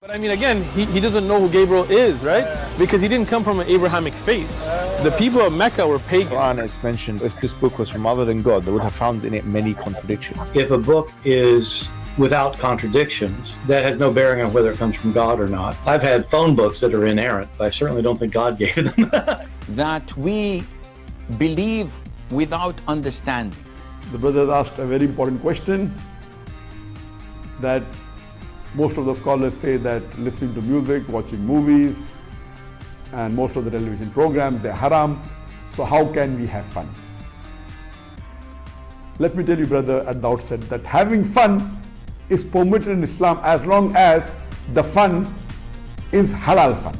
But I mean, again, he doesn't know who Gabriel is, right? Because he didn't come from an Abrahamic faith. The people of Mecca were pagan. Quran is mentioned, if this book was from other than God, they would have found in it many contradictions. If a book is without contradictions, that has no bearing on whether it comes from God or not. I've had phone books that are inerrant, but I certainly don't think God gave them. That we believe without understanding. The brother asked a very important question, that most of the scholars say that listening to music, watching movies, and most of the television programs, they're haram. So how can we have fun? Let me tell you, brother, at the outset, that having fun is permitted in Islam as long as the fun is halal fun.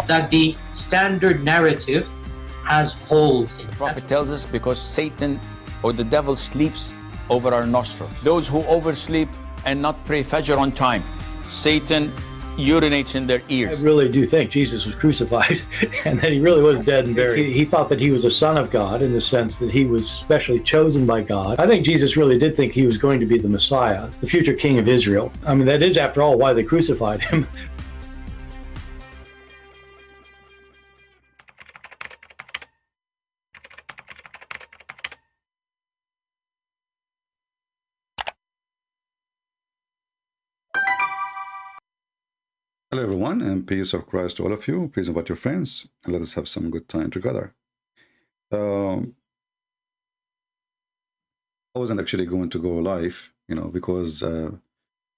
That the standard narrative has holes in it. The Prophet tells us because Satan or the devil sleeps over our nostrils. Those who oversleep and not pray Fajr on time, Satan urinates in their I ears. really do think Jesus was crucified and that he really was dead and buried. He thought that he was a son of God in the sense that he was specially chosen by God. I think Jesus really did think he was going to be the Messiah, the future king of Israel. I mean, that is, after all, why they crucified him. Hello everyone, and peace of Christ to all of you. Please invite your friends and let us have some good time together. I wasn't actually going to go live, because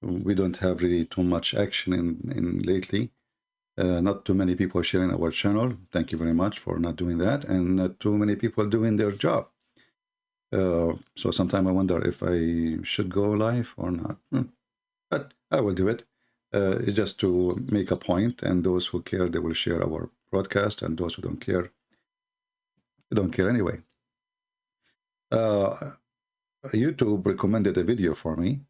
we don't have really too much action in lately. Not too many people sharing our channel. Thank you very much for not doing that, and not too many people doing their job. So sometimes I wonder if I should go live or not. But I will do it. Just to make a point, and those who care, they will share our broadcast, and those who don't care, they don't care anyway. YouTube recommended a video for me,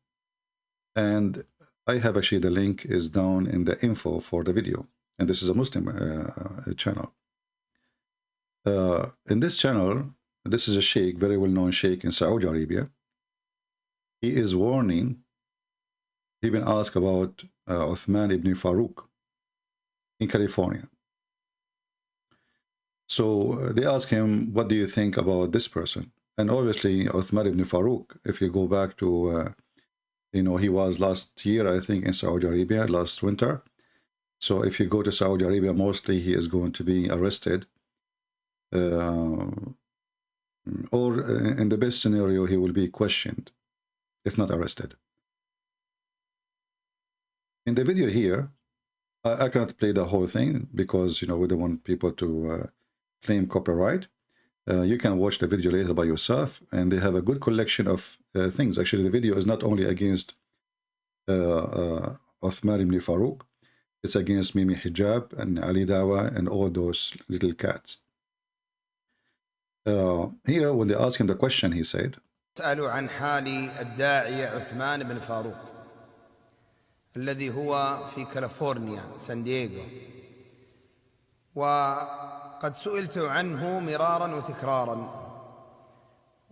and I have actually, the link is down in the info for the video, and this is a Muslim channel. In this channel, this is a sheikh, very well-known sheikh in Saudi Arabia. He is warning. He been asked about Uthman ibn Farooq in California. So they ask him, what do you think about this person? And obviously Uthman ibn Farooq, if you go back to, he was last year, I think, in Saudi Arabia, last winter. So if you go to Saudi Arabia, mostly he is going to be arrested. Or in the best scenario, he will be questioned, if not arrested. In the video here, I cannot play the whole thing because, we don't want people to claim copyright. You can watch the video later by yourself, and they have a good collection of things. Actually, the video is not only against Uthman ibn Farooq, it's against Mimi Hijab and Ali Dawa and all those little cats. Here, when they ask him the question, he said, اسألوا عن حال الداعية عثمان بن فاروق الذي هو في كاليفورنيا سان دييغو، وقد سئلت عنه مرارا وتكرارا،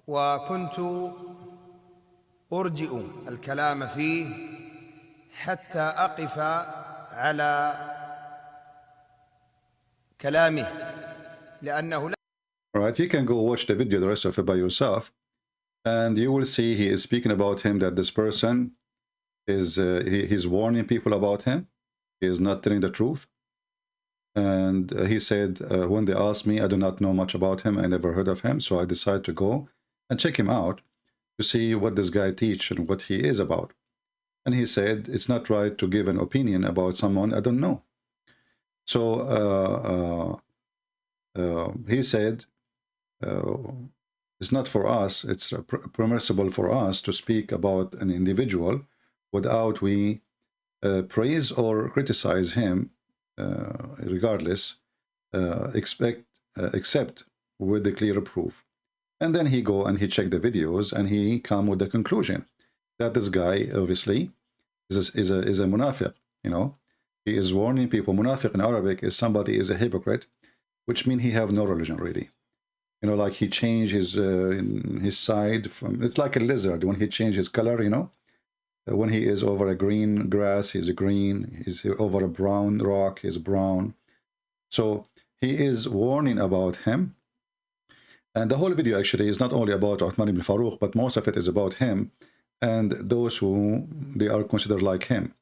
وكنت أرجئ الكلام فيه حتى أقف على كلامه لأنه لا. All right, you can go watch the video, the rest of it by yourself, and you will see he is speaking about him, that this person is he's warning people about him. He is not telling the truth. And he said, when they asked me, I do not know much about him, I never heard of him, so I decided to go and check him out to see what this guy teach and what he is about. And he said, it's not right to give an opinion about someone I don't know. So he said, it's not for us, it's permissible for us to speak about an individual without we praise or criticize him, regardless, except with the clear proof. And then he go and he check the videos, and he come with the conclusion that this guy obviously is a munafiq. He is warning people. Munafiq in Arabic is somebody is a hypocrite, which means he have no religion really. Like he changed his side from, it's like a lizard when he changed his color, When he is over a green grass, he's green. He's over a brown rock, he's brown. So he is warning about him. And the whole video actually is not only about Uthman ibn Farooq, but most of it is about him and those who they are considered like him.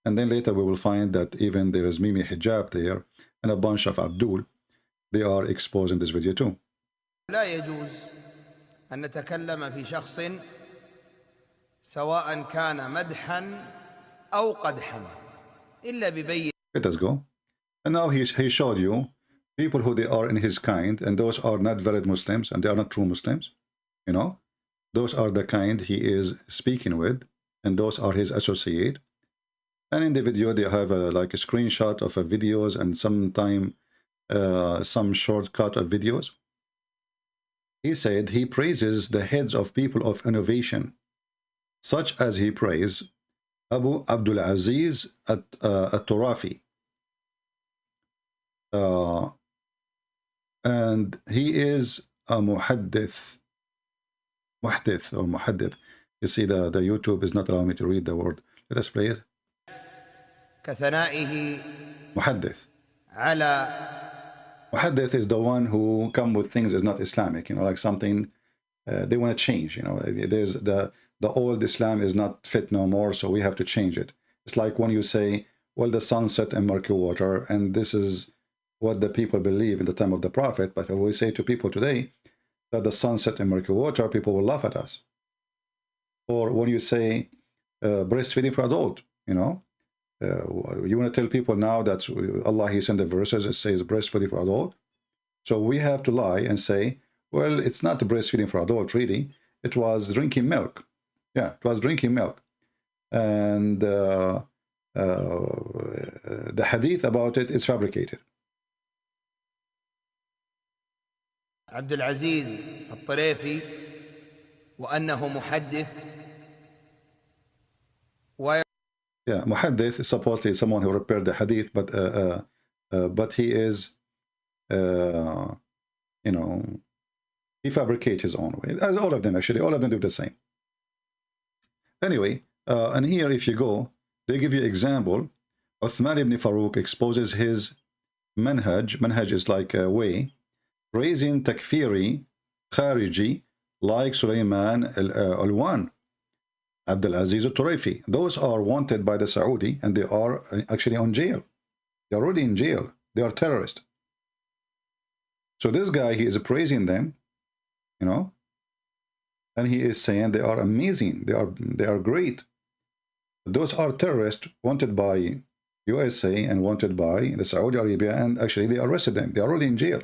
And then later we will find that even there is Mimi hijab there and a bunch of Abdur. They are exposed in this video too. لا يجوز أن نتكلم في شخص سواء كان مدحا أو قدحا إلا ببين. Let us go. And now he showed you people who they are in his kind, and those are not valid Muslims, and they are not true Muslims. You know, those are the kind he is speaking with, and those are his associate. And in the video they have like a screenshot of videos and some shortcut of videos. He said he praises the heads of people of innovation, such as he praised Abu Abdul Aziz at-Turafi. And he is a muhaddith or muhaddith. You see, the YouTube is not allowing me to read the word. Let us play it. كثنائه Muhaddith. على Muhaddith is the one who come with things is not Islamic, you know, like something they want to change, you know. There's the old Islam is not fit no more, so we have to change it. It's like when you say, well, the sun set in murky water, and this is what the people believe in the time of the Prophet. But if we say to people today that the sun set in murky water, people will laugh at us. Or when you say breastfeeding for adult, you know, you want to tell people now that Allah, he sent the verses, it says breastfeeding for adult. So we have to lie and say, well, it's not breastfeeding for adult, really. It was drinking milk. Yeah, it was drinking milk. And the hadith about it is fabricated. عبد العزيز الطريفي وأنه محدث. Yeah, muhaddith is supposedly someone who repaired the hadith, but he is, you know, he fabricates his own way. As all of them, actually, all of them do the same. Anyway, and here, if you go, they give you example. Uthman ibn Farooq exposes his manhaj. Manhaj is like a way, raising takfiri, khariji, like Sulaiman al-Alwan, Abdul Aziz al-Turafi. Those are wanted by the Saudi, and they are actually on jail. They're already in jail. They are terrorists. So this guy, he is praising them, you know, and he is saying they are amazing. They are great. Those are terrorists wanted by USA and wanted by the Saudi Arabia, and actually they arrested them. They are already in jail.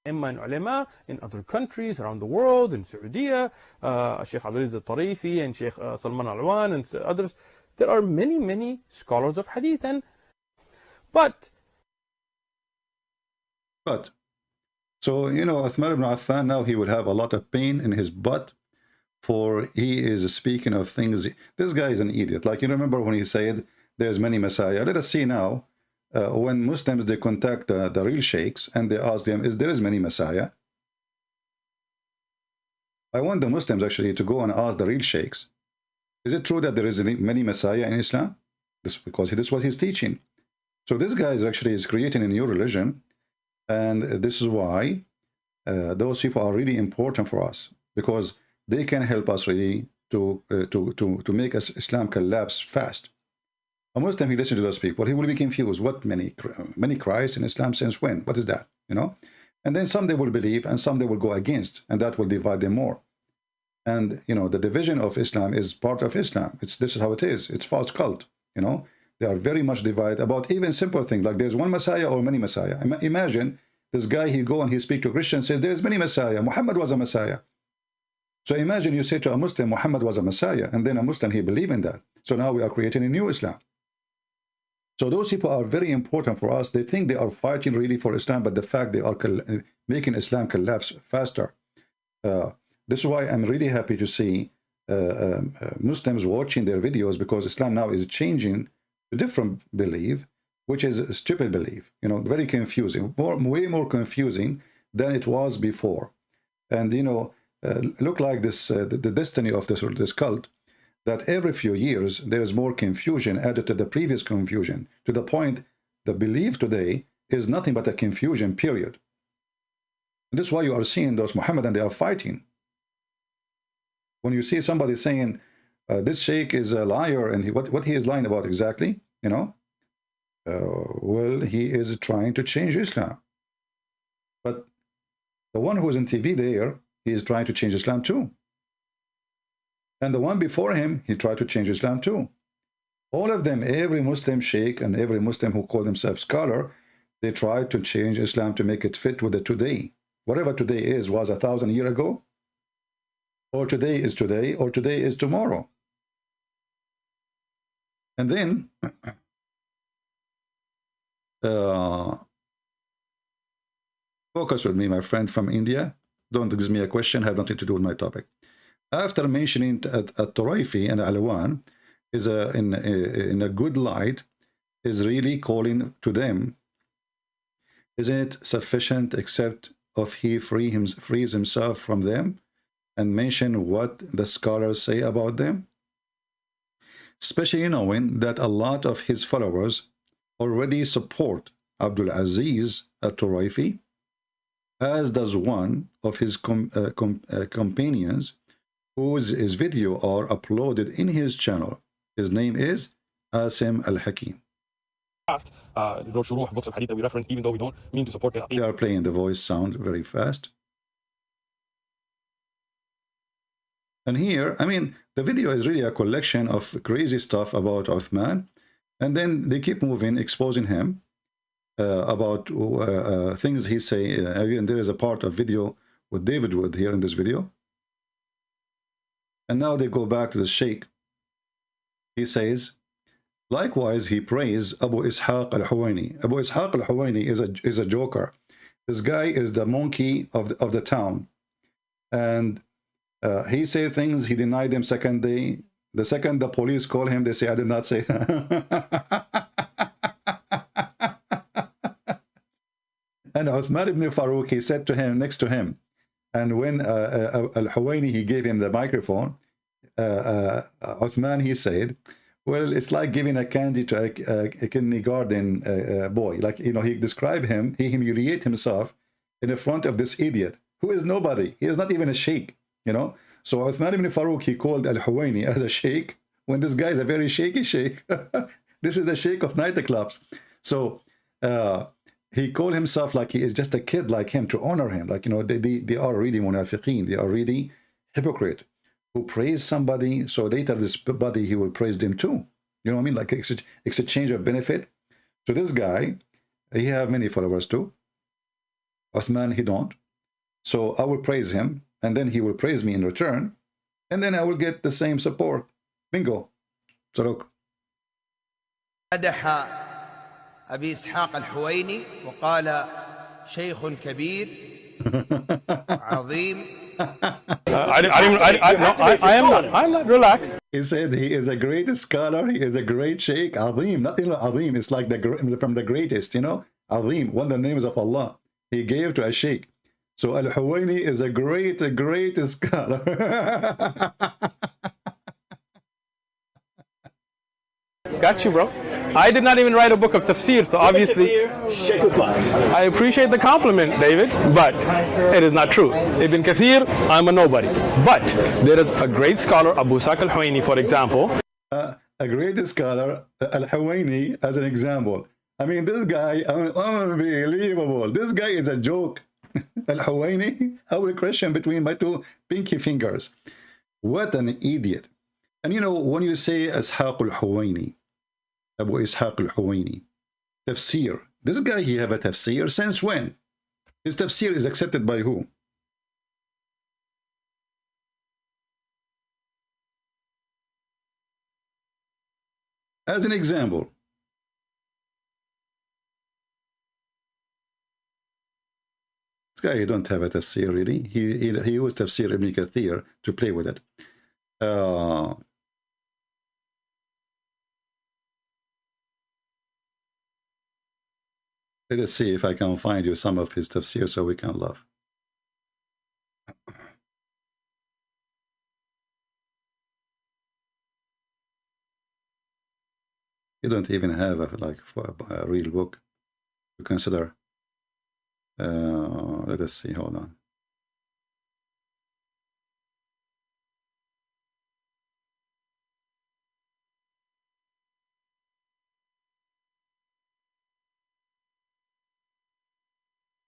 Imma and ulama in other countries around the world, in Saudi, Shaykh Abdur al-Tarifi and Shaykh Salman al-Alwan and others. There are many, many scholars of hadith. But so, you know, Uthman ibn Affan, now he will have a lot of pain in his butt, for he is speaking of things. This guy is an idiot. Like, you remember when he said there's many messiah. Let us see now. When Muslims, they contact the real sheikhs and they ask them, is there many messiah? I want the Muslims actually to go and ask the real sheikhs, is it true that there is many messiah in Islam? This because this is what he's teaching. So this guy is actually creating a new religion, and this is why those people are really important for us, because they can help us really to make us Islam collapse fast. A Muslim, he listens to those people, he will be confused. What many Christ in Islam since when? What is that? You know? And then some they will believe and some they will go against, and that will divide them more. And, you know, the division of Islam is part of Islam. This is how it is. It's false cult, you know. They are very much divided about even simple things, like there's one Messiah or many Messiah. Imagine this guy, he go and he speak to Christians, says there's many Messiah. Muhammad was a Messiah. So imagine you say to a Muslim, Muhammad was a Messiah, and then a Muslim, he believe in that. So now we are creating a new Islam. So those people are very important for us. They think they are fighting really for Islam, but the fact they are making Islam collapse faster. This is why I'm really happy to see Muslims watching their videos, because Islam now is changing a different belief, which is a stupid belief, you know, very confusing, way more confusing than it was before. And, you know, look like this, the destiny of this cult, that every few years there is more confusion added to the previous confusion, to the point the belief today is nothing but a confusion, period. And this is why you are seeing those Muhammadan, they are fighting. When you see somebody saying, this Shaykh is a liar, and what he is lying about exactly, you know, well, he is trying to change Islam. But the one who is in TV there, he is trying to change Islam too. And the one before him, he tried to change Islam too. All of them, every Muslim Shaykh and every Muslim who call themselves scholar, they tried to change Islam to make it fit with the today. Whatever today is was 1,000 years ago, or today is today, or today is tomorrow. And then focus with me, my friend from India. Don't give me a question, have nothing to do with my topic. After mentioning At-Turaifi and Alwan is in a good light, is really calling to them, isn't it sufficient except if he frees himself from them and mention what the scholars say about them? Especially knowing that a lot of his followers already support Abdul Aziz At-Turaifi, as does one of his companions whose video are uploaded in his channel. His name is Asim Al-Hakim. We reference, even though we don't mean to support They are playing the voice sound very fast. And here, I mean, the video is really a collection of crazy stuff about Uthman, and then they keep moving, exposing him about things he say. Again, there is a part of video with David Wood here in this video. And now they go back to the Shaykh. He says, likewise, he praised Abu Ishaq al-Huwaini. Abu Ishaq al-Huwaini is a joker. This guy is the monkey of the town. And he said things, he denied them second day. The second the police call him, they say, I did not say that. And Uthman ibn Farooq, he said to him, next to him, and when Al-Huwaini, he gave him the microphone, Uthman, he said, well, it's like giving a candy to a kindergarten boy. Like, you know, he described him, he humiliated himself in the front of this idiot, who is nobody. He is not even a sheikh, you know. So Uthman ibn Farooq, he called Al-Huwaini as a sheikh, when this guy is a very shaky sheikh. This is the sheikh of nightclubs. So he called himself like he is just a kid like him, to honor him. Like, you know, they are really munafiqeen. They are really hypocrite who praise somebody, so later this body, he will praise them too. You know what I mean? Like exchange of benefit. So this guy, he have many followers too. Uthman, he don't. So I will praise him, and then he will praise me in return, and then I will get the same support. Bingo. Farooq. مدح أبي إسحاق الحويني وقال شيخ كبير عظيم. I'm not. Relax. He said he is a great scholar, he is a great sheikh, Azim, not even Azim, it's like from the greatest, you know, Azim, one of the names of Allah, he gave to a sheikh. So Al-Huwaini is a great scholar. Got you, bro. I did not even write a book of tafsir, so obviously I appreciate the compliment, David, but it is not true. Ibn Kathir, I'm a nobody. But there is a great scholar, Abu Ishaq al-Huwaini, for example. A great scholar, Al-Huwaini, as an example. I mean, this guy, unbelievable. This guy is a joke. Al-Huwaini, I will crush him between my two pinky fingers. What an idiot. And you know, when you say Ishaq al-Huwaini, Abu Ishaq al-Huwaini, tafsir, this guy, he have a tafsir since when? His tafsir is accepted by who? As an example, this guy, he don't have a tafsir really. He used tafsir Ibn Kathir to play with it. Let us see if I can find you some of his tafsir so we can laugh. You don't even have a real book to consider. Let us see. Hold on.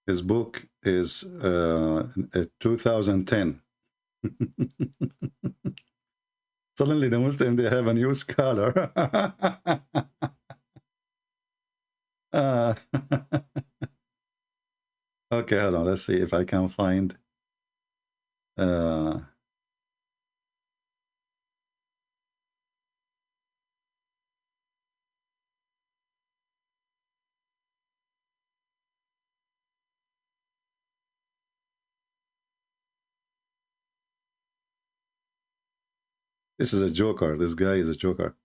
His book is 2010. Suddenly the Muslim, they have a new scholar. Okay, hold on. Let's see if I can find. This is a joker. This guy is a joker.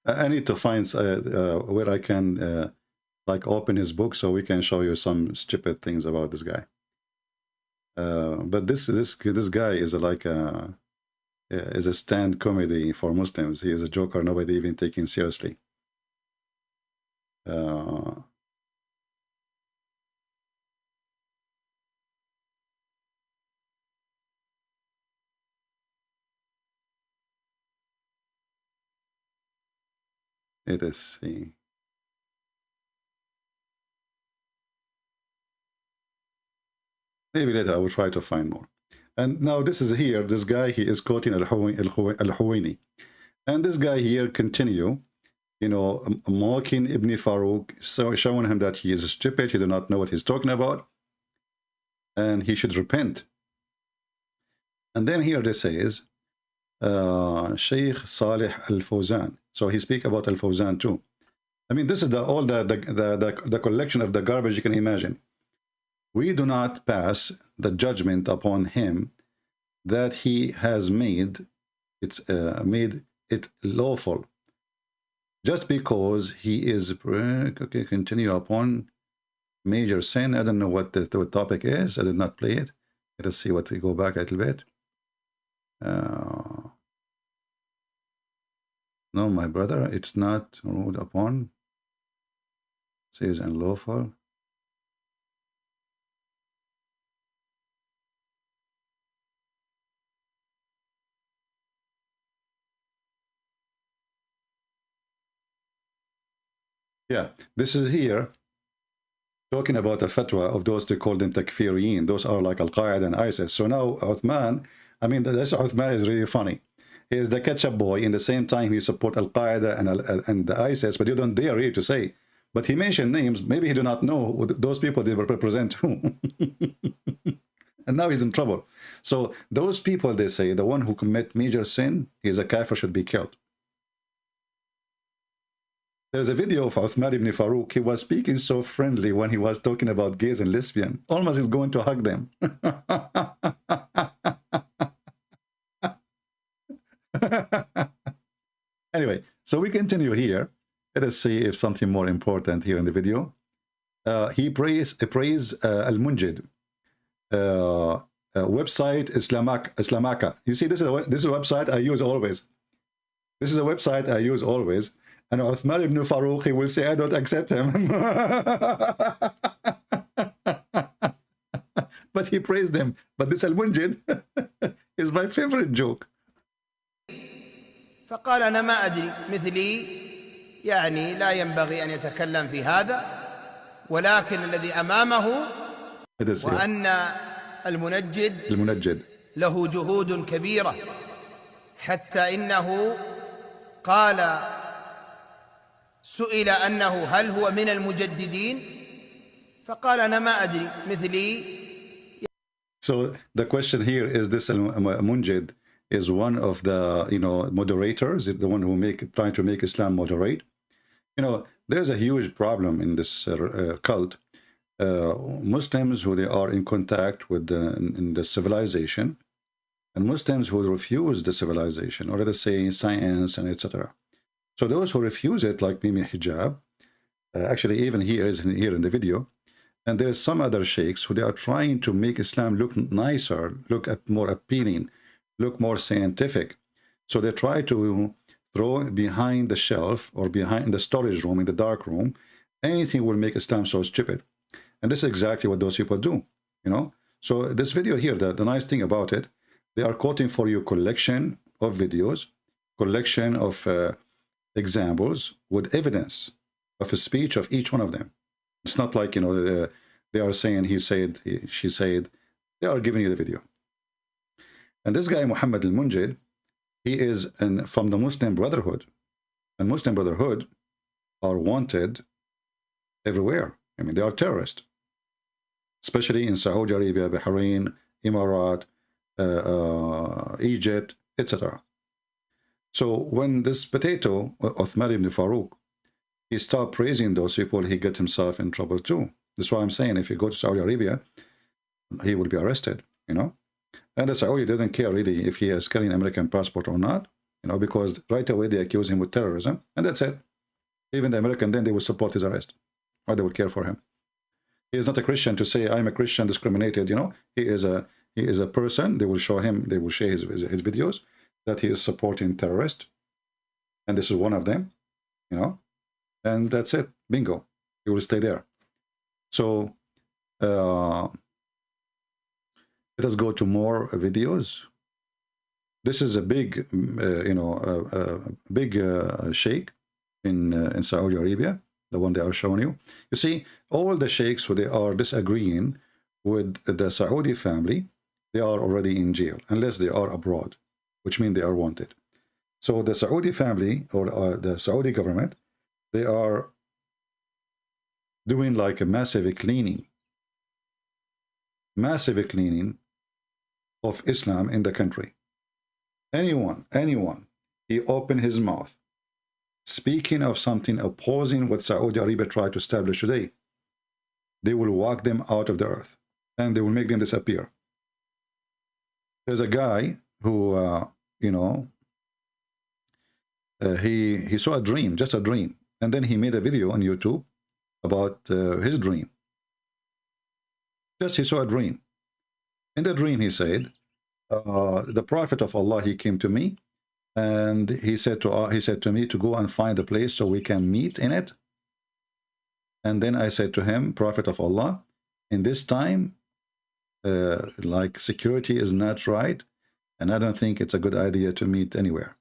I need to find where I can like open his book so we can show you some stupid things about this guy. But this guy is like a stand comedy for Muslims. He is a joker. Nobody even taking seriously. Let us see. Maybe later I will try to find more. And now this is here, this guy, he is quoting Al-Huwaini. And this guy here continue, you know, mocking Ibn Farooq, so showing him that he is stupid, he does not know what he's talking about, and he should repent. And then here this says, Shaykh Salih Al-Fawzan. So he speak about Al-Fawzan too. I mean, this is all the collection of the garbage you can imagine. We do not pass the judgment upon him that he has made it lawful, just because he is okay. Continue upon major sin. I don't know what the topic is. I did not play it. Let us see what we go back a little bit. No, my brother, it's not ruled upon. It says unlawful. Yeah, this is here talking about a fatwa of those they call them takfiriyin. Those are like Al-Qaeda and ISIS. So now Uthman, I mean, this Uthman is really funny. He is the ketchup boy. In the same time, he support Al-Qaeda and the ISIS, but you don't dare really to say. But he mentioned names. Maybe he do not know those people they represent who. And now he's in trouble. So those people, they say, the one who commit major sin, he is a kafir, should be killed. There's a video of Uthman ibn Farooq. He was speaking so friendly when he was talking about gays and lesbians. Almost he's going to hug them. Anyway, so we continue here. Let us see if something more important here in the video. He praised Al-Munjid website Islamaka. You see, this is a website I use always. This is a website I use always. And Uthman ibn Farooq, he will say, I don't accept him. But he praised him. But this Al-Munjid is my favorite joke. فقال أنا ما أدري مثلي يعني لا ينبغي أن يتكلم في هذا ولكن الذي أمامه وأن المنجد له جهود كبيرة حتى إنه قال سئل أنه هل هو من المجددين فقال أنا ما أدري مثلي. So the question here is, this Munjid is one of the moderators, the one who trying to make Islam moderate. There's a huge problem in this cult. Muslims who they are in contact with in the civilization, and Muslims who refuse the civilization, or let us say science and etc. So those who refuse it, like Mimi Hijab, actually even here in the video, and there's some other sheikhs who they are trying to make Islam look nicer, look more appealing, look more scientific. So they try to throw behind the shelf or behind the storage room in the dark room, anything will make Islam so stupid. And this is exactly what those people do, you know. So this video here, the nice thing about it, they are quoting for you collection of videos, collection of examples with evidence of a speech of each one of them. It's not like, you know, they are saying he said, she said. They are giving you the video. And this guy, Muhammad al-Munjid, he is from the Muslim Brotherhood. And Muslim Brotherhood are wanted everywhere. I mean, they are terrorists, especially in Saudi Arabia, Bahrain, Emirat, Egypt, etc. So when this potato, Uthman ibn Farooq, he stopped praising those people, he got himself in trouble too. That's why I'm saying if you go to Saudi Arabia, he will be arrested, you know. And the Saudi didn't care really if he is carrying an American passport or not, you know, because right away they accuse him with terrorism, and that's it. Even the American, then they will support his arrest, or they will care for him. He is not a Christian to say I'm a Christian discriminated, you know. He is a person. They will show him, they will share his videos that he is supporting terrorists, and this is one of them, you know. And that's it, bingo. He will stay there. So let us go to more videos. This is a big, you know, big sheikh in Saudi Arabia, the one they are showing you. You see, all the sheikhs who they are disagreeing with the Saudi family, they are already in jail, unless they are abroad, which means they are wanted. So the Saudi family or the Saudi government, they are doing like a massive cleaning of Islam in the country. Anyone, he opened his mouth speaking of something opposing what Saudi Arabia tried to establish today, they will walk them out of the earth and they will make them disappear. There's a guy who, you know, he saw a dream, just a dream, and then he made a video on YouTube about his dream. Just he saw a dream. In the dream, he said, the Prophet of Allah, he came to me, and he said to me to go and find a place so we can meet in it. And then I said to him, Prophet of Allah, in this time, like security is not right, and I don't think it's a good idea to meet anywhere.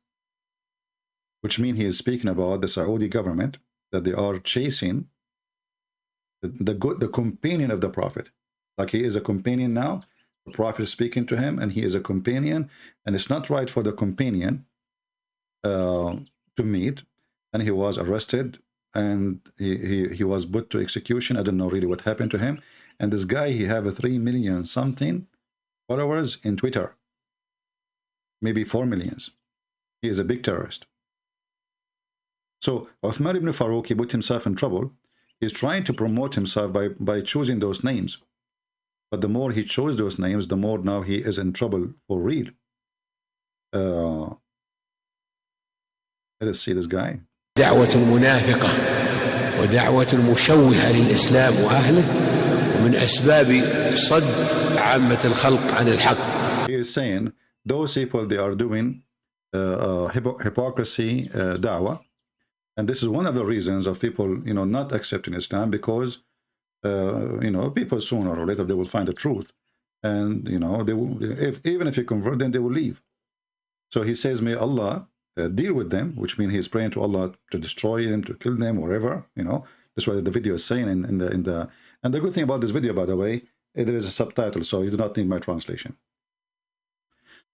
Which means he is speaking about the Saudi government, that they are chasing the companion of the Prophet. Like he is a companion now, the Prophet is speaking to him, and he is a companion, and it's not right for the companion to meet. And he was arrested, and he was put to execution. I don't know really what happened to him. And this guy, he have 3 million something followers in Twitter, maybe 4 million. He is a big terrorist. So Uthman ibn Farooq, he put himself in trouble. He's trying to promote himself by choosing those names. But the more he chose those names, the more now he is in trouble for real. Let us see this guy. دعوة المنافقة ودعوة المشوهة للإسلام وأهله ومن أسباب صد عامة الخلق عن الحق. He is saying those people, they are doing hypocrisy da'wah. And this is one of the reasons of people, you know, not accepting Islam, because, you know, people sooner or later, they will find the truth. And, you know, they will, even if you convert them, they will leave. So he says, may Allah deal with them, which means he's praying to Allah to destroy them, to kill them, whatever, you know. That's what the video is saying and the good thing about this video, by the way, there is a subtitle, so you do not need my translation.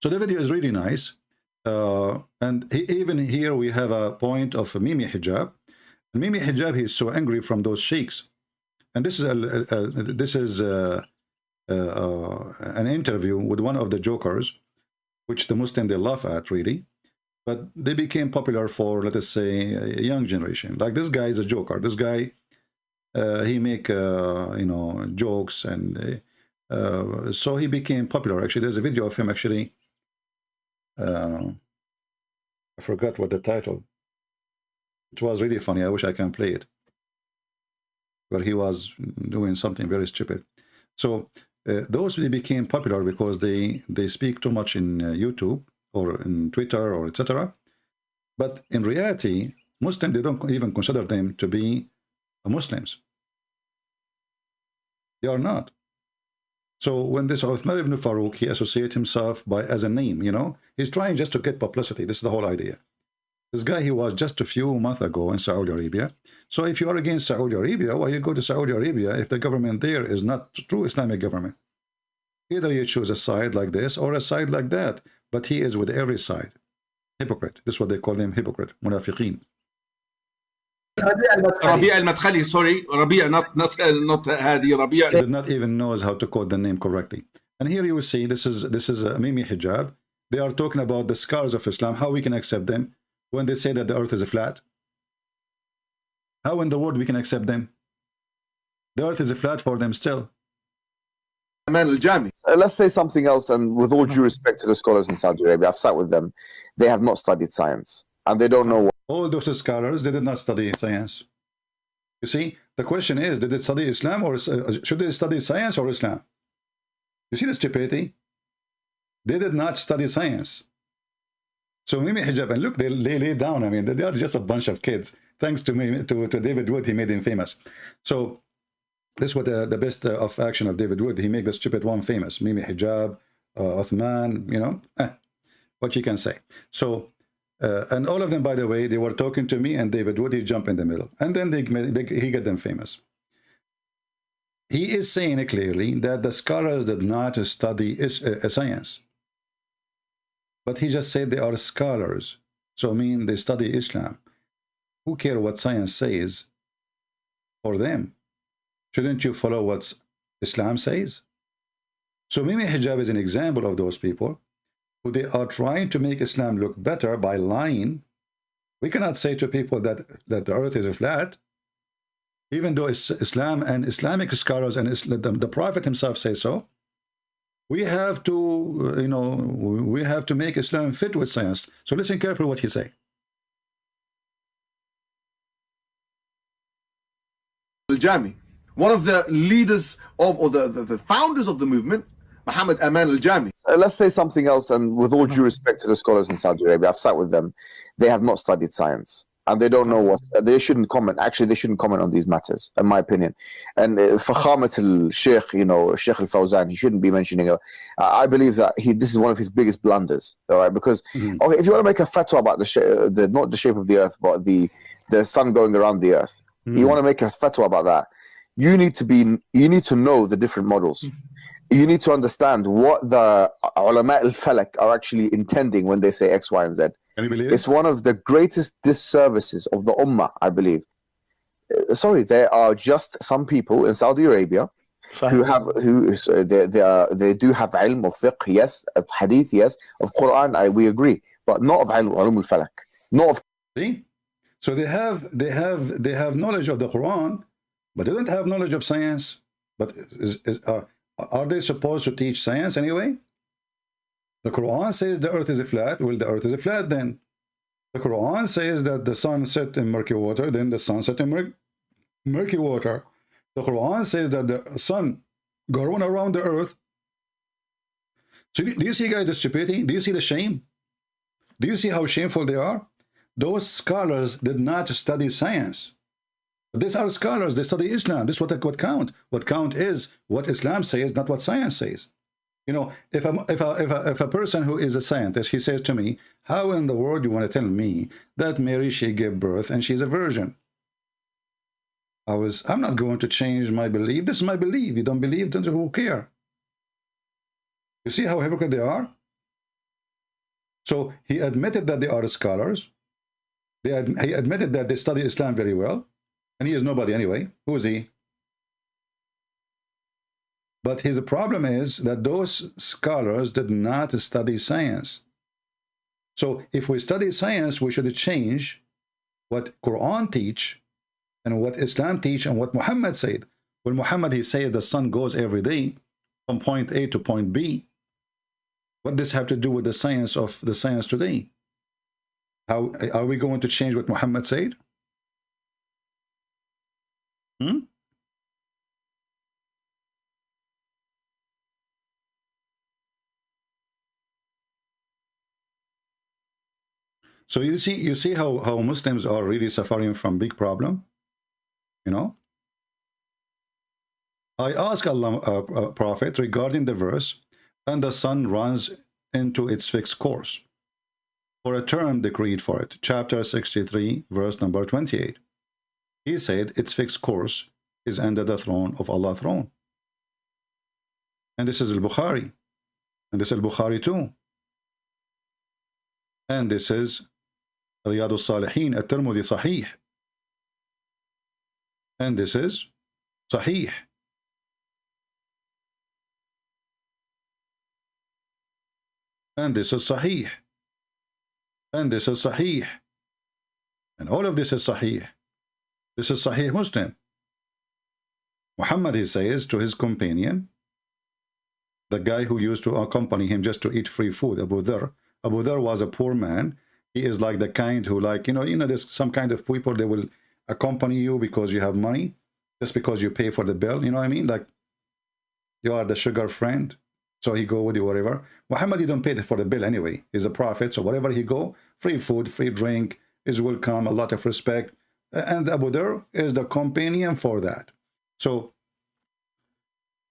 So the video is really nice. And even here we have a point of Mimi Hijab. And Mimi Hijab, he is so angry from those sheikhs. And this is an interview with one of the jokers, which the Muslim, they laugh at really. But they became popular for, let us say, a young generation. Like this guy is a joker. This guy, he make, you know, jokes. And so he became popular. Actually, there's a video of him actually. I forgot what the title. It was really funny. I wish I can play it. Where he was doing something very stupid. So those they became popular because they speak too much in YouTube or in Twitter or etc. But in reality, Muslims, they don't even consider them to be Muslims. They are not. So when this Uthman ibn Farooq, he associates himself as a name, you know, he's trying just to get publicity. This is the whole idea. This guy, he was just a few months ago in Saudi Arabia. So if you are against Saudi Arabia, why you go to Saudi Arabia if the government there is not true Islamic government? Either you choose a side like this or a side like that, but he is with every side. Hypocrite. This is what they call them, hypocrite, munafiqeen. Rabia al-Madkhali, sorry, Rabia, not Hadi, Rabia. Did not even knows how to quote the name correctly. And here you will see this is Mimi hijab. They are talking about the scars of Islam, how we can accept them when they say that the earth is flat. How in the world we can accept them? The earth is flat for them still. Let's say something else, and with all due respect to the scholars in Saudi Arabia, I've sat with them. They have not studied science, and they don't know what. All those scholars, they did not study science. You see, the question is, did they study Islam or should they study science or Islam? You see the stupidity? They did not study science. So Mimi hijab, and look, they lay down. I mean, they are just a bunch of kids. Thanks to David Wood, he made him famous. So this was the best of action of David Wood. He made the stupid one famous. Mimi hijab, Uthman, you know, what you can say. So, and all of them, by the way, they were talking to me and David Wood, he jumped in the middle. And then he got them famous. He is saying clearly that the scholars did not study science. But he just said they are scholars. So I mean, they study Islam. Who care what science says for them? Shouldn't you follow what Islam says? So Mimi hijab is an example of those people who they are trying to make Islam look better by lying. We cannot say to people that the earth is flat, even though Islam and Islamic scholars and the Prophet himself say so. We have to, you know, we have to make Islam fit with science. So listen carefully what he say. Al-Jami, one of the leaders of, or the founders of the movement, Muhammad Aman al-Jami. Let's say something else, and with all due respect to the scholars in Saudi Arabia, I've sat with them. They have not studied science, and they don't know what. They shouldn't comment. Actually, they shouldn't comment on these matters, in my opinion. And Fakhamat al-Shaykh, you know, Shaykh al-Fawzan, he shouldn't be mentioning. I believe that this is one of his biggest blunders. All right, because okay, if you want to make a fatwa about not the shape of the earth, but the sun going around the earth, you want to make a fatwa about that. You need to know the different models. You need to understand what the ulama al-falak are actually intending when they say X, Y, and Z. Can you believe it? It's one of the greatest disservices of the ummah, I believe. Sorry, there are just some people in Saudi Arabia they do have ilm of fiqh, yes, of hadith, yes, of Quran, we agree, but not of ilm al-falak, not of. See? So they have knowledge of the Quran, but they don't have knowledge of science. But are they supposed to teach science anyway? The Quran says the earth is flat. Well, the earth is flat then. The Quran says that the sun set in murky water, then the sun set in murky water. The Quran says that the sun going around the earth. So do you see, guys, the stupidity? Do you see the shame? Do you see how shameful they are? Those scholars did not study science. These are scholars, they study Islam. This is what count. What count is what Islam says, not what science says. You know, if a person who is a scientist, he says to me, how in the world do you want to tell me that Mary, she gave birth and she's a virgin? I'm not going to change my belief. This is my belief. You don't believe, then who care? You see how hypocrite they are? So he admitted that they are scholars. He admitted that they study Islam very well. And he is nobody anyway. Who is he? But his problem is that those scholars did not study science. So if we study science, we should change what Quran teach and what Islam teach and what Muhammad said. Well, Muhammad, he said the sun goes every day from point A to point B. What does this have to do with the science today? How are we going to change what Muhammad said? Hmm? So you see how Muslims are really suffering from big problem, you know. I ask Allah, Prophet, regarding the verse, and the sun runs into its fixed course, for a term decreed for it. Chapter 63, verse number 28. He said its fixed course is under the throne of Allah's throne. And this is al-Bukhari. And this is al-Bukhari too. And this is Riyadh al-Salihin, at-Tirmidhi Sahih. And this is Sahih. And this is Sahih. And this is Sahih. And all of this is Sahih. This is Sahih Muslim. Muhammad, he says to his companion, the guy who used to accompany him just to eat free food, Abu Dhar. Abu Dhar was a poor man. He is like the kind who, like, you know, there's some kind of people, they will accompany you because you have money, just because you pay for the bill, you know what I mean? Like, you are the sugar friend, so he go with you wherever. Muhammad, you don't pay for the bill anyway. He's a prophet, so wherever he go, free food, free drink, is welcome, a lot of respect. And Abu Dhar is the companion for that. So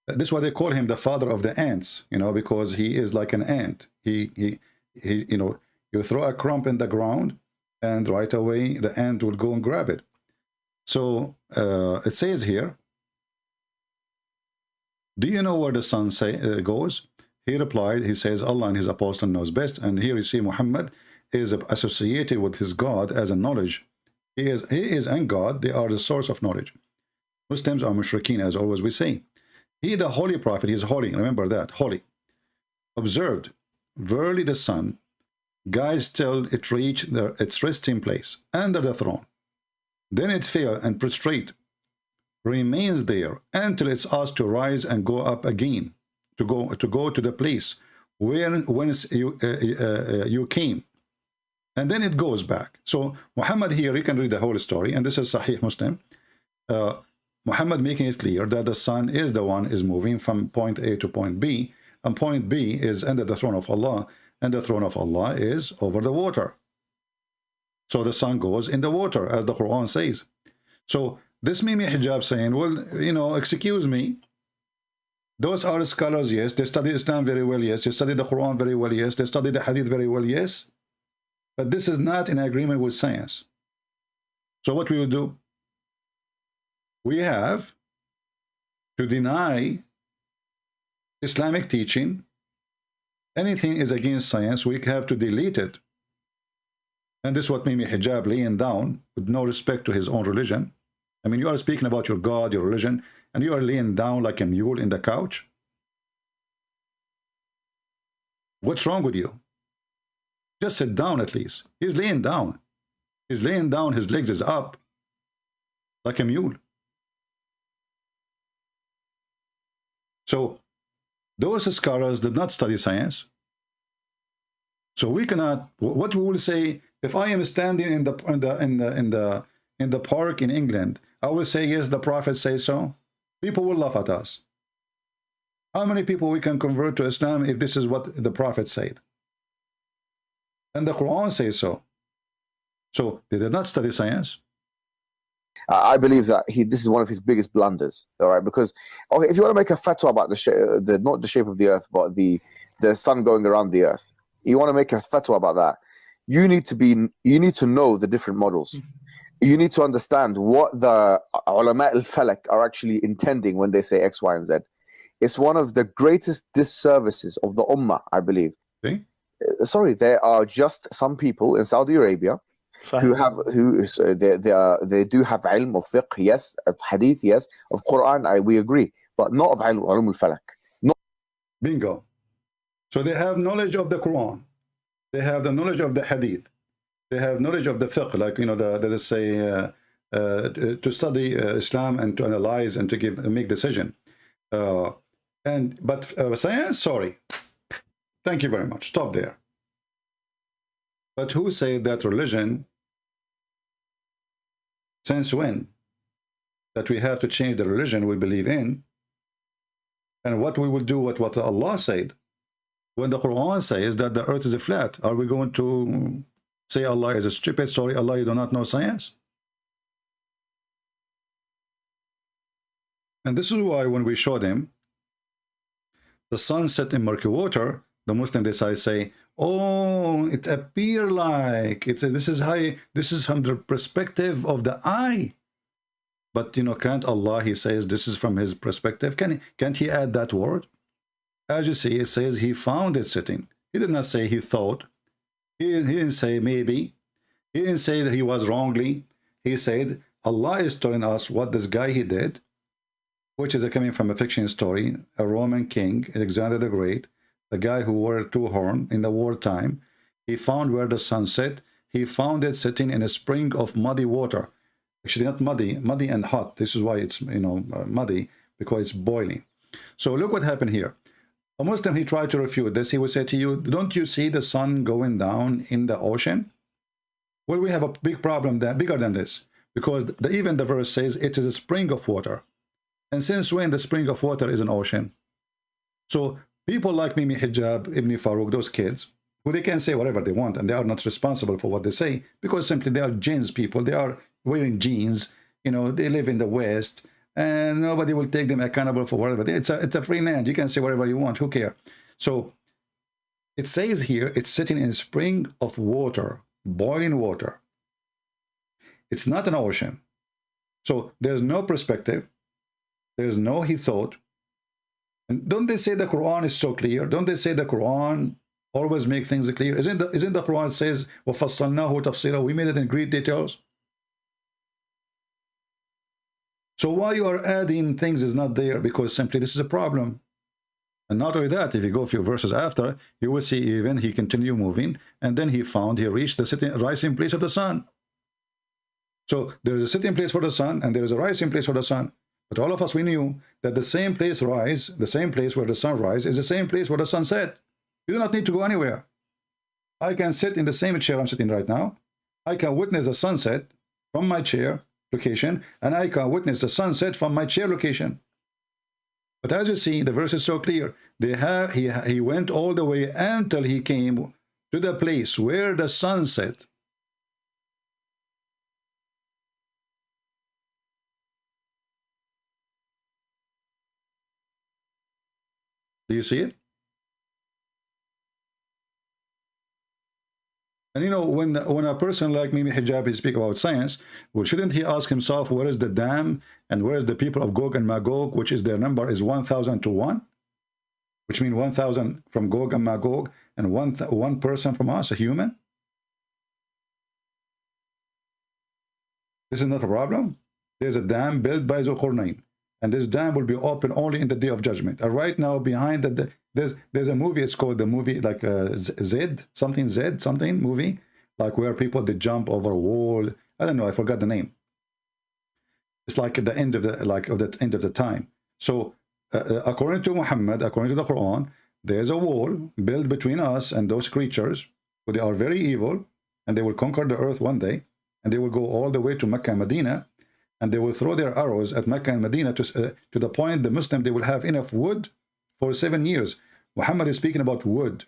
this is why they call him the father of the ants, you know, because he is like an ant. He you know, you throw a crumb in the ground and right away the ant will go and grab it. So it says here, do you know where the sun goes? He replied, he says, Allah and his apostle knows best. And here you see Muhammad is associated with his God as a knowledge. He is and God, they are the source of knowledge. Muslims are mushrikeen, as always we say. He, the holy prophet, he is holy. Remember that, holy. Observed, verily the sun guides till it reach its resting place under the throne. Then it fell and prostrate, remains there until it's asked to rise and go up again, to go to the place whence you came. And then it goes back. So Muhammad here, you can read the whole story, and this is Sahih Muslim. Muhammad making it clear that the sun is the one is moving from point A to point B, and point B is under the throne of Allah, and the throne of Allah is over the water. So the sun goes in the water, as the Quran says. So this Mimi Hijab saying, well, you know, excuse me, those are scholars, yes, they study Islam very well, yes, they study the Quran very well, yes, they study the Hadith very well, yes, but this is not in agreement with science. So what we will do? We have to deny Islamic teaching. Anything is against science, we have to delete it. And this is what Mimi Hijab laying down with no respect to his own religion. I mean, you are speaking about your God, your religion, and you are laying down like a mule in the couch. What's wrong with you? Just sit down at least. He's laying down. He's laying down, his legs is up like a mule. So those scholars did not study science. So we cannot. What we will say, if I am standing in the park in England, I will say yes, the Prophet says so. People will laugh at us. How many people we can convert to Islam if this is what the Prophet said? And the Quran says so. So they did not study science. I believe that this is one of his biggest blunders. All right, because okay, if you want to make a fatwa about the not the shape of the earth, but the sun going around the earth, you want to make a fatwa about that. You need to know the different models. You need to understand what the ulama al-falak are actually intending when they say X, Y, and Z. It's one of the greatest disservices of the ummah, I believe. Okay. Sorry, there are just some people in Saudi Arabia they do have ilm of fiqh, yes, of hadith, yes, of Quran, we agree, but not of ilm al-falak. Bingo. So they have knowledge of the Quran, they have the knowledge of the hadith, they have knowledge of the fiqh, like, you know, let's say to study Islam and to analyze and to make decision. But science, sorry, thank you very much, stop there. But who said that religion, since when? that we have to change the religion we believe in, and what we will do what Allah said. When the Quran says that the earth is flat, are we going to say Allah is a stupid? Sorry, Allah, you do not know science? And this is why when we show them the sun set in murky water, the Muslim decide say, oh, it appear like this is from the perspective of the eye. But you know, can't Allah, he says this is from his perspective. Can't he add that word? As you see, it says he found it sitting. He did not say he thought. He didn't say maybe. He didn't say that he was wrongly. He said Allah is telling us what this guy he did, which is coming from a fiction story, a Roman king, Alexander the Great, the guy who wore a two-horn in the wartime. He found where the sun set. He found it sitting in a spring of muddy water. Actually, not muddy, muddy and hot. This is why it's, you know, muddy, because it's boiling. So look what happened here. A Muslim, he tried to refute this. He would say to you, don't you see the sun going down in the ocean? Well, we have a big problem there, bigger than this, because even the verse says it is a spring of water. And since when the spring of water is an ocean? So people like Mimi Hijab, Ibn Farooq, those kids, who they can say whatever they want, and they are not responsible for what they say, because simply they are jeans people. They are wearing jeans, you know, they live in the West, and nobody will take them accountable for whatever. It's a free land. You can say whatever you want. Who cares? So it says here, it's sitting in a spring of water, boiling water. It's not an ocean. So there's no perspective. There's no he thought. And don't they say the Quran is so clear? Don't they say the Quran always make things clear? Isn't the Quran says, وَفَصَّلْنَاهُ تَفْصِيلًا, we made it in great details? So why you are adding things is not there? Because simply this is a problem. And not only that, if you go a few verses after, you will see even he continued moving, and then he reached the rising place of the sun. So there is a sitting place for the sun, and there is a rising place for the sun. But all of us, we knew that the same place the same place where the sun rises is the same place where the sun set. You do not need to go anywhere. I can sit in the same chair I'm sitting right now. I can witness the sunset from my chair location, and I can witness the sunset from my chair location. But as you see, the verse is so clear. He went all the way until he came to the place where the sun set. Do you see it? And you know, when a person like Mimi Hijab speak about science, well, shouldn't he ask himself, where is the dam and where is the people of Gog and Magog, which is their number is 1,000 to 1, which means 1,000 from Gog and Magog and one person from us, a human? This is not a problem. There's a dam built by Zulqarnain, and this dam will be open only in the day of judgment. And right now, behind there's a movie. It's called the movie like Z something movie, like where people they jump over a wall. I don't know. I forgot the name. It's like at the end of the end of the time. So according to Muhammad, according to the Quran, there's a wall built between us and those creatures, who they are very evil, and they will conquer the earth one day, and they will go all the way to Mecca and Medina, and they will throw their arrows at Mecca and Medina to the point the Muslim they will have enough wood for 7 years. Muhammad is speaking about wood.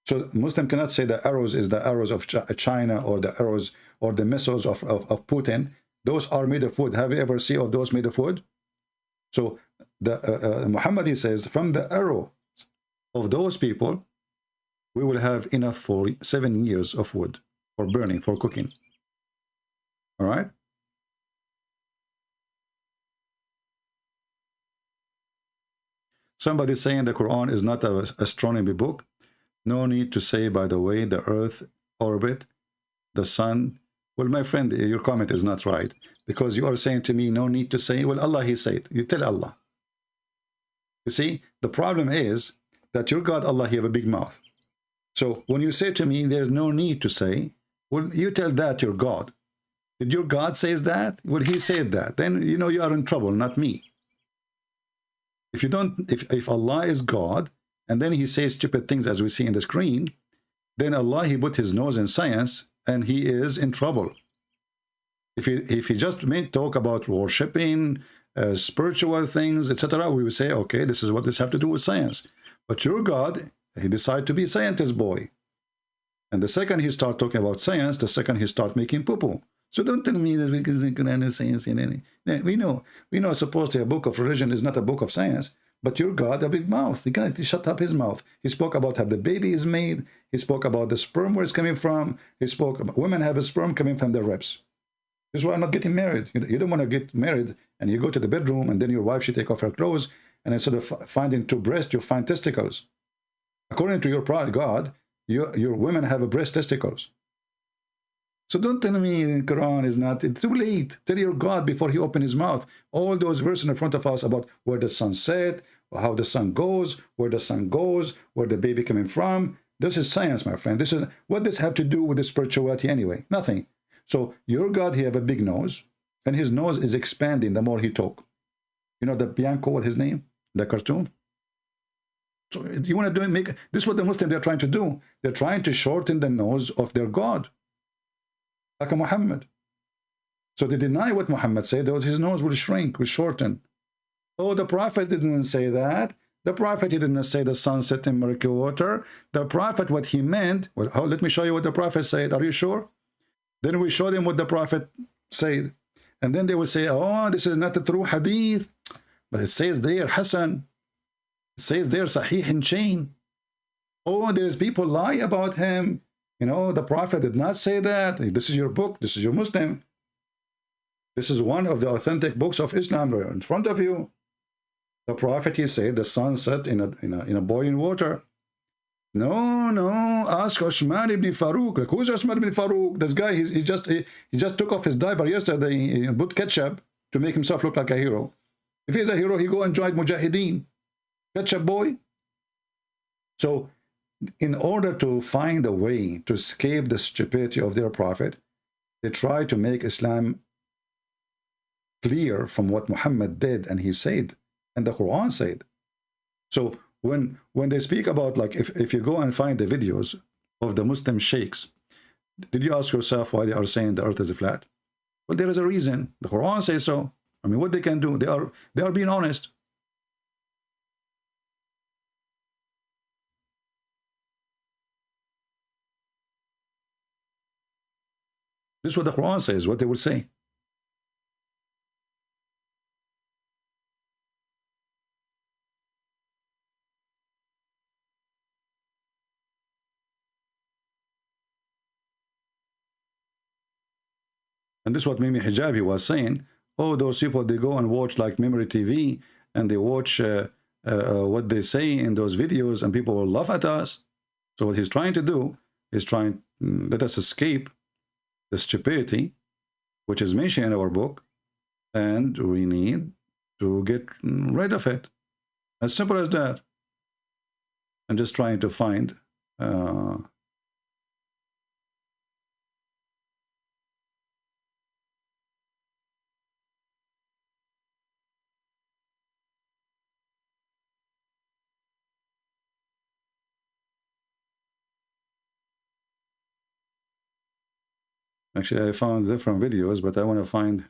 So Muslim cannot say the arrows is the arrows of China or the arrows or the missiles of Putin. Those are made of wood. Have you ever seen of those made of wood? So Muhammad, he says, from the arrow of those people, we will have enough for 7 years of wood for burning, for cooking. All right? Somebody saying the Quran is not an astronomy book. No need to say, by the way, the earth orbit, the sun. Well, my friend, your comment is not right, because you are saying to me, no need to say. Well, Allah, he said. You tell Allah. You see, the problem is that your God, Allah, he have a big mouth. So when you say to me, there's no need to say, well, you tell that your God. Did your God says that? Well, he said that. Then, you know, you are in trouble, not me. If you don't, if Allah is God, and then he says stupid things as we see in the screen, then Allah, he put his nose in science, and he is in trouble. If he just talk about worshiping, spiritual things, etc., we would say, okay, this is what this have to do with science. But your God, he decided to be a scientist boy. And the second he start talking about science, the second he start making poo-poo. So don't tell me that because the Quran is science in any. We know supposedly a book of religion is not a book of science, but your God, a big mouth. He can't shut up his mouth. He spoke about how the baby is made. He spoke about the sperm where it's coming from. He spoke about women have a sperm coming from their ribs. This is why I'm not getting married. You don't want to get married and you go to the bedroom and then your wife, she take off her clothes and instead of finding two breasts, you find testicles. According to your God, your women have a breast testicles. So don't tell me the Quran is not. It's too late. Tell your God before he open his mouth. All those verses in front of us about where the sun set, how the sun goes, where the sun goes, where the baby coming from. This is science, my friend. This is what does have to do with the spirituality anyway? Nothing. So your God, he have a big nose, and his nose is expanding the more he talk. You know the Bianco, what his name? The cartoon. So you want to make this is what the Muslims they're trying to do. They're trying to shorten the nose of their God. Like a Muhammad. So they deny what Muhammad said, that his nose will shrink, will shorten. Oh, the Prophet didn't say that. The Prophet didn't say the sun set in murky water. The Prophet, what he meant, well, let me show you what the Prophet said. Are you sure? Then we show them what the Prophet said. And then they will say, oh, this is not a true hadith. But it says there, Hassan. It says there, Sahih in chain. Oh, there's people lie about him. You know, the Prophet did not say that. This is your book. This is your Muslim. This is one of the authentic books of Islam right in front of you. The Prophet, he said, the sun set in a boiling water. No. Ask Uthman ibn Farooq. Like, who's Uthman ibn Farooq? This guy, he just took off his diaper yesterday. He put ketchup to make himself look like a hero. If he's a hero, he go and join Mujahideen. Ketchup boy. So, in order to find a way to escape the stupidity of their prophet, they try to make Islam clear from what Muhammad did and he said, and the Quran said. So when they speak about, like, if you go and find the videos of the Muslim sheikhs, did you ask yourself why they are saying the earth is flat? Well, there is a reason. The Quran says so. I mean, what they can do, they are being honest. This is what the Quran says, what they will say. And this is what Mimi Hijabi was saying. Oh, those people, they go and watch like Memory TV, and they watch what they say in those videos, and people will laugh at us. So what he's trying to do is trying to let us escape the stupidity which is mentioned in our book, and we need to get rid of it. As simple as that. I'm just trying to find actually, I found different videos, but I want to find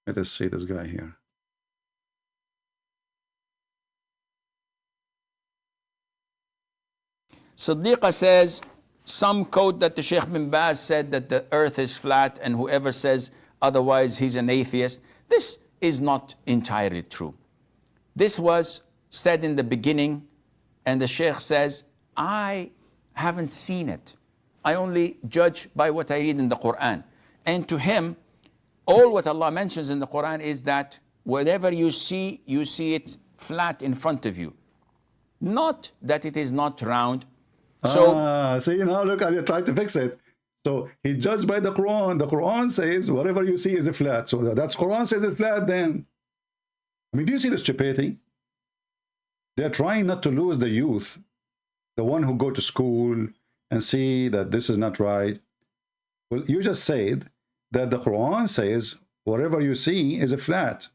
let us see this guy here. Siddiqa says, some quote that the Sheikh bin Baz said that the earth is flat, and whoever says otherwise, he's an atheist. This is not entirely true. This was said in the beginning, and the Sheikh says, I haven't seen it. I only judge by what I read in the Quran. And to him, all what Allah mentions in the Quran is that whatever you see it flat in front of you. Not that it is not round. So, see, now look, I tried to fix it. So he judged by the Quran. The Quran says whatever you see is a flat. So that's Quran says it's flat then. I mean, do you see the stupidity? They're trying not to lose the youth, the one who go to school and see that this is not right. Well, you just said that the Quran says whatever you see is a flat.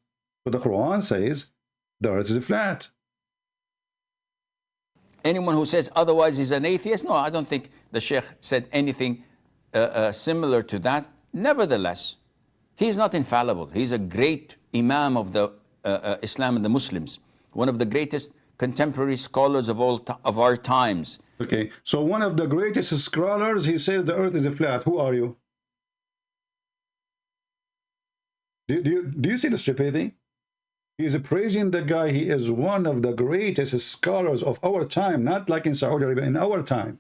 So the Quran says the earth is flat. Anyone who says otherwise is an atheist. No, I don't think the Shaykh said anything similar to that. Nevertheless, he's not infallible. He's a great Imam of the Islam and the Muslims, one of the greatest contemporary scholars of our times. Okay, so one of the greatest scholars, he says the earth is flat. Who are you? Do you see the stupidity? He is praising the guy. He is one of the greatest scholars of our time, not like in Saudi Arabia, in our time.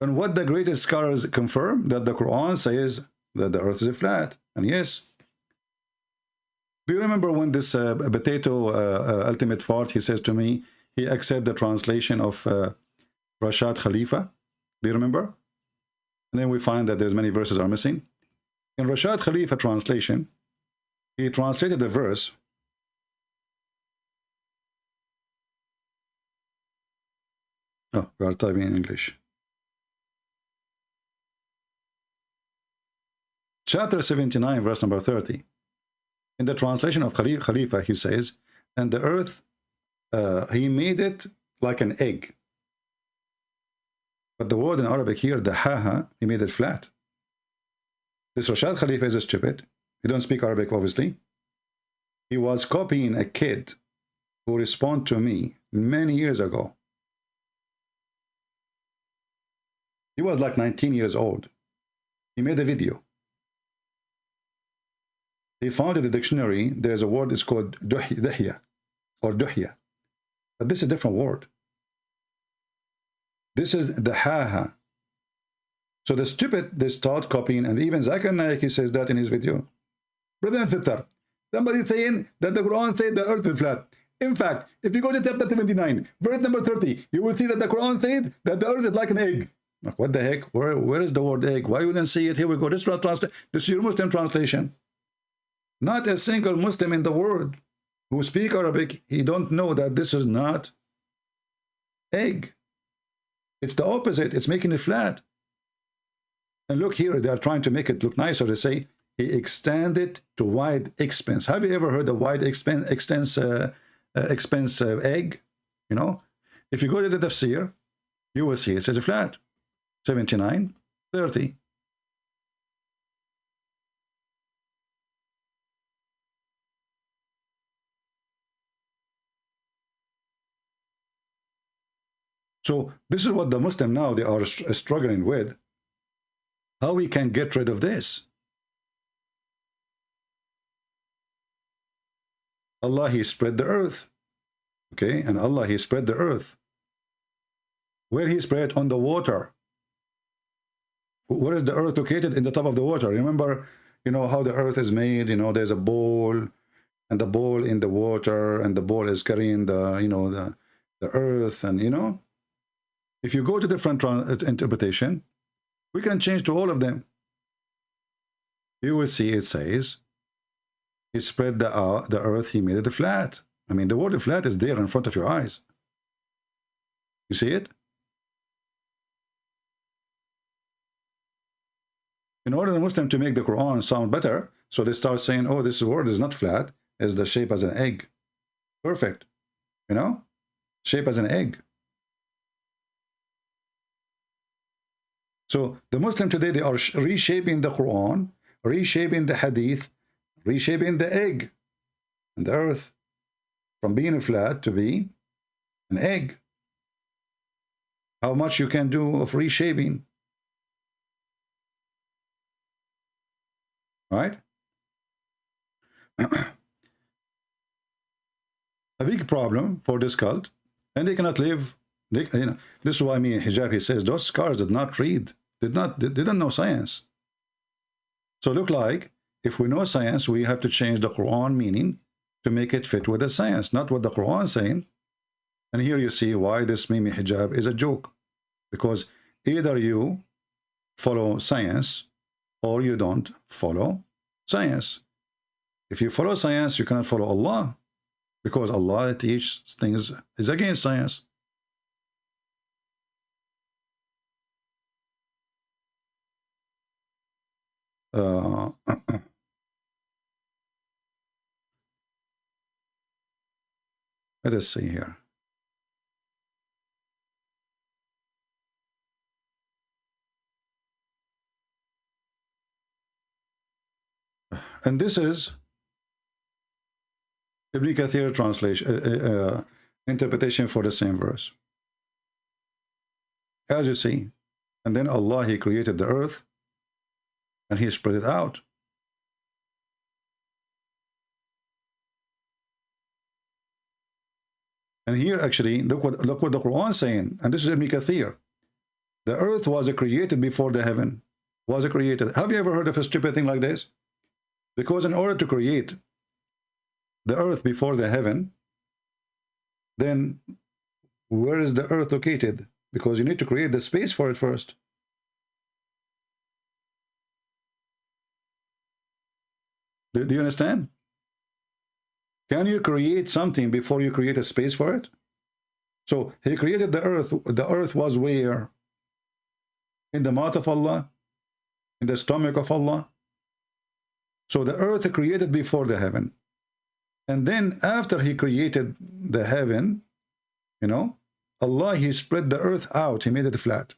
And what the greatest scholars confirm, that the Quran says that the earth is flat. And yes, do you remember when this potato ultimate fart, he says to me, he accepts the translation of Rashad Khalifa? Do you remember? And then we find that there's many verses are missing. In Rashad Khalifa translation, he translated the verse. Oh, we are typing in English. Chapter 79, verse number 30. In the translation of Khalifa, he says, and the earth, he made it like an egg. But the word in Arabic here, the haha, he made it flat. This Rashad Khalifa is stupid. He don't speak Arabic, obviously. He was copying a kid who responded to me many years ago. He was like 19 years old. He made a video. He found in the dictionary, there's a word, it's called duhya or duhya. But this is a different word. This is the haha. So the stupid, they start copying, and even Zakir Naik, he says that in his video. Brother and sister, somebody saying that the Quran said the earth is flat. In fact, if you go to chapter 79, verse number 30, you will see that the Quran said that the earth is like an egg. Like, what the heck? Where is the word egg? Why you didn't see it? Here we go. This is your Muslim translation. Not a single Muslim in the world who speak Arabic, he don't know that this is not egg. It's the opposite. It's making it flat. And look here, they are trying to make it look nicer. They say he extended to wide expense. Have you ever heard of wide expense egg? You know, if you go to the tafsir, you will see it says flat. 79:30. So this is what the Muslim now, they are struggling with. How we can get rid of this? Allah, he spread the earth. Okay, and Allah, he spread the earth. Where he spread? On the water. Where is the earth located? In the top of the water. Remember, you know how the earth is made, you know, there's a bowl, and the bowl in the water, and the bowl is carrying the, you know, the earth, and you know. If you go to different interpretation, we can change to all of them. You will see it says, he spread the earth, he made it flat. I mean, the word flat is there in front of your eyes. You see it? In order for the Muslim to make the Quran sound better, so they start saying, oh, this word is not flat, it's the shape as an egg. Perfect. You know? Shape as an egg. So the Muslim today, they are reshaping the Quran, reshaping the Hadith, reshaping the egg and the earth from being flat to be an egg. How much you can do of reshaping, right? A big problem for this cult, and they cannot live. You know, this is why me hijab, he says those scholars did not read, didn't know science. So look like if we know science, we have to change the Quran meaning to make it fit with the science, not what the Quran is saying. And here you see why this Mimi hijab is a joke, because either you follow science or you don't follow science. If you follow science, you cannot follow Allah, because Allah teaches things is against science. let us see here. And this is Ibn Kathir translation, interpretation for the same verse. As you see, and then Allah, He created the earth and He spread it out. And here actually, look what the Quran is saying, and this is Ibn Kathir. The earth was created before the heaven. Was created. Have you ever heard of a stupid thing like this? Because in order to create the earth before the heaven, then where is the earth located? Because you need to create the space for it first. Do you understand? Can you create something before you create a space for it? So He created the earth. The earth was where? In the mouth of Allah, in the stomach of Allah. So the earth created before the heaven. And then after He created the heaven, you know, Allah, He spread the earth out. He made it flat.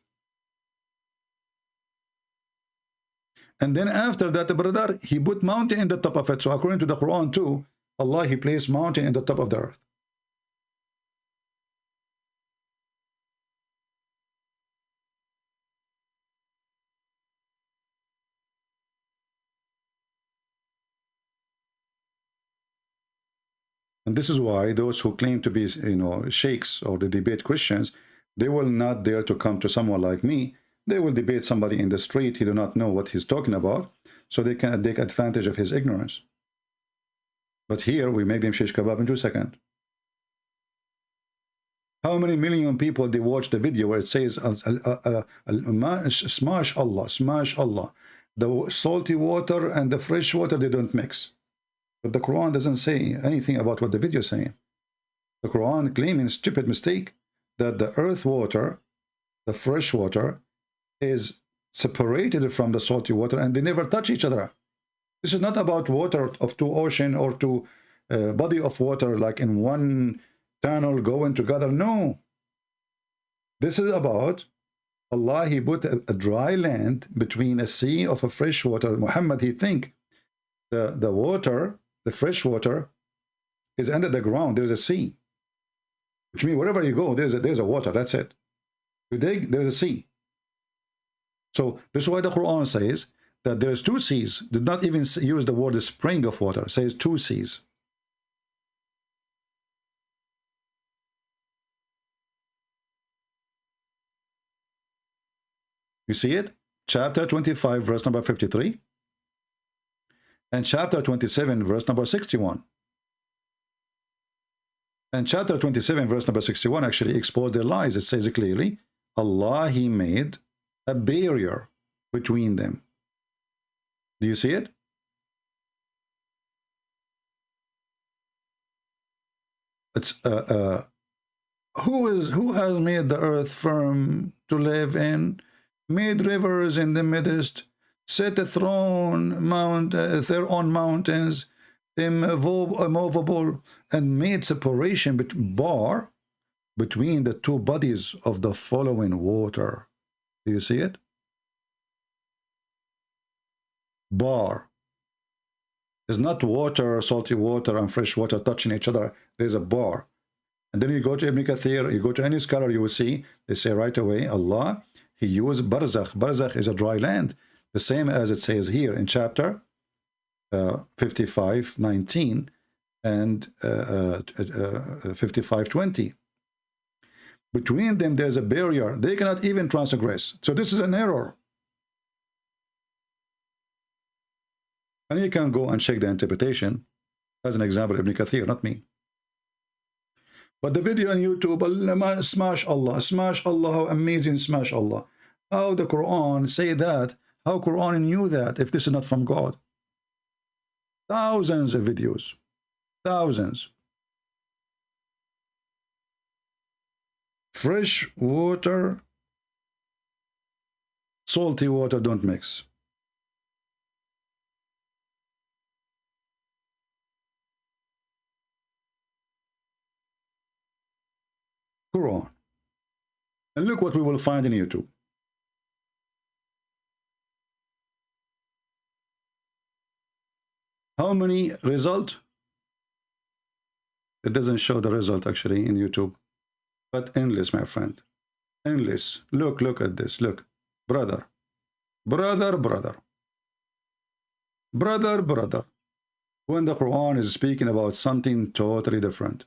And then after that, brother, He put mountain in the top of it. So according to the Quran too, Allah, He placed mountain in the top of the earth. And this is why those who claim to be, you know, sheikhs or the debate Christians, they will not dare to come to someone like me. They will debate somebody in the street. He do not know what he's talking about, so they can take advantage of his ignorance. But here we make them shish kebab in 2 seconds. How many million people they watch the video where it says smash Allah, smash Allah. The salty water and the fresh water, they don't mix. But the Quran doesn't say anything about what the video is saying. The Quran claiming stupid mistake that the earth water, the fresh water, is separated from the salty water and they never touch each other. This is not about water of two ocean or two body of water like in one tunnel going together. No. This is about Allah. He put a dry land between a sea of a fresh water. Muhammad, he think the water, the fresh water, is under the ground. There's a sea, which means wherever you go, there's a water. That's it. You dig, there's a sea. So this is why the Quran says that there's two seas. Did not even use the word spring of water. It says two seas. You see it? Chapter 25, verse number 53. And chapter 27, verse number 61. And chapter 27, verse number 61 actually exposed their lies. It says clearly, Allah, He made a barrier between them. Do you see it? It's who has made the earth firm to live in, made rivers in the midst, set a throne there on mountains, immovable, and made separation bar between the two bodies of the following water. Do you see it? Bar. It's not water, salty water and fresh water touching each other. There's a bar. And then you go to Ibn Kathir, you go to any scholar, you will see, they say right away, Allah, He used barzakh. Barzakh is a dry land. The same as it says here in chapter 55:19 and 55:20. Between them, there's a barrier. They cannot even transgress. So this is an error. And you can go and check the interpretation. As an example, Ibn Kathir, not me. But the video on YouTube, smash Allah, how amazing, smash Allah. How the Quran say that? How Quran knew that if this is not from God? Thousands of videos. Thousands. Fresh water, salty water don't mix. Quran. And look what we will find in YouTube. How many result? It doesn't show the result actually in YouTube, but endless, my friend. Endless. Look at this. Look, brother. When the Quran is speaking about something totally different,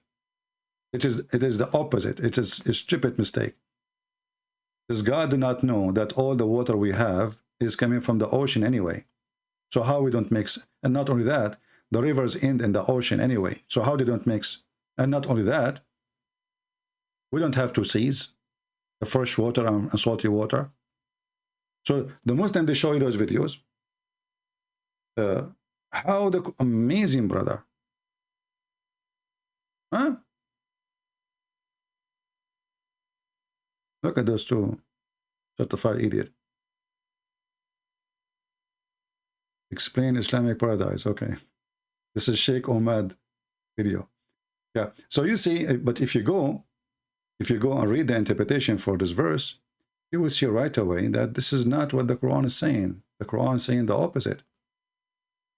it is the opposite. It is a stupid mistake. Does God do not know that all the water we have is coming from the ocean anyway? So how we don't mix? And not only that, the rivers end in the ocean anyway. So how they don't mix? And not only that, we don't have two seas, the fresh water and salty water. So the Muslim, they show you those videos. How the amazing, brother. Huh? Look at those two certified idiot. Explain Islamic paradise. Okay. This is Shaykh Omad video. Yeah. So you see, but if you go and read the interpretation for this verse, you will see right away that this is not what the Quran is saying. The Quran is saying the opposite.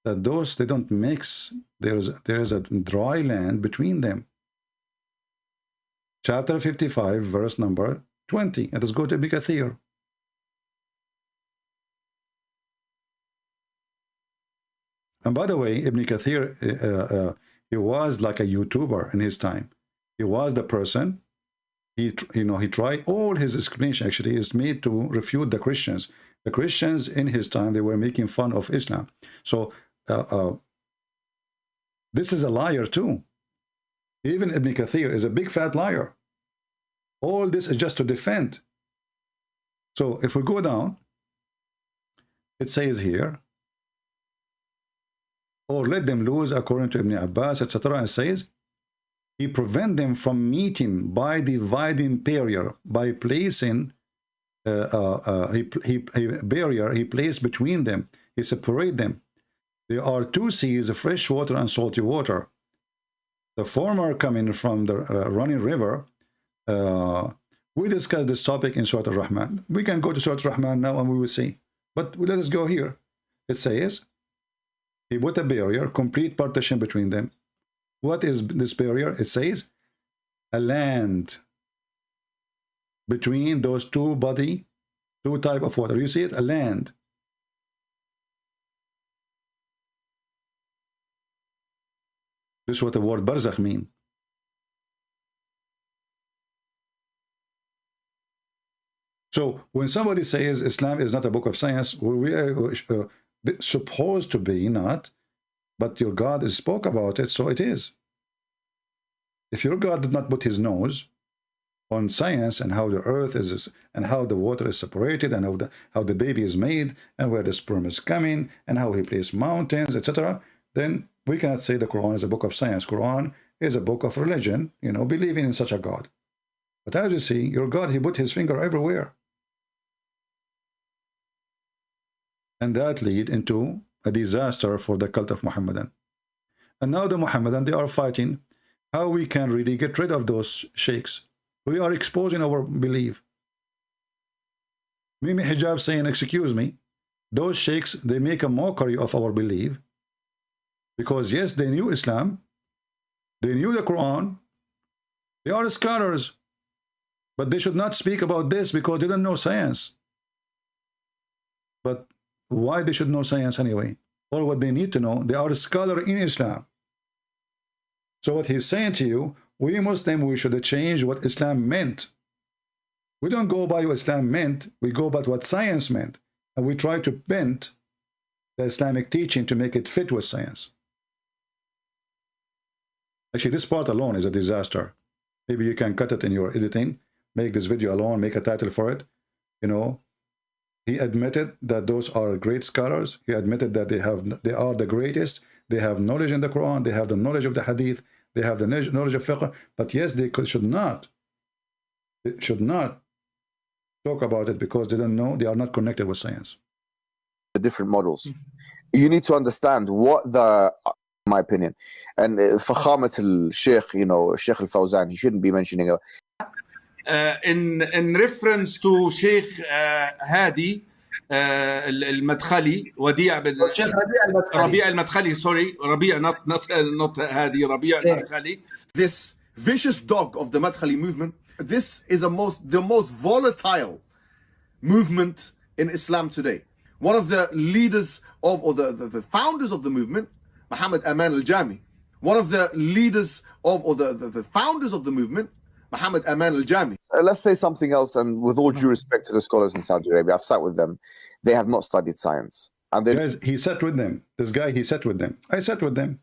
That those, they don't mix. There is a dry land between them. Chapter 55, verse number 20. Let us go to Ibn Kathir. And by the way, Ibn Kathir, he was like a YouTuber in his time. He was the person. He tried all his explanation actually is made to refute the Christians. The Christians in his time, they were making fun of Islam. So this is a liar too. Even Ibn Kathir is a big fat liar. All this is just to defend. So if we go down, it says here, or let them lose according to Ibn Abbas, etc. And says, he prevent them from meeting by dividing barrier, by placing barrier he placed between them, he separate them. There are two seas, fresh water and salty water. The former coming from the running river. We discussed this topic in Surah Rahman. We can go to Surah Rahman now and we will see. But let us go here. It says, he put a barrier, complete partition between them. What is this barrier? It says, a land between those two type of water. You see it? A land. This is what the word barzakh means. So when somebody says Islam is not a book of science, we are supposed to be not, but your God spoke about it, so it is. If your God did not put his nose on science and how the earth is and how the water is separated and how the baby is made and where the sperm is coming and how he placed mountains, etc., then we cannot say the Quran is a book of science. Quran is a book of religion, believing in such a God. But as you see, your God, he put his finger everywhere. And that lead into a disaster for the cult of Muhammadan. And now the Muhammadan, they are fighting how we can really get rid of those sheikhs. We are exposing our belief. Mimi Hijab saying, excuse me, those sheikhs, they make a mockery of our belief. Because yes, they knew Islam. They knew the Quran. They are scholars. But they should not speak about this because they don't know science. But why they should know science anyway? Or what they need to know, they are a scholar in Islam. So what he's saying to you, we Muslims, we should change what Islam meant. We don't go by what Islam meant, we go by what science meant. And we try to bend the Islamic teaching to make it fit with science. Actually, this part alone is a disaster. Maybe you can cut it in your editing, make this video alone, make a title for it. He admitted that those are great scholars. He admitted that they are the greatest. They have knowledge in the Quran. They have the knowledge of the Hadith. They have the knowledge of fiqh. But yes, they should not talk about it because they don't know. They are not connected with science. The different models. You need to understand what in my opinion, and Fakhamat al-Shaykh, Shaykh al-Fawzan, he shouldn't be mentioning it. in reference to Sheikh Hadi المدخلي وديع Sheikh ربيع المدخلي sorry ربيع not Hadi ربيع المدخلي. This vicious dog of the Madkhali movement, this is the most volatile movement in Islam today. One of the leaders of, or the founders of the movement, Muhammad Aman al-Jami, one of the leaders of, or the founders of the movement, Muhammad Aman al-Jami. Let's say something else, and with all due respect to the scholars in Saudi Arabia, I've sat with them. They have not studied science. And they... Guys, he sat with them. This guy, he sat with them. I sat with them.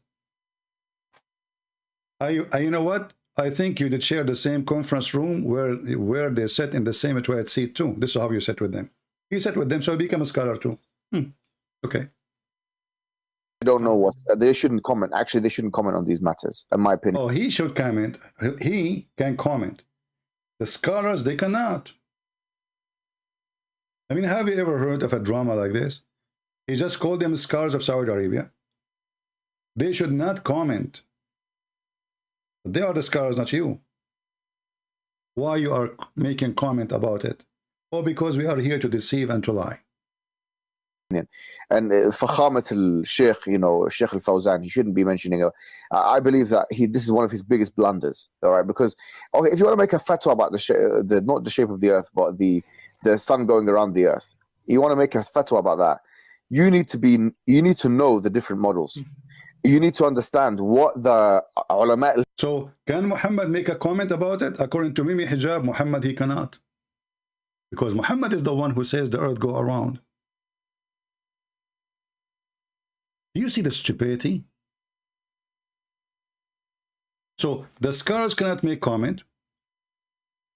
You know what? I think you did share the same conference room where they sat in the same toilet seat too. This is how you sat with them. He sat with them, so he became a scholar too. Okay. I don't know what they shouldn't comment. Actually, they shouldn't comment on these matters, in my opinion. Oh, he should comment. He can comment. The scholars, they cannot. I mean, have you ever heard of a drama like this? He just called them scholars of Saudi Arabia. They should not comment. They are the scholars, not you. Why you are making comment about it? Oh, because we are here to deceive and to lie. And Fakhamat al-Shaykh, you know, Shaykh al-Fawzan, he shouldn't be mentioning it. I believe that this is one of his biggest blunders, all right? Because, okay, if you want to make a fatwa about the not the shape of the earth, but the sun going around the earth, you want to make a fatwa about that, you need to know the different models. You need to understand what the ulama... So, can Muhammad make a comment about it? According to Mimi Hijab, Muhammad, he cannot. Because Muhammad is the one who says the earth go around. Do you see the stupidity? So the scholars cannot make comment.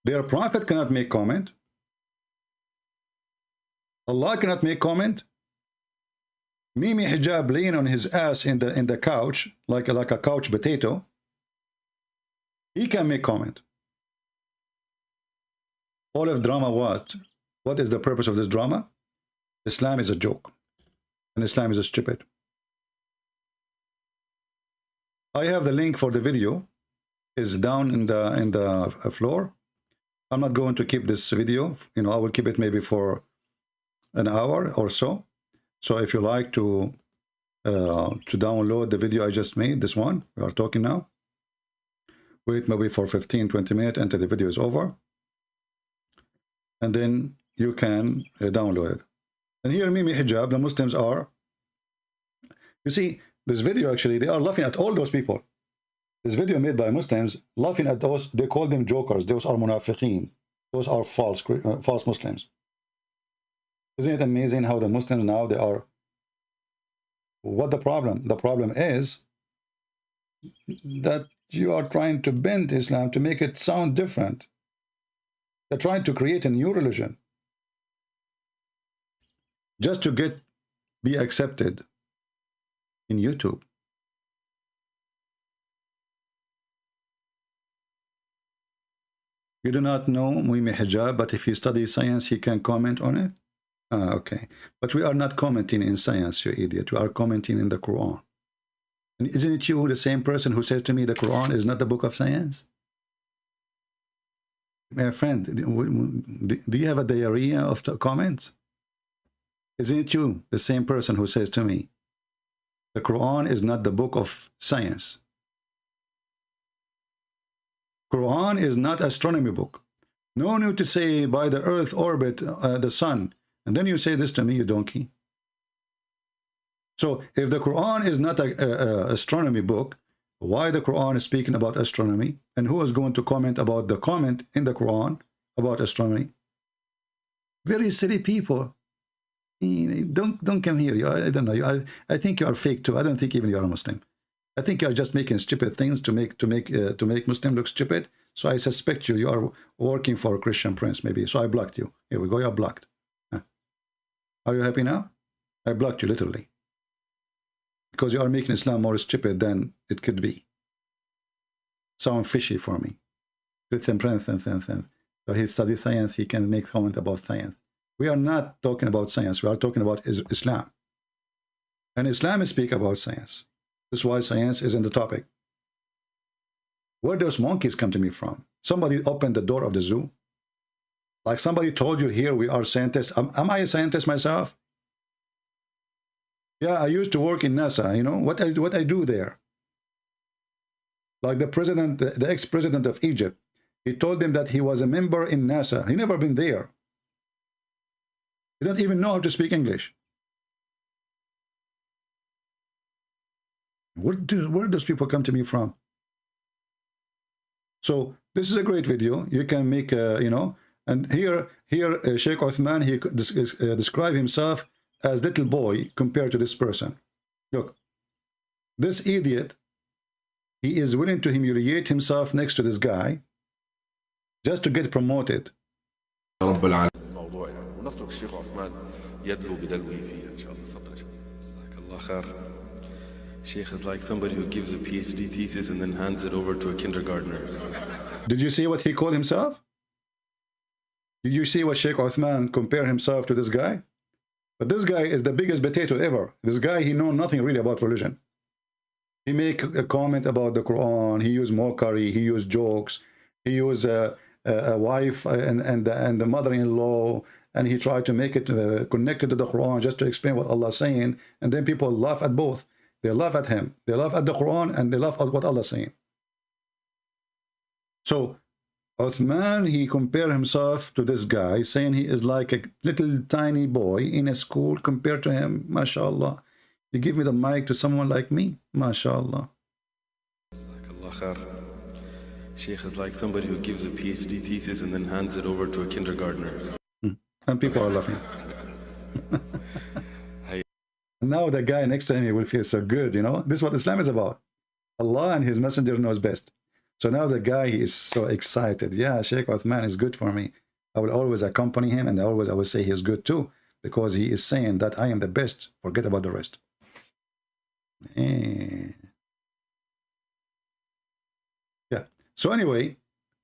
Their prophet cannot make comment. Allah cannot make comment. Mimi Hijab laying on his ass in the couch like a couch potato. He can make comment. All of drama what is the purpose of this drama? Islam is a joke. And Islam is a stupid. I have the link for the video. Is down in the floor. I'm not going to keep this video. You know, I will keep it maybe for an hour or so. So if you like to download the video I just made, this one we are talking now, wait maybe for 15-20 minutes until the video is over, and then you can download it. And here, Mimi Hijab, the Muslims are, you see, this video actually, they are laughing at all those people. This video made by Muslims, laughing at those, they call them jokers. Those are munafiqeen. Those are false Muslims. Isn't it amazing how the Muslims now, they are, what the problem? The problem is that you are trying to bend Islam to make it sound different. They're trying to create a new religion. Just to be accepted in YouTube. You do not know Mimi Hijab, but if you study science, he can comment on it? Okay. But we are not commenting in science, you idiot. We are commenting in the Quran. And isn't it you, the same person who said to me the Quran is not the book of science? My friend, do you have a diarrhea of the comments? Isn't it you, the same person who says to me the Quran is not the book of science? Quran is not astronomy book. No need to say by the earth orbit the sun. And then you say this to me, you donkey. So if the Quran is not an astronomy book, why the Quran is speaking about astronomy? And who is going to comment about the comment in the Quran about astronomy? Very silly people. Don't come here. I don't know. I think you are fake too. I don't think even you are a Muslim. I think you are just making stupid things to make Muslim look stupid. So I suspect you are working for a Christian prince, maybe. So I blocked you. Here we go. You are blocked. Are you happy now? I blocked you literally. Because you are making Islam more stupid than it could be. Sound fishy for me. Christian prince. So he studies science. He can make comment about science. We are not talking about science. We are talking about Islam. And Islam speak about science. This is why science is in the topic. Where those monkeys come to me from? Somebody opened the door of the zoo. Like somebody told you here we are scientists. Am I a scientist myself? Yeah, I used to work in NASA. You know what I do there. Like the president, the ex-president of Egypt, he told them that he was a member in NASA. He never been there. He don't even know how to speak English. Where do those people come to me from? So this is a great video. You can make you know, and here Shaykh Uthman, he described himself as little boy compared to this person. Look, this idiot, he is willing to humiliate himself next to this guy just to get promoted. الموضوع يعني ونترك الشيخ عثمان يدلو بدلوه فيه ان شاء الله. تفضل جزاك الله خير. Shaykh is like somebody who gives a PhD thesis and then hands it over to a kindergartner. Did you see what he called himself? Did you see what Shaykh Uthman compare himself to this guy? But this guy is the biggest potato ever. This guy, he knows nothing really about religion. He make a comment about the Quran. He use mockery. He use jokes. He use a wife and the mother-in-law, and he tried to make it connected to the Quran just to explain what Allah is saying. And then people laugh at both. They laugh at him. They laugh at the Quran, and they laugh at what Allah is saying. So Uthman, he compared himself to this guy, saying he is like a little tiny boy in a school compared to him. MashaAllah. You give me the mic to someone like me. MashaAllah. Shaykh is like somebody who gives a PhD thesis and then hands it over to a kindergartner. And people are laughing. Now the guy next to him, he will feel so good, you know. This is what Islam is about. Allah and his messenger knows best. So now the guy, he is so excited. Yeah, Shaykh Uthman is good for me. I will always accompany him, and I will say he is good too, because he is saying that I am the best. Forget about the rest. Yeah. So anyway,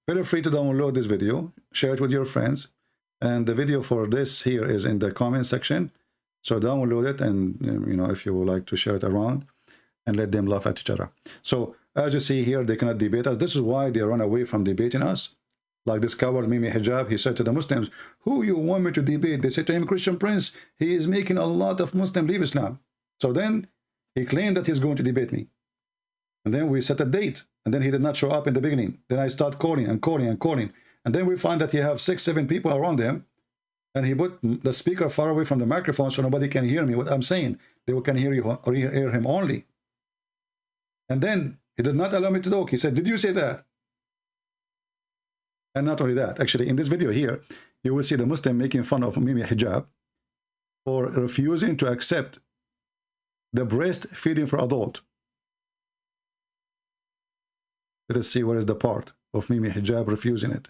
feel free to download this video, share it with your friends, and the video for this here is in the comment section. So download it, and you know, if you would like to share it around and let them laugh at each other. So as you see here, they cannot debate us. This is why they run away from debating us. Like this coward Mimi Hijab, he said to the Muslims, who you want me to debate? They said to him, Christian Prince, he is making a lot of Muslims leave Islam. So then he claimed that he's going to debate me. And then we set a date, and then he did not show up in the beginning. Then I start calling and calling and calling. And then we find that he have 6-7 people around him. And he put the speaker far away from the microphone so nobody can hear me what I'm saying. They can hear you or hear him only. And then he did not allow me to talk. He said, did you say that? And not only that, actually in this video here, you will see the Muslim making fun of Mimi Hijab for refusing to accept the breastfeeding for adult. Let us see where is the part of Mimi Hijab refusing it.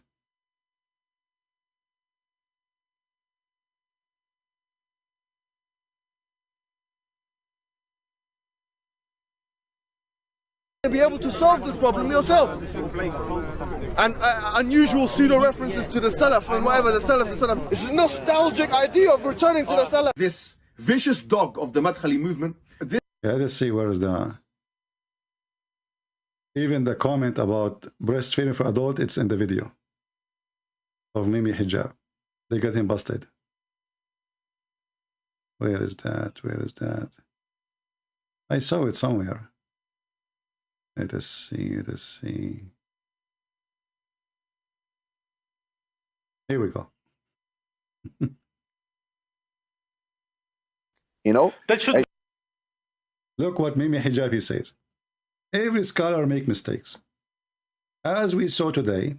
Be able to solve this problem yourself. And unusual pseudo references to the Salaf and whatever, the Salaf. It's a nostalgic idea of returning to the Salaf. This vicious dog of the Madkhali movement. Yeah, let's see where is the... Even the comment about breastfeeding for adult, it's in the video of Mimi Hijab. They got him busted. Where is that? Where is that? I saw it somewhere. Let us see, let us see. Here we go. You know? That should... Look what Mimi Hijabi says. Every scholar makes mistakes. As we saw today,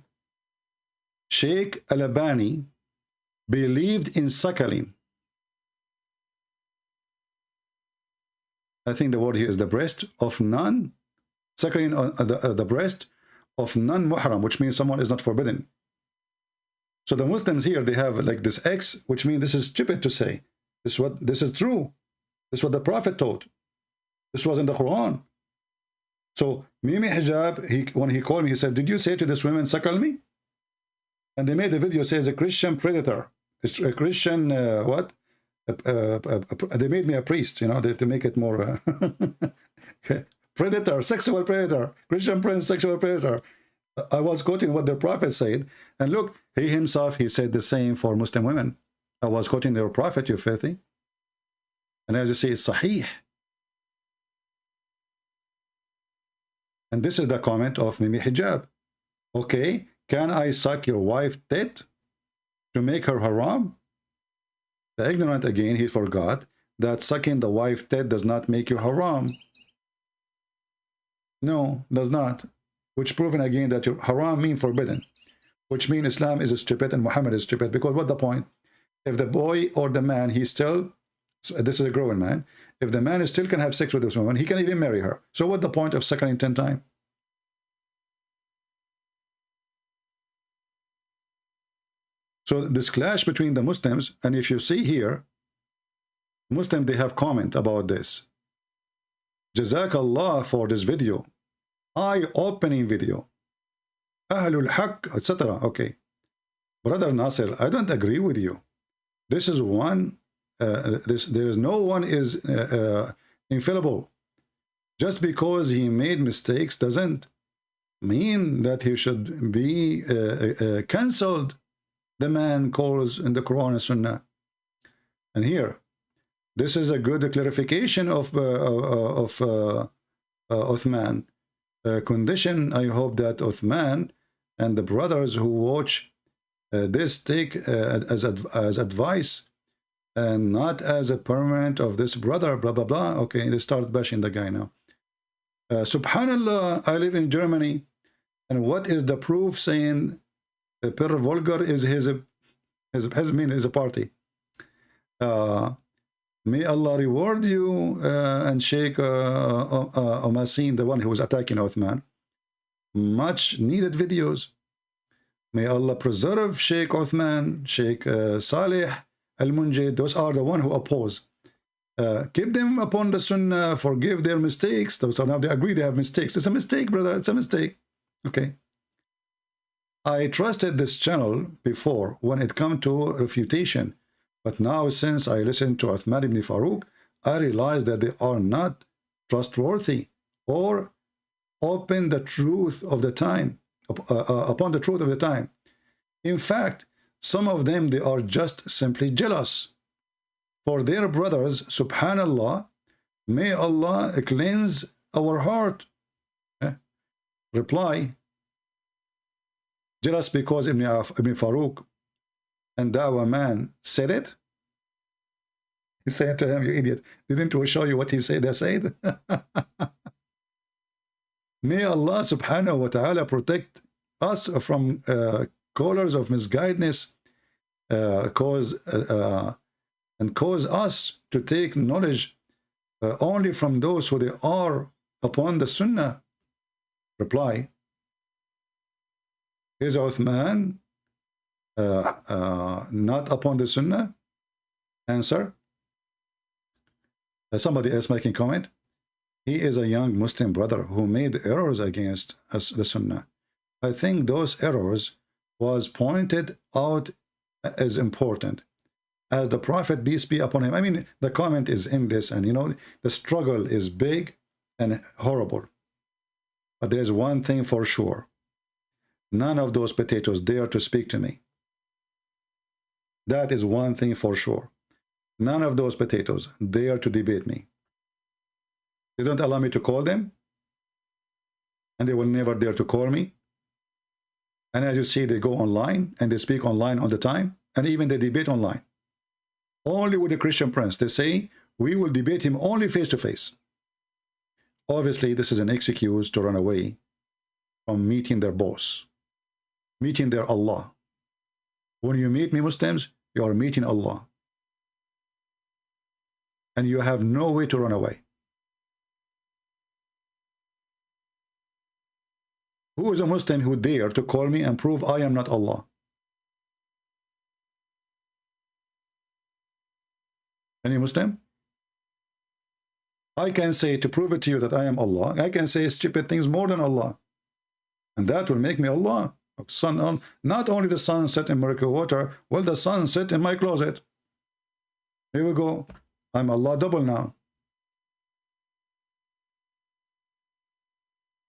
Sheikh Al-Albani believed in suckling. I think the word here is the breast of none. Suckling on the breast of non-muhram, which means someone is not forbidden. So the Muslims here, they have like this X, which means this is stupid to say. This is true. This is what the Prophet taught. This was in the Quran. So Mimi Hijab, when he called me, he said, did you say to this woman, suckle me? And they made the video, says a Christian predator. It's a Christian, what? They made me a priest, you know, to make it more... Predator, sexual predator, Christian prince, sexual predator. I was quoting what the Prophet said. And look, he himself, he said the same for Muslim women. I was quoting their Prophet, you filthy. And as you see, it's sahih. And this is the comment of Mimi Hijab. Okay, can I suck your wife's tit to make her haram? The ignorant, again, he forgot that sucking the wife's tit does not make you haram. No, does not. Which proven again that your haram mean forbidden. Which means Islam is stupid and Muhammad is stupid. Because what's the point? If the boy or the man, he still, this is a growing man, if the man still can have sex with this woman, he can even marry her. So what's the point of suckling 10 times? So this clash between the Muslims, and if you see here, Muslims, they have comment about this. Jazakallah for this video. Eye-opening video. Ahlul Haqq, etc. Okay. Brother Nasser, I don't agree with you. This is one, there is no one is infallible. Just because he made mistakes doesn't mean that he should be cancelled. The man calls in the Quran and Sunnah. And here, this is a good clarification of Uthman. Condition, I hope that Uthman and the brothers who watch this take as advice and not as a permanent of this brother, blah, blah, blah. Okay, they start bashing the guy now. Subhanallah, I live in Germany. And what is the proof saying Per Volgar is his party? May Allah reward you and Shaykh Omaysan, the one who was attacking Uthman. Much needed videos. May Allah preserve Shaykh Uthman, Shaykh Saleh Al-Munjid. Those are the one who oppose. Keep them upon the Sunnah, forgive their mistakes. So now they agree they have mistakes. It's a mistake, brother. It's a mistake. Okay. I trusted this channel before when it come to refutation. But now, since I listened to Uthman ibn Farooq, I realized that they are not trustworthy or open the truth of the time, upon the truth of the time. In fact, some of them, they are just simply jealous for their brothers. Subhanallah, may Allah cleanse our heart. Reply, jealous because Ibn Farooq and Dawah man said it. He said to him, you idiot, didn't we show you what he said? They said. May Allah subhanahu wa ta'ala protect us from callers of misguidedness, cause us to take knowledge only from those who they are upon the Sunnah. Reply, is Uthman not upon the Sunnah? Answer, somebody else making comment, he is a young Muslim brother who made errors against the Sunnah. I think those errors was pointed out as important. As the Prophet, peace be upon him, I mean, the comment is endless, and you know, the struggle is big and horrible. But there is one thing for sure. None of those potatoes dare to speak to me. That is one thing for sure. None of those potatoes dare to debate me. They don't allow me to call them, and they will never dare to call me. And as you see, they go online and they speak online all the time, and even they debate online. Only with the Christian Prince, they say, we will debate him only face to face. Obviously, this is an excuse to run away from meeting their boss, meeting their Allah. When you meet me, Muslims, you are meeting Allah. And you have no way to run away. Who is a Muslim who dare to call me and prove I am not Allah? Any Muslim? I can say, to prove it to you that I am Allah, I can say stupid things more than Allah. And that will make me Allah. Sun, not only the sun set in miracle water, well, the sun set in my closet. Here we go. I'm Allah double now.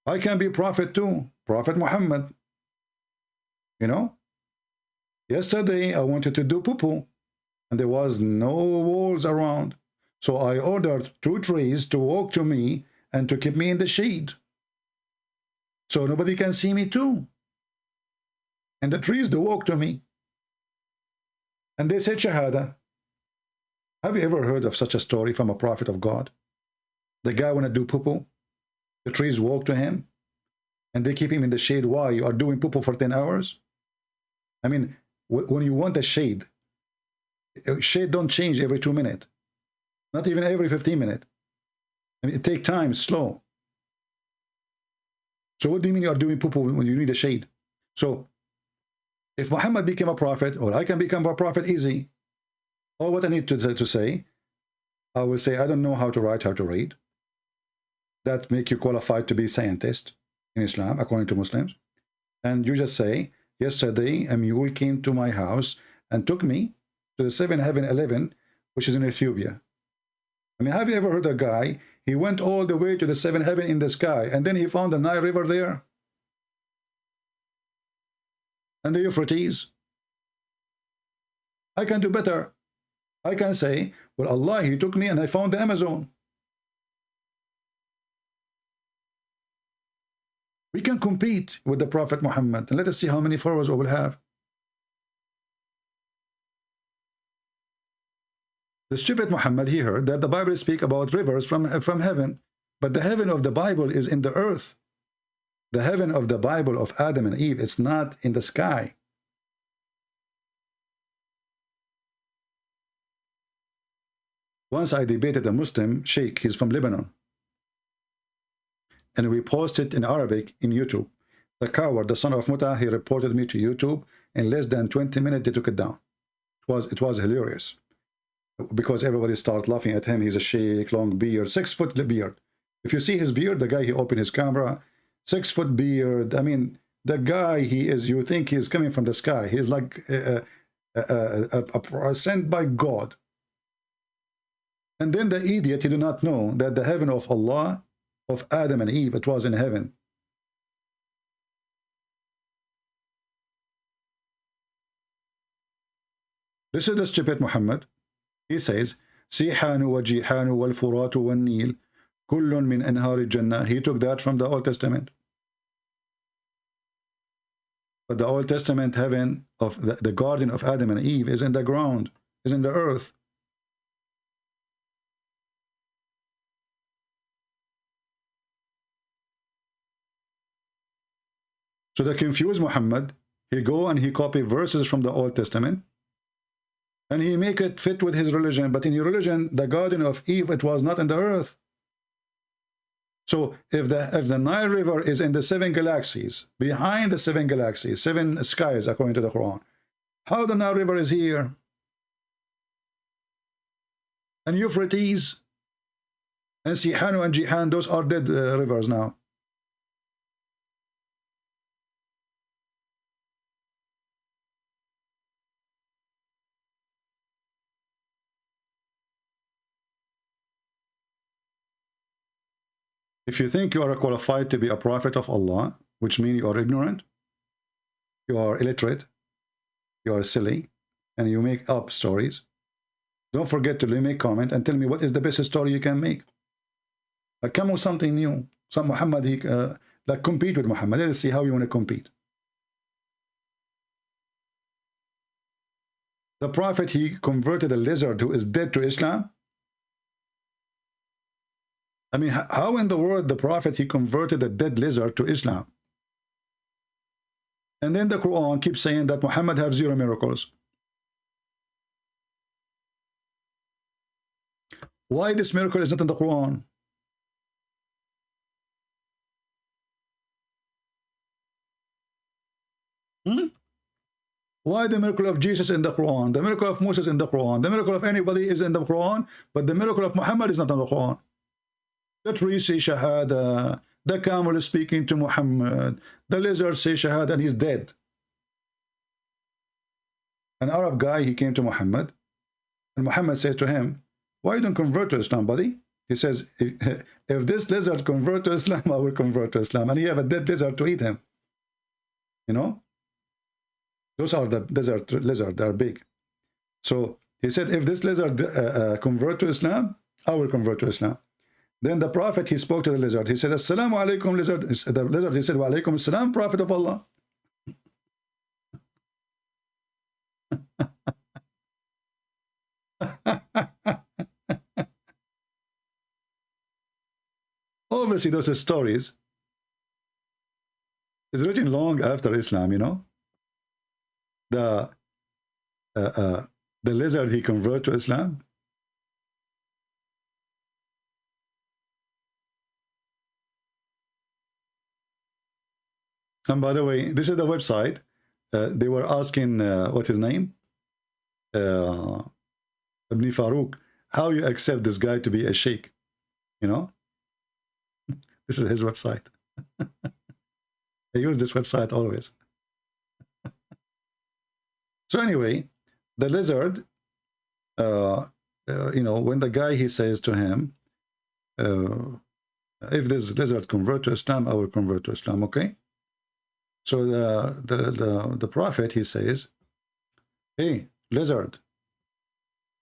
I can be prophet too. Prophet Muhammad. You know, yesterday I wanted to do poo-poo, and there was no walls around. So I ordered 2 trees to walk to me and to keep me in the shade. So nobody can see me too. And the trees, they walk to me. And they said Shahada. Have you ever heard of such a story from a prophet of God? The guy want to do poo-poo. The trees walk to him. And they keep him in the shade. Why? You are doing poo-poo for 10 hours? I mean, when you want a shade don't change every 2 minutes. Not even every 15 minutes. I mean, it takes time, it's slow. So what do you mean you are doing poo-poo when you need a shade? So if Muhammad became a prophet, or I can become a prophet easy, all what I need to say, I will say, I don't know how to write, how to read. That make you qualified to be scientist in Islam, according to Muslims. And you just say, yesterday a mule came to my house and took me to the 7-Eleven, which is in Ethiopia. I mean, have you ever heard a guy, he went all the way to the 7-Eleven in the sky, and then he found the Nile River there? And the Euphrates? I can do better. I can say, well, Allah, he took me and I found the Amazon. We can compete with the Prophet Muhammad, and let us see how many followers we will have. The stupid Muhammad, he heard that the Bible speaks about rivers from heaven, but the heaven of the Bible is in the earth. The heaven of the Bible of Adam and Eve, it's not in the sky. Once I debated a Muslim, Shaykh, he's from Lebanon, and we posted in Arabic in YouTube. The coward, the son of Muta, he reported me to YouTube. In less than 20 minutes, they took it down. It was hilarious. Because everybody started laughing at him. He's a sheikh, long beard, 6-foot beard. If you see his beard, the guy, he opened his camera, 6-foot beard. I mean, the guy, he is, you think he's coming from the sky. He's like sent by God. And then the idiot, he do not know that the heaven of Allah, of Adam and Eve, it was in heaven. This is the stupid Muhammad. He says, Sihanu wa Jihanu wal Furatu wal Nil, kullun min anhari Jannah. He took that from the Old Testament. But the Old Testament heaven of the garden of Adam and Eve is in the ground, is in the earth. So the confused Muhammad, he go and he copy verses from the Old Testament, and he make it fit with his religion. But in your religion, the garden of Eve, it was not in the earth. So if the Nile River is in the 7 galaxies, behind the 7 galaxies, 7 skies, according to the Quran, how the Nile River is here? And Euphrates and Sihanu and Jihan, those are dead rivers now. If you think you are qualified to be a prophet of Allah, which means you are ignorant, you are illiterate, you are silly, and you make up stories, don't forget to leave me a comment and tell me what is the best story you can make. Like, come with something new. Some Muhammad, like compete with Muhammad. Let's see how you want to compete. The prophet, he converted a lizard who is dead to Islam. I mean, how in the world the prophet, he converted a dead lizard to Islam? And then the Quran keeps saying that Muhammad has 0 miracles. Why this miracle is not in the Quran? Why the miracle of Jesus in the Quran? The miracle of Moses in the Quran? The miracle of anybody is in the Quran, but the miracle of Muhammad is not in the Quran. The tree say Shahada, the camel is speaking to Muhammad, the lizard say Shahada, and he's dead. An Arab guy, he came to Muhammad, and Muhammad said to him, why you don't convert to Islam, buddy? He says, if this lizard convert to Islam, I will convert to Islam. And you have a dead lizard to eat him. You know, those are the desert lizard. They are big. So he said, if this lizard convert to Islam, I will convert to Islam. Then the Prophet, he spoke to the lizard. He said, Assalamu alaikum, lizard. The lizard, he said, Wa alaikum assalam, Prophet of Allah. Obviously, those stories is written long after Islam, you know. The lizard, he converted to Islam. And by the way, this is the website. They were asking, what his name? Ibn Farooq, how you accept this guy to be a sheikh, you know? This is his website. I use this website always. So anyway, the lizard, you know, when the guy, he says to him, if this lizard convert to Islam, I will convert to Islam, okay? So the Prophet, he says, hey, lizard.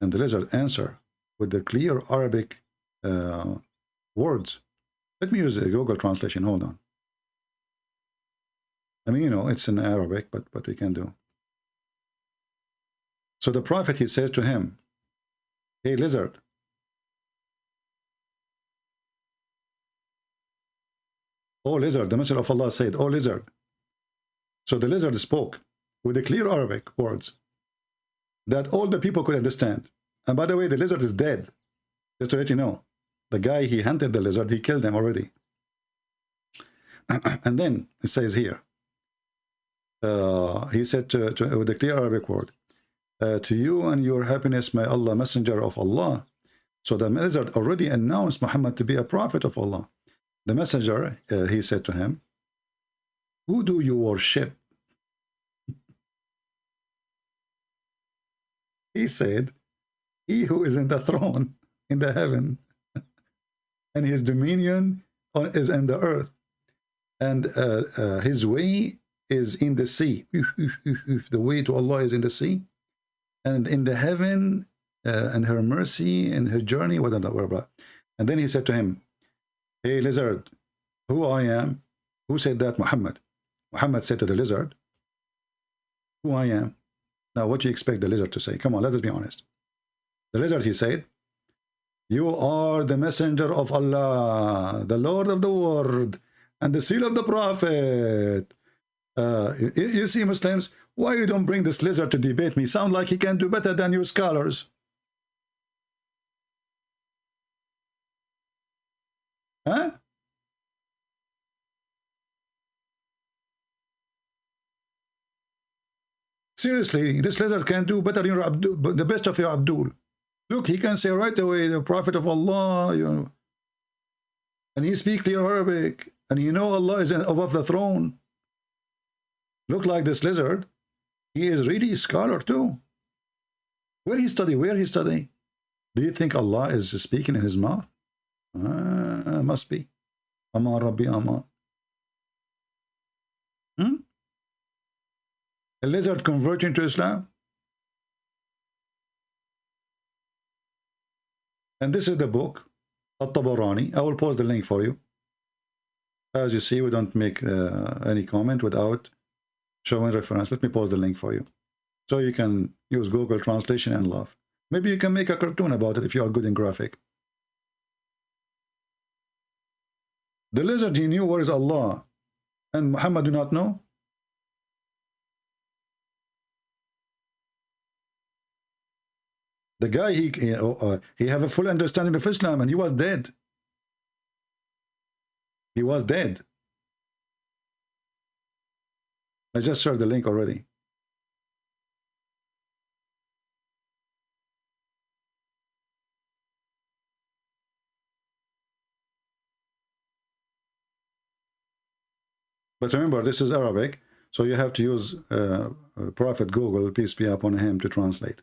And the lizard answer with the clear Arabic words. Let me use a Google translation, hold on. I mean, you know, it's in Arabic, but we can do. So the Prophet, he says to him, hey, lizard. Oh, lizard, the Messenger of Allah said, oh, lizard. So the lizard spoke with the clear Arabic words that all the people could understand. And by the way, the lizard is dead. Just to let you know. The guy, he hunted the lizard, he killed them already. And then it says here, he said with the clear Arabic word, to you and your happiness, may Allah, messenger of Allah. So the lizard already announced Muhammad to be a prophet of Allah. The messenger, he said to him, who do you worship? He said, he who is in the throne in the heaven, and his dominion is in the earth, and his way is in the sea. The way to Allah is in the sea, and in the heaven, and her mercy and her journey, whatever. And then he said to him, hey, lizard, who I am? Who said that? Muhammad. Muhammad said to the lizard, who I am. Now, what do you expect the lizard to say? Come on, let us be honest. The lizard, he said, you are the messenger of Allah, the Lord of the world, and the seal of the Prophet. You see, Muslims, why you don't bring this lizard to debate me? Sound like he can do better than your scholars. Huh? Seriously, this lizard can do better than your Abdur, the best of your Abdur. Look, he can say right away, the Prophet of Allah, you know, and he speaks clear Arabic, and you know Allah is above the throne. Look like this lizard, he is really a scholar too. Where he study? Where he study? Do you think Allah is speaking in his mouth? Must be. Aman Rabbi Aman. A lizard converting to Islam? And this is the book, At-Tabarani. I will post the link for you. As you see, we don't make any comment without showing reference. Let me post the link for you. So you can use Google translation and laugh. Maybe you can make a cartoon about it if you are good in graphic. The lizard, he knew where is Allah, and Muhammad do not know. The guy, he have a full understanding of Islam, and he was dead. He was dead. I just shared the link already. But remember, this is Arabic, so you have to use Prophet Google, peace be upon him, to translate.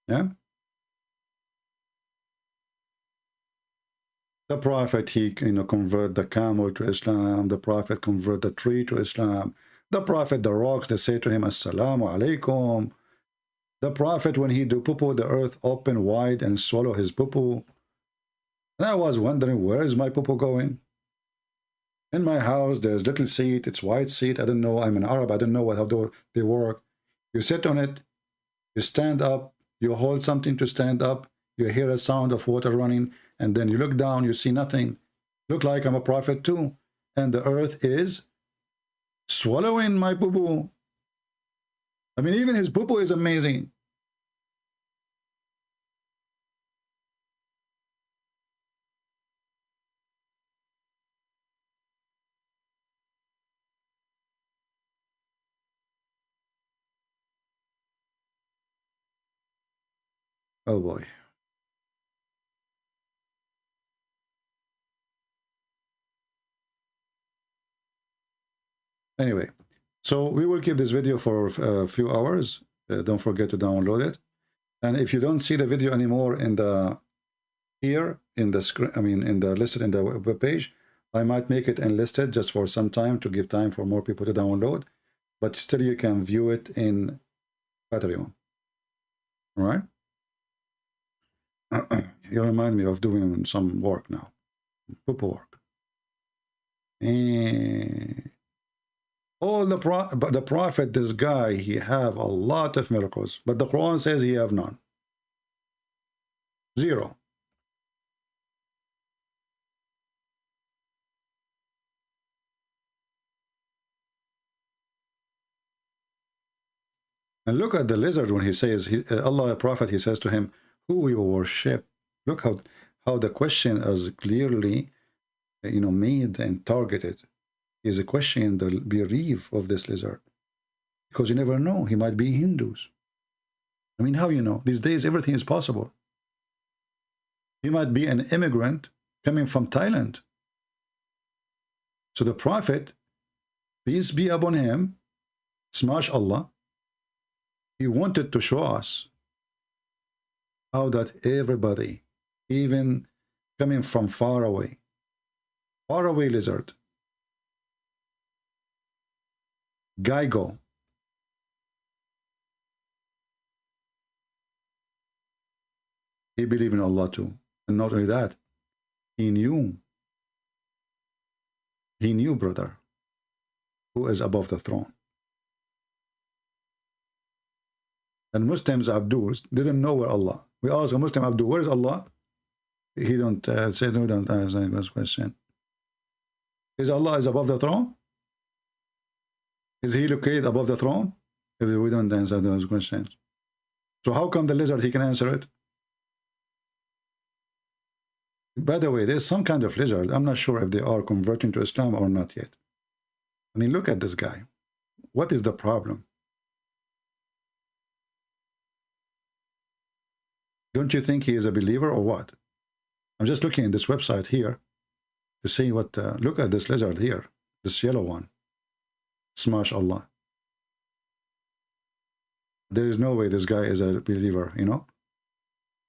Yeah? The Prophet, he convert the camel to Islam. The Prophet convert the tree to Islam. The Prophet, the rocks, they say to him, Assalamu alaikum. The Prophet, when he do poo-poo, the earth open wide and swallow his poo-poo. And I was wondering, where is my poo-poo going? In my house, there's little seat. It's white seat. I don't know. I'm an Arab. I don't know how they work. You sit on it. You stand up. You hold something to stand up. You hear a sound of water running. And then you look down. You see nothing. Look like I'm a prophet too. And the earth is swallowing my poo-poo. I mean, even his poo-poo is amazing. Oh boy. Anyway, so we will keep this video for a few hours. Don't forget to download it. And if you don't see the video anymore in the here in the screen, I mean in the listed in the web page, I might make it enlisted just for some time to give time for more people to download. But still, you can view it in Patreon. All right. You remind me of doing some work now, poo-poo work. And all the prophet, this guy, he have a lot of miracles, but the Quran says he have none. Zero. And look at the lizard when he says, Allah, a prophet, he says to him, who you worship. Look how the question is clearly, made and targeted. Is a question the belief of this lizard, because you never know, he might be Hindus. I mean, how you know? These days everything is possible. He might be an immigrant coming from Thailand. So the prophet, peace be upon him, smash Allah, he wanted to show us how that everybody, even coming from far away lizard, Geigo, he believed in Allah too. And not only that, he knew, brother, who is above the throne. And Muslims, Abdur, didn't know where Allah. We ask a Muslim, Abdur, where is Allah? He don't say, no, don't answer this question. Is Allah is above the throne? Is he located above the throne? If we don't answer those questions. So how come the lizard, he can answer it? By the way, there's some kind of lizard. I'm not sure if they are converting to Islam or not yet. I mean, look at this guy. What is the problem? Don't you think he is a believer or what? I'm just looking at this website here to see what, look at this lizard here, this yellow one. Smash Allah. There is no way this guy is a believer,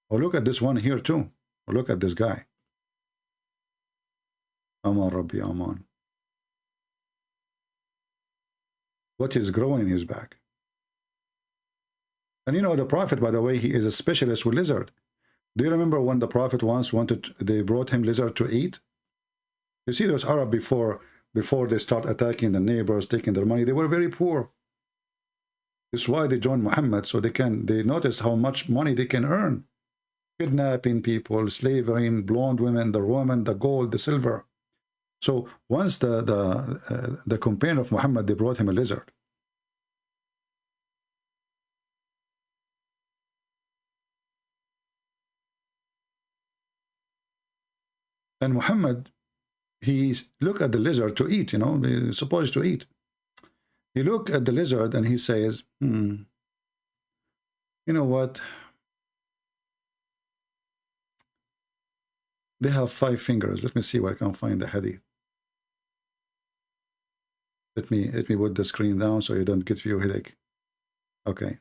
Or look at this one here too. Or look at this guy. Aman Rabbi Aman. What is growing in his back? And the Prophet, by the way, he is a specialist with lizard. Do you remember when the Prophet once they brought him lizard to eat? You see those Arab before they start attacking the neighbors, taking their money, they were very poor. That's why they joined Muhammad, so they notice how much money they can earn. Kidnapping people, slavery, blonde women, the woman, the gold, the silver. So once the companion of Muhammad, they brought him a lizard. And Muhammad, he look at the lizard to eat, he's supposed to eat. He look at the lizard and he says, you know what? They have 5 fingers. Let me see where I can find the hadith. Let me put the screen down so you don't get you a headache. Okay.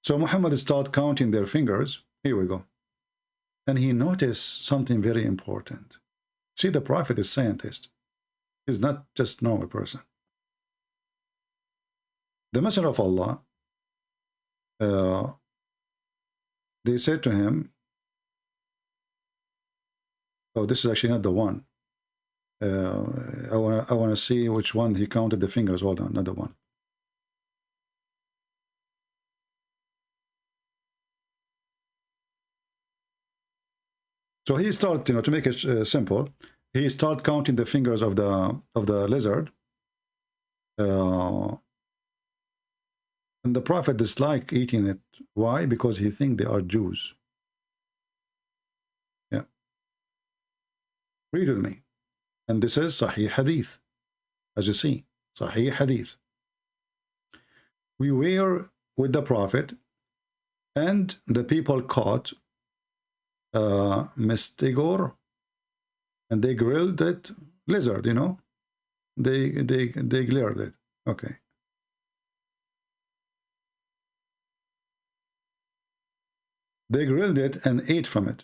So Muhammad started counting their fingers. Here we go. And he noticed something very important. See, the Prophet is scientist. He's not just normal person. The Messenger of Allah, they said to him, oh, this is actually not the one. I want to see which one he counted the fingers. Hold on, not the one. So he started, to make it simple, he started counting the fingers of the lizard. And the Prophet disliked eating it. Why? Because he thinks they are Jews. Yeah. Read with me. And this is Sahih Hadith. As you see, Sahih Hadith. We were with the Prophet, and the people caught Mestigor, and they grilled it, lizard, they grilled it. Okay. They grilled it and ate from it.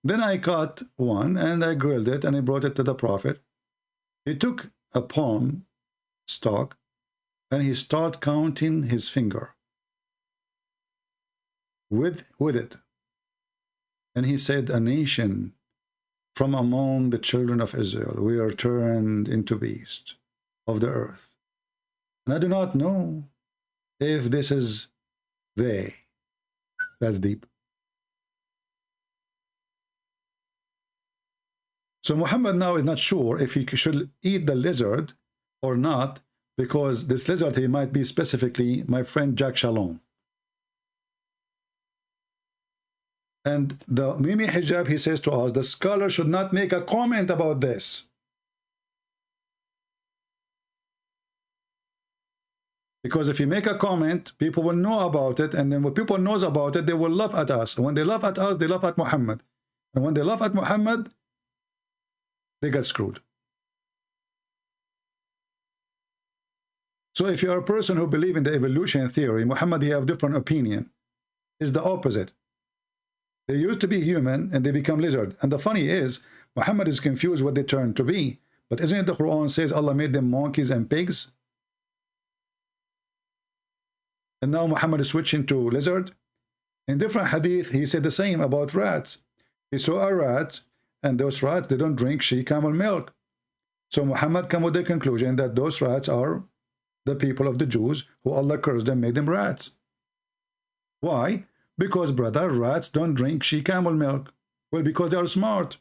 Then I caught one and I grilled it and I brought it to the Prophet. He took a palm stalk and he started counting his finger with it. And he said, a nation from among the children of Israel, we are turned into beasts of the earth. And I do not know if this is they. That's deep. So Muhammad now is not sure if he should eat the lizard or not, because this lizard, he might be specifically my friend Jack Shalom. And the Mimi Hijab, he says to us, the scholar should not make a comment about this. Because if you make a comment, people will know about it, and then when people knows about it, they will laugh at us. And when they laugh at us, they laugh at Muhammad. And when they laugh at Muhammad, they get screwed. So if you are a person who believes in the evolution theory, Muhammad, he have different opinion. It's the opposite. They used to be human and they become lizard. And the funny is, Muhammad is confused what they turn to be. But isn't it the Quran says Allah made them monkeys and pigs? And now Muhammad is switching to lizard. In different hadith, he said the same about rats. He saw a rat, and those rats, they don't drink she camel milk. So Muhammad came with the conclusion that those rats are the people of the Jews who Allah cursed them, made them rats. Why? Because, brother, rats don't drink she camel milk. Well, because they are smart.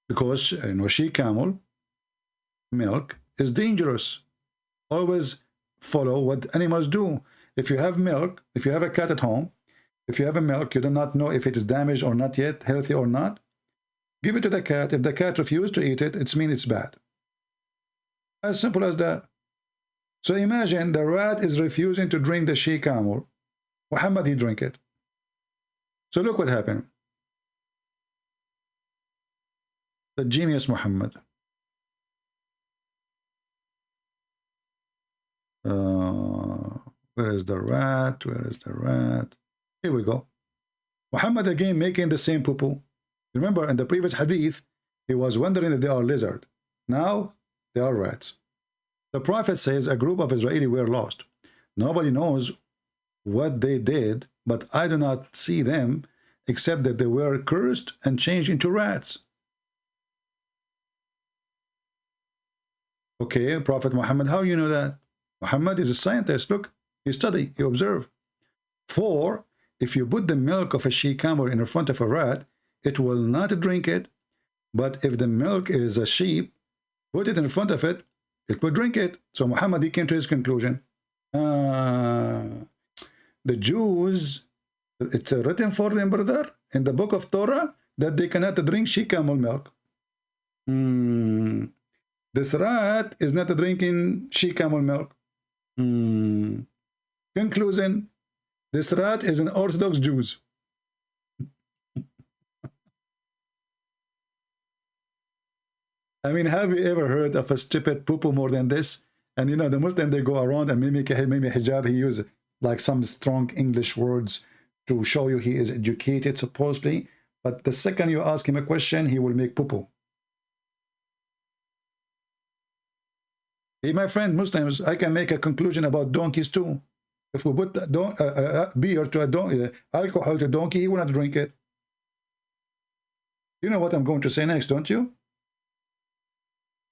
Because, she camel milk is dangerous. Always follow what animals do. If you have milk, if you have a cat at home, if you have a milk, you do not know if it is damaged or not yet, healthy or not, give it to the cat. If the cat refuses to eat it, it means it's bad. As simple as that. So imagine the rat is refusing to drink the she camel. Muhammad, he drink it. So look what happened. The genius Muhammad. Where is the rat? Where is the rat? Here we go. Muhammad again making the same poo-poo. Remember in the previous hadith, he was wondering if they are lizard. Now they are rats. The Prophet says a group of Israeli were lost. Nobody knows what they did, but I do not see them except that they were cursed and changed into rats. Okay, Prophet Muhammad, how you know that? Muhammad is a scientist. Look, he study, he observe. For if you put the milk of a she camel in front of a rat, it will not drink it. But if the milk is a sheep, put it in front of it, it will drink it. So Muhammad, he came to his conclusion. The Jews, it's written for them, brother, in the book of Torah, that they cannot drink she camel milk. This rat is not drinking she camel milk. Conclusion, this rat is an Orthodox Jew. I mean, have you ever heard of a stupid poo-poo more than this? And the Muslim, they go around and mimic hijab, he uses like some strong English words to show you he is educated, supposedly. But the second you ask him a question, he will make poo-poo. Hey, my friend, Muslims, I can make a conclusion about donkeys too. If we put beer to a donkey, alcohol to a donkey, he will not drink it. You know what I'm going to say next, don't you?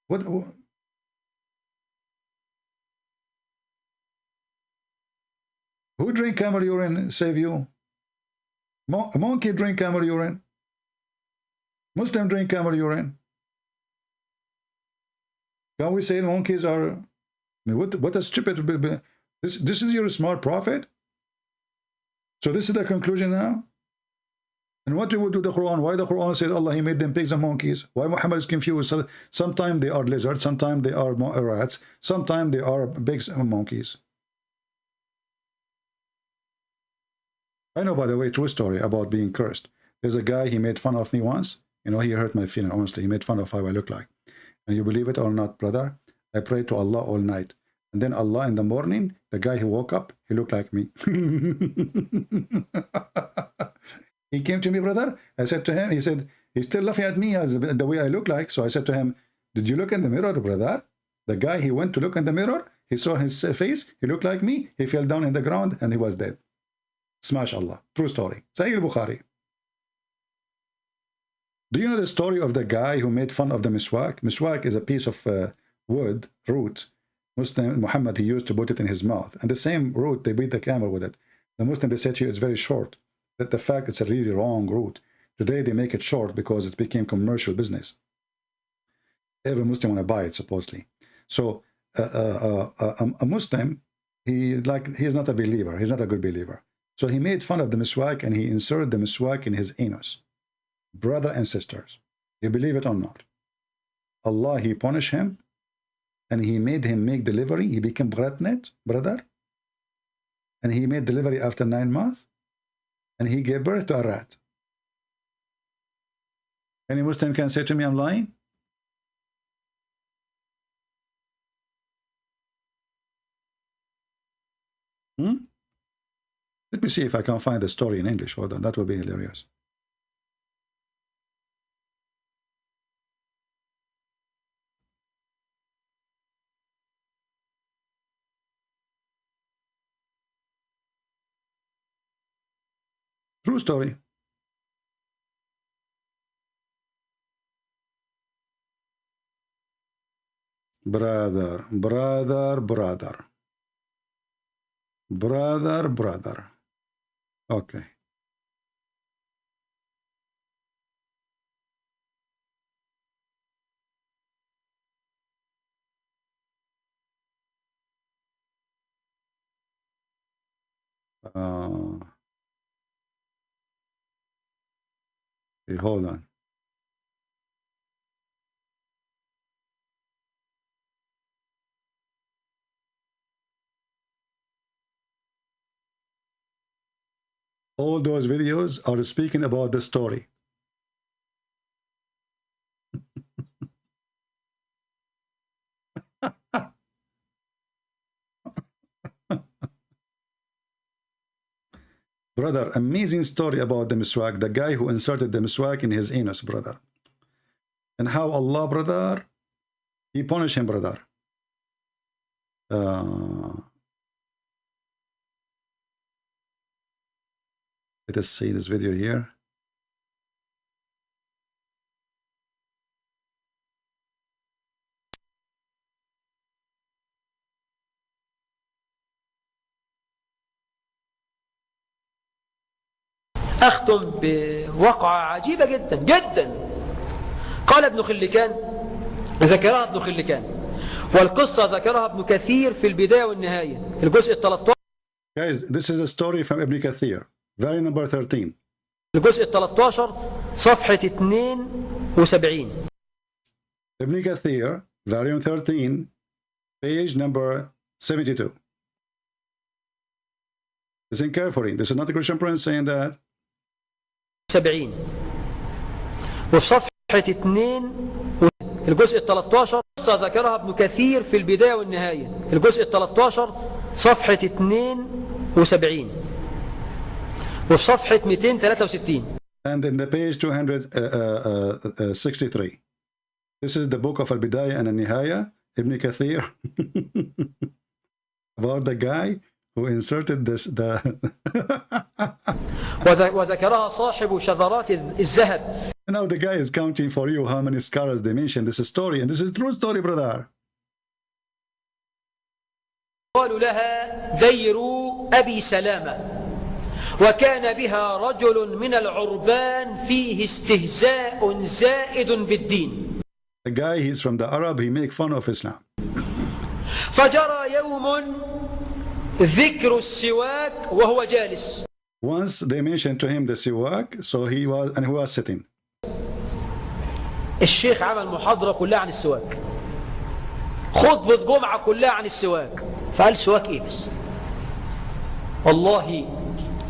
What? Who drink camel urine, save you? Monkey drink camel urine. Muslim drink camel urine. Can we say monkeys are... I mean, what a stupid... This is your smart prophet? So this is the conclusion now? And what do we do with the Quran? Why the Quran says Allah, he made them pigs and monkeys? Why Muhammad is confused? So sometimes they are lizards, sometimes they are rats, sometimes they are pigs and monkeys. I know, by the way, true story about being cursed. There's a guy, he made fun of me once. You know, he hurt my feeling, honestly. He made fun of how I look like. And you believe it or not, brother, I prayed to Allah all night. And then Allah in the morning, the guy who woke up, he looked like me. He came to me, brother. I said to him, he said, he's still laughing at me as the way I look like. So I said to him, did you look in the mirror, brother? The guy, he went to look in the mirror. He saw his face. He looked like me. He fell down in the ground and he was dead. Smash Allah. True story. Sahih al-Bukhari. Do you know the story of the guy who made fun of the miswak? Miswak is a piece of wood, root. Muslim Muhammad, he used to put it in his mouth. And the same root, they beat the camel with it. The Muslim, they said to you, it's very short. That the fact it's a really wrong route. Today they make it short because it became commercial business. Every Muslim want to buy it, supposedly. So a Muslim, he's not a believer. He's not a good believer. So he made fun of the miswak and he inserted the miswak in his anus. Brother and sisters, you believe it or not? Allah, he punished him and he made him make delivery. He became pregnant, brother. And he made delivery after 9 months. And he gave birth to a rat. Any Muslim can say to me, I'm lying? Let me see if I can find the story in English. Hold on, that would be hilarious. True story. Brother. Okay. Okay, hold on. All those videos are speaking about the story. Brother, amazing story about the miswak, the guy who inserted the miswak in his anus, brother. And how Allah, brother, he punished him, brother. Let us see this video here. أختم بوقعة عجيبة جدا جدا. قال ابن خلكان، ذكرها ابن خلكان، والقصة ذكرها ابن كثير في البداية والنهاية الجزء 13. Guys, this is a story from Ibn Kathir, very number 13. الجزء 13 صفحة 72. Ibn Kathir, volume 13, page number 72. Listen carefully. This is not a Christian prince saying that. 70. وفي صفحة 2 الجزء 13 ذكرها ابن كثير في البداية والنهاية الجزء 13 صفحة 273 وفي صفحة 263. And in the page 263, this is the book of Al-Bidayah and Al-Nihaya, Ibn Kathir, about the guy who inserted this, وذكرها صاحب شذرات الذهب. Now the guy is counting for you how many scholars they mention this story, and this is a true story, brother. قالوا لها دير أبي سلامة وكان بها رجل من العربان فيه استهزاء زائد بالدين. The guy, he's from the Arab, he make fun of Islam. فجرى يوم ذكر السواك وهو جالس. Once they mentioned to him the siwak, so he was sitting. الشيخ عمل محاضرة كلها عن السواك، خطبة جمعة كلها عن السواك، فقال سواك ايه بس؟ والله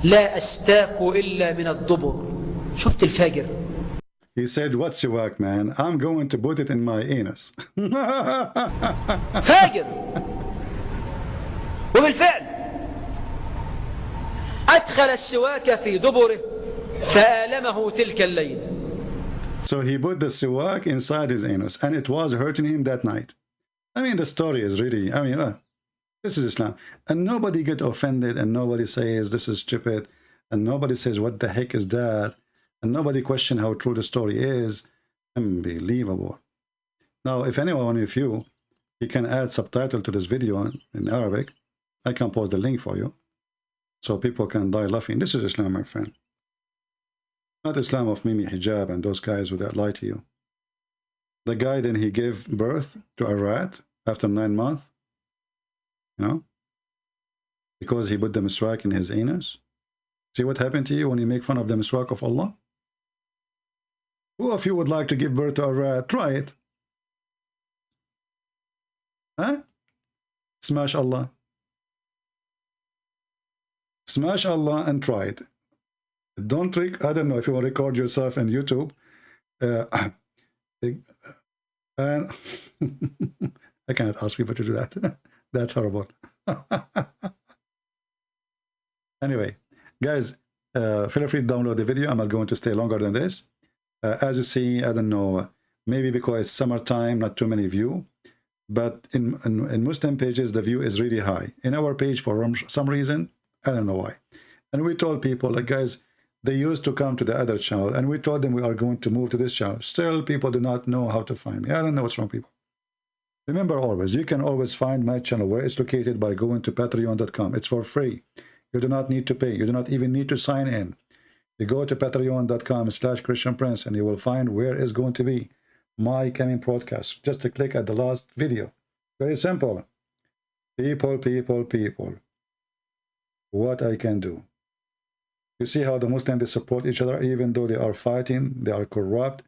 لا أستاك إلا من الدبر. شفت الفاجر؟ He said, what siwak, man? I'm going to put it in my anus. فاجر. وبالفعل أدخل السواك في دبره فآلمه تلك الليلة. So he put the siwak inside his anus, and it was hurting him that night. I mean, the story is really, this is Islam. And nobody get offended, and nobody says this is stupid, and nobody says what the heck is that, and nobody question how true the story is. Unbelievable. Now, if anyone of you, he can add subtitle to this video in Arabic, I can post the link for you, so people can die laughing. This is Islam, my friend. Not Islam of Mimi hijab and those guys who that lie to you. The guy, then he gave birth to a rat after 9 months, because he put the miswak in his anus. See what happened to you when you make fun of the miswak of Allah? Who of you would like to give birth to a rat? Try it. Huh? Smash Allah. Smash Allah and try it. Don't I don't know if you want to record yourself on YouTube. And I cannot ask people to do that. That's horrible. Anyway, guys, feel free to download the video. I'm not going to stay longer than this. As you see, I don't know, maybe because it's summertime, not too many view. But in Muslim pages, the view is really high. In our page, for some reason, I don't know why. And we told people, like, guys, they used to come to the other channel, and we told them we are going to move to this channel. Still, people do not know how to find me. I don't know what's wrong, people. Remember always, you can always find my channel where it's located by going to patreon.com. It's for free. You do not need to pay. You do not even need to sign in. You go to patreon.com/ChristianPrince, and you will find where is going to be my coming broadcast. Just to click at the last video. Very simple. People. What I can do. You see how the Muslims, they support each other, even though they are fighting, they are corrupt,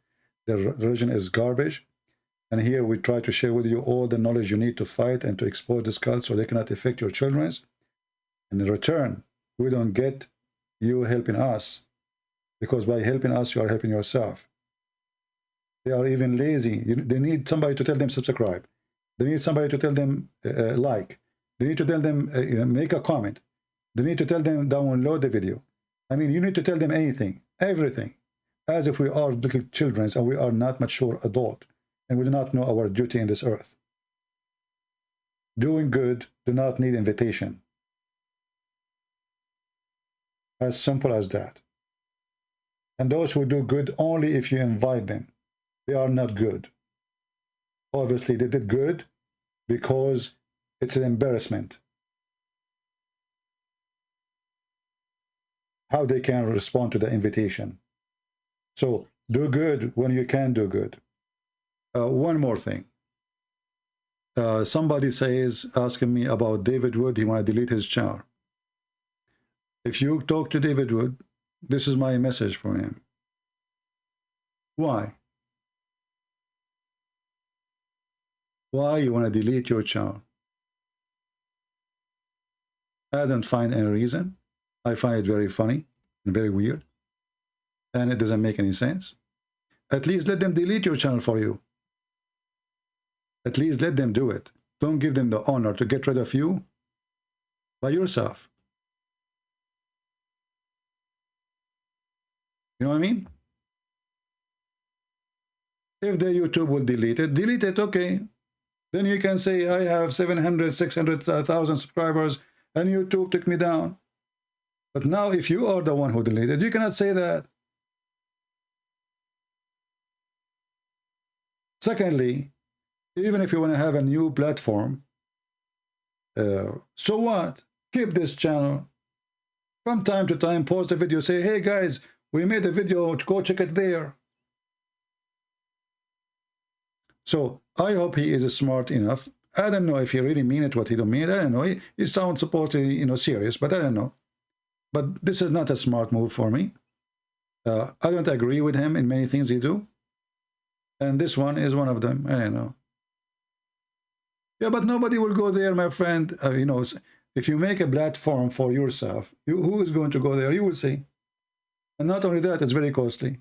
their religion is garbage. And here we try to share with you all the knowledge you need to fight and to expose this cult so they cannot affect your children. And in return, we don't get you helping us, because by helping us, you are helping yourself. They are even lazy. They need somebody to tell them subscribe. They need somebody to tell them like. They need to tell them make a comment. They need to tell them download the video. I mean, you need to tell them anything, everything, as if we are little children and we are not mature adult, and we do not know our duty in this earth. Doing good do not need invitation. As simple as that. And those who do good only if you invite them, they are not good. Obviously, they did good because it's an embarrassment. How they can respond to the invitation. So do good when you can do good. One more thing. Somebody says, asking me about David Wood, he want to delete his channel. If you talk to David Wood, this is my message for him. Why? Why you want to delete your channel? I don't find any reason. I find it very funny and very weird, and it doesn't make any sense. At least let them delete your channel for you. At least let them do it. Don't give them the honor to get rid of you by yourself. You know what I mean? If the YouTube will delete it, okay. Then you can say, I have 700, 600,000 subscribers, and YouTube took me down. But now, if you are the one who deleted, you cannot say that. Secondly, even if you want to have a new platform, so what? Keep this channel. From time to time, post a video, say, hey guys, we made a video, go check it there. So I hope he is smart enough. I don't know if he really mean it, what he don't mean. I don't know. He sounds supposedly, you know, serious, but I don't know. But this is not a smart move for me. I don't agree with him in many things he do. And this one is one of them. I don't know. Yeah, but nobody will go there, my friend. You know, if you make a platform for yourself, who is going to go there? You will see. And not only that, it's very costly.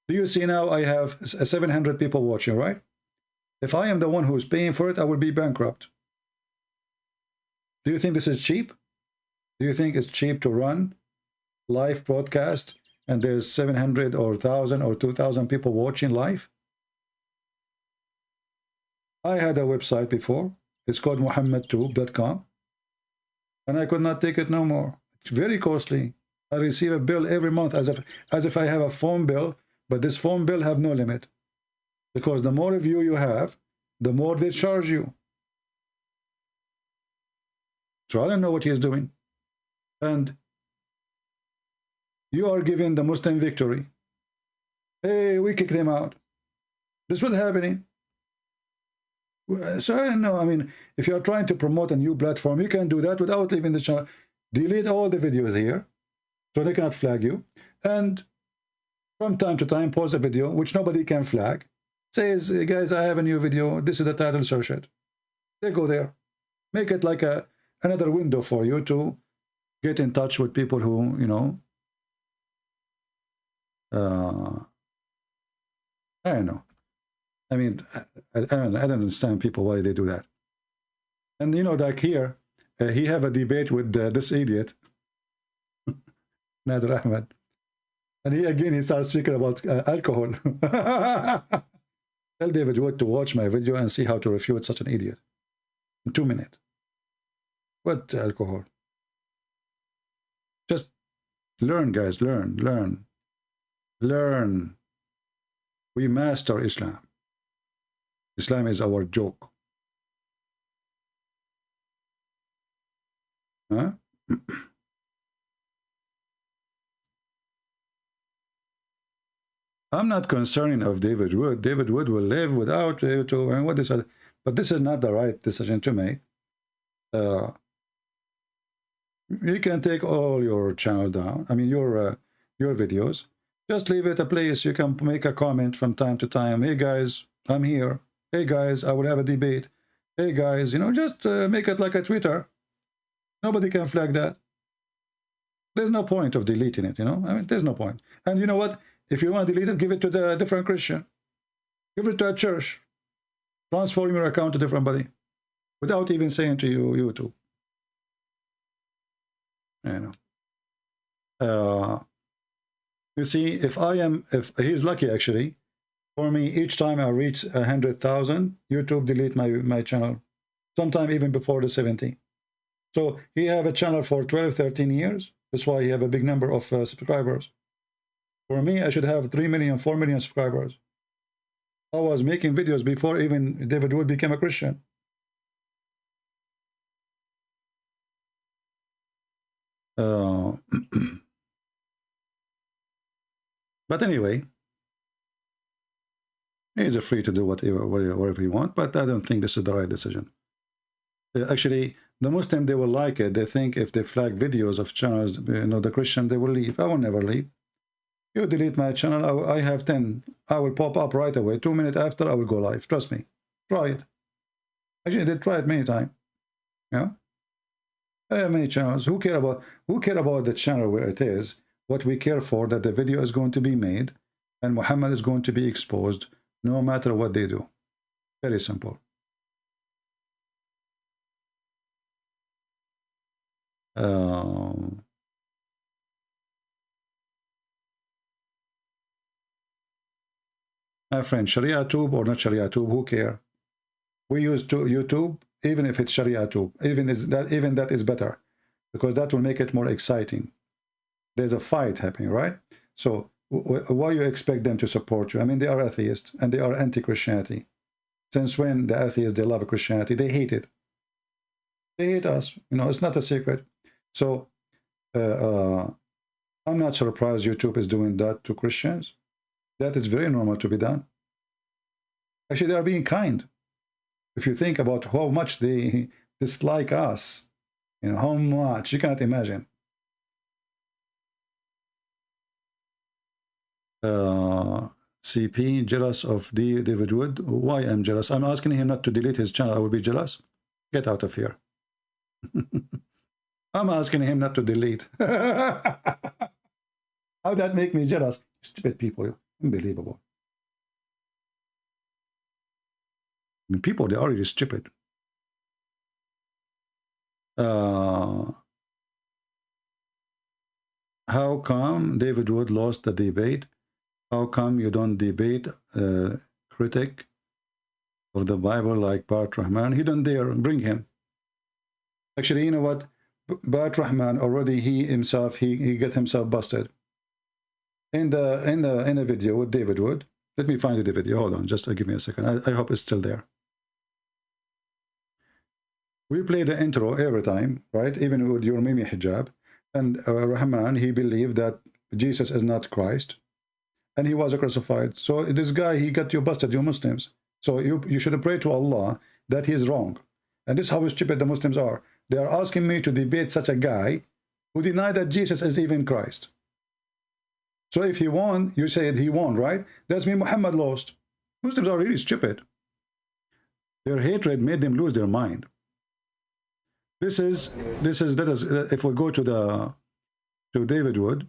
Do you see now I have 700 people watching, right? If I am the one who's paying for it, I will be bankrupt. Do you think this is cheap? Do you think it's cheap to run live broadcast and there's 700 or 1,000 or 2,000 people watching live? I had a website before. It's called muhammadtube.com. And I could not take it no more. It's very costly. I receive a bill every month as if I have a phone bill, but this phone bill have no limit. Because the more view you have, the more they charge you. So I don't know what he is doing. And you are giving the Muslim victory. Hey, we kicked him out. This is what's happening. So I don't know. I mean, if you are trying to promote a new platform, you can do that without leaving the channel. Delete all the videos here, so they cannot flag you. And from time to time, post a video, which nobody can flag. Says, hey guys, I have a new video. This is the title, search it. They go there. Make it like another window for you to get in touch with people who, you know, I don't know. I mean, I don't understand people why they do that. And you know, like here, he have a debate with this idiot, Rahman, and he starts speaking about alcohol. Tell David Wood to watch my video and see how to refute such an idiot in 2 minutes. What alcohol? Just learn, guys. Learn. We master Islam. Islam is our joke. Huh? I'm not concerned of David Wood. David Wood will live without YouTube and what is it? But this is not the right decision to make. You can take all your channel down. I mean, your videos. Just leave it a place. You can make a comment from time to time. Hey guys, I'm here. Hey guys, I will have a debate. Hey guys, you know, just make it like a Twitter. Nobody can flag that. There's no point of deleting it, you know. I mean, there's no point. And you know what? If you want to delete it, give it to the different Christian. Give it to a church. Transform your account to different body. Without even saying to you, YouTube. You know. You see, if he's lucky actually, for me, each time I reach 100,000, YouTube delete my channel. Sometime even before the 70. So he have a channel for 12, 13 years. That's why he have a big number of subscribers. For me, I should have 3 million, 4 million subscribers. I was making videos before even David Wood became a Christian. But anyway, he's free to do whatever he wants, but I don't think this is the right decision. Actually, the Muslim, they will like it. They think if they flag videos of channels, you know, the Christian, they will leave. I will never leave. You delete my channel, I have 10. I will pop up right away. 2 minutes after, I will go live. Trust me. Try it. Actually, they tried many times. Yeah. I have many channels. Who care about the channel where it is? What we care for, that the video is going to be made and Muhammad is going to be exposed no matter what they do. Very simple. My friend, Sharia tube or not Sharia tube, who care? We use YouTube, even if it's Sharia tube. Even that is better, because that will make it more exciting. There's a fight happening, right? So why you expect them to support you? I mean, they are atheists and they are anti-Christianity. Since when the atheists, they love Christianity? They hate it. They hate us. You know, it's not a secret. So I'm not surprised YouTube is doing that to Christians. That is very normal to be done. Actually, they are being kind. If you think about how much they dislike us, you know, how much, you cannot imagine. CP, jealous of David Wood. Why I'm jealous? I'm asking him not to delete his channel. I will be jealous. Get out of here. I'm asking him not to delete. How that make me jealous? Stupid people. Unbelievable. I mean, people, they are really stupid. How come David Wood lost the debate? How come you don't debate critic of the Bible like Bart Rahman? He don't dare. Bring him. Actually, you know what? Bart Rahman already, he himself, he got himself busted. In the video with David Wood. Let me find the video. Hold on, just give me a second. I hope it's still there. We play the intro every time, right? Even with your Mimi hijab. And Rahman, he believed that Jesus is not Christ. And he was crucified. So this guy, he got you busted, you Muslims. So you should pray to Allah that he is wrong. And this is how stupid the Muslims are. They are asking me to debate such a guy who denied that Jesus is even Christ. So if he won, you said he won, right? That means Muhammad lost. Muslims are really stupid. Their hatred made them lose their mind. This is let us, if we go to David Wood,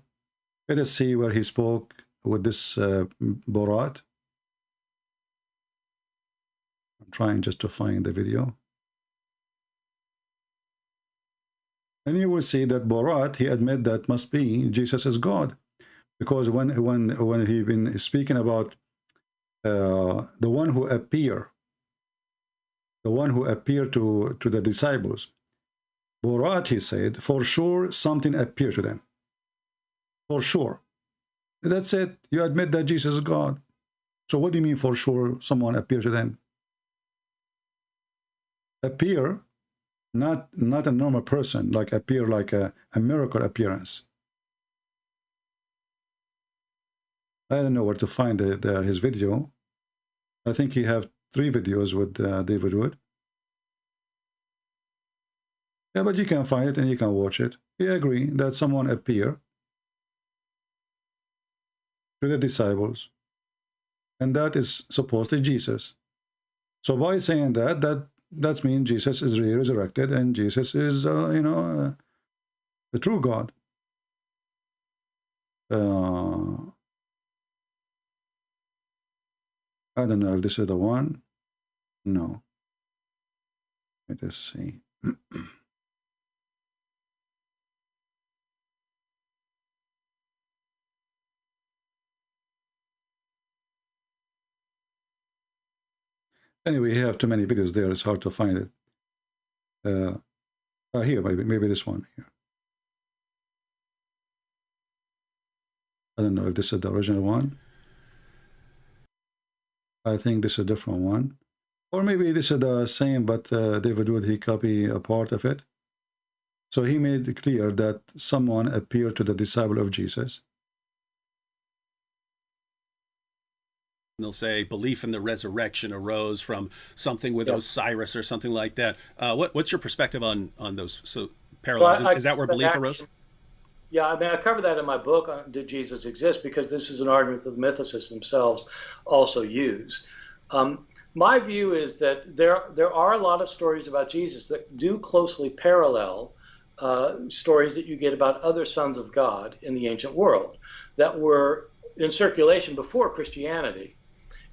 let us see where he spoke with this Borat. I'm trying just to find the video. And you will see that Borat, he admit that must be Jesus is God. Because when he been speaking about the one who appeared to the disciples, Borat, he said, for sure something appeared to them. For sure. That's it. You admit that Jesus is God. So what do you mean for sure someone appeared to them? Appear, not a normal person, like appear like a miracle appearance. I don't know where to find his video. I think he have 3 videos with David Wood. Yeah, but you can find it and you can watch it. He agree that someone appear to the disciples, and that is supposedly Jesus. So by saying that means Jesus is resurrected and Jesus is the true God. I don't know if this is the one. No. Let us see. Anyway, you have too many videos there. It's hard to find it. Here, maybe this one here. I don't know if this is the original one. I think this is a different one. Or maybe this is the same, but David Wood, he copied a part of it. So he made it clear that someone appeared to the disciple of Jesus. They'll say belief in the resurrection arose from something with Osiris or something like that. What's your perspective on those parallels? Well, is that where belief arose? Yeah, I mean, I cover that in my book, Did Jesus Exist? Because this is an argument that the mythicists themselves also use. My view is that there are a lot of stories about Jesus that do closely parallel stories that you get about other sons of God in the ancient world that were in circulation before Christianity.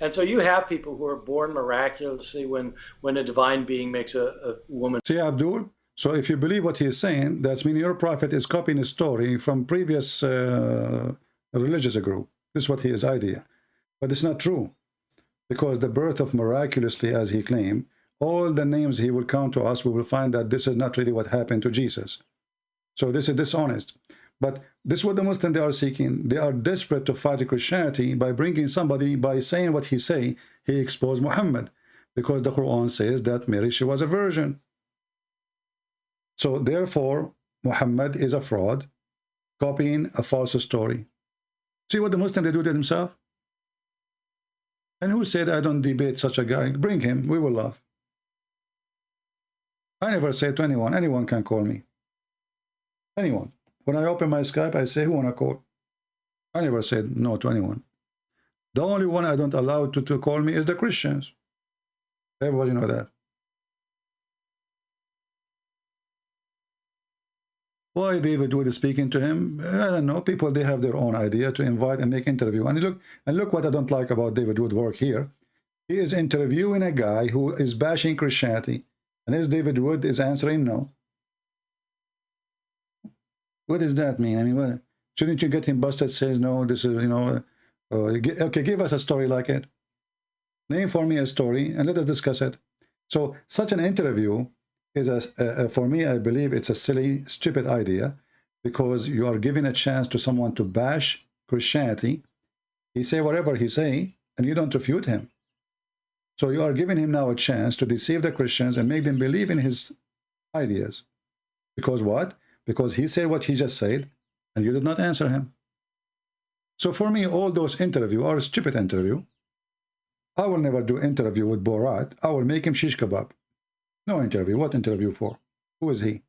And so you have people who are born miraculously when a divine being makes a woman. See, Abdur? So if you believe what he is saying, that means your prophet is copying a story from previous religious group. This is what his idea. But it's not true. because the birth of miraculously, as he claimed, all the names he will count to us, we will find that this is not really what happened to Jesus. So this is dishonest. But this is what the Muslims they are seeking. They are desperate to fight Christianity by bringing somebody, by saying what he say, he exposed Muhammad. Because the Quran says that Mary, she was a virgin. So therefore, Muhammad is a fraud, copying a false story. See what the Muslims they do to themselves? And who said I don't debate such a guy? Bring him, we will laugh. I never say to anyone can call me. Anyone. When I open my Skype, I say, who wanna call? I never said no to anyone. The only one I don't allow to call me is the Christians. Everybody know that. Why David Wood is speaking to him? I don't know. People, they have their own idea to invite and make interview. And look what I don't like about David Wood work here. He is interviewing a guy who is bashing Christianity. And his David Wood is answering no. What does that mean? I mean, what, shouldn't you get him busted? Says no, this is, okay, give us a story like it. Name for me a story and let us discuss it. So such an interview is, for me, I believe it's a silly, stupid idea, because you are giving a chance to someone to bash Christianity. He say whatever he say, and you don't refute him. So you are giving him now a chance to deceive the Christians and make them believe in his ideas. Because what? Because he said what he just said, and you did not answer him. So for me, all those interviews are a stupid interview. I will never do interview with Borat. I will make him shish kebab. No interview. What interview for? Who is he?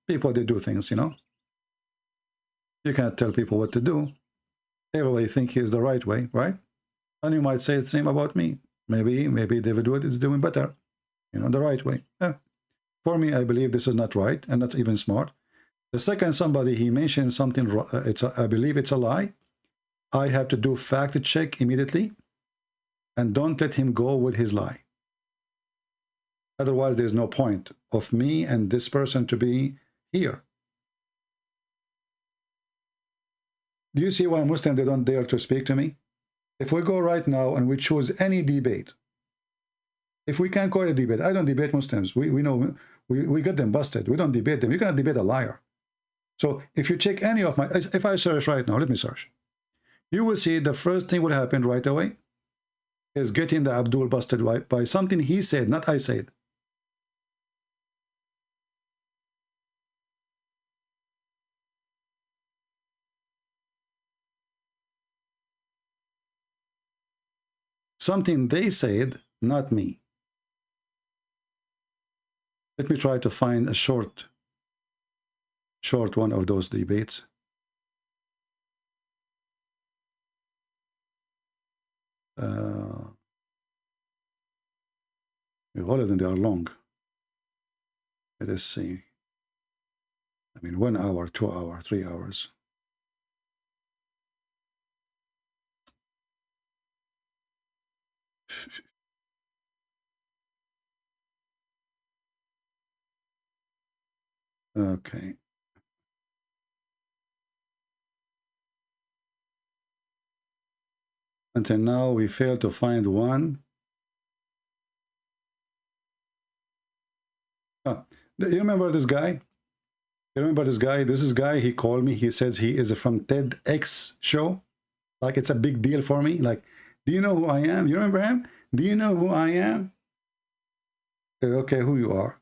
People, they do things, you know. You can't tell people what to do. Everybody think he is the right way, right? And you might say the same about me. Maybe David Wood is doing better, you know, the right way. Yeah. For me, I believe this is not right and not even smart. The second somebody he mentioned something, I believe it's a lie. I have to do fact check immediately, and don't let him go with his lie. Otherwise, there's no point of me and this person to be here. Do you see why Muslims, they don't dare to speak to me? If we go right now and we choose any debate, if we can't call it a debate, I don't debate Muslims. We know we get them busted. We don't debate them. You cannot debate a liar. So if you check any of my, if I search right now, let me search. You will see the first thing will happen right away is getting the Abdur busted by something he said, not I said. Something they said, not me. Let me try to find a short one of those debates. All of them, they are long. Let us see. I mean, 1 hour, 2 hours, 3 hours. Okay. Until now, we failed to find one. You remember this guy? You remember this guy? This is guy, he called me. He says he is from TEDx show. Like, it's a big deal for me. Like, do you know who I am? You remember him? Do you know who I am? Okay, who you are?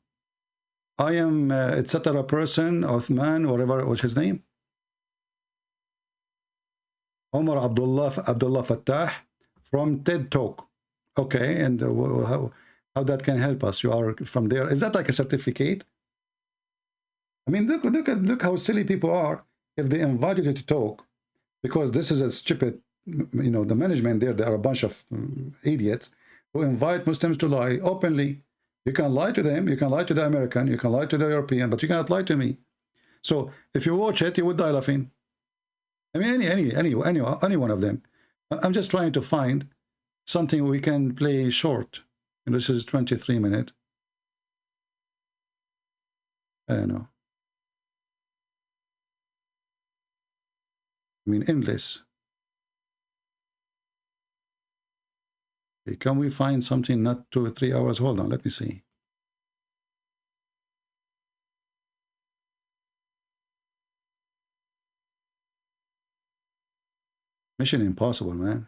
I am etc. person, Uthman, whatever was his name. Omar Abdullah Fattah from TED Talk. Okay, and how that can help us? You are from there. Is that like a certificate? I mean, look how silly people are if they invite you to talk, because this is a stupid, you know, the management there, they are a bunch of idiots who invite Muslims to lie openly. You can lie to them, you can lie to the American, you can lie to the European, but you cannot lie to me. So if you watch it, you would die laughing. I mean, any one of them. I'm just trying to find something we can play short. And this is 23 minutes. I don't know. I mean, endless. Okay, can we find something not 2 or 3 hours? Hold on, let me see. Mission impossible, man.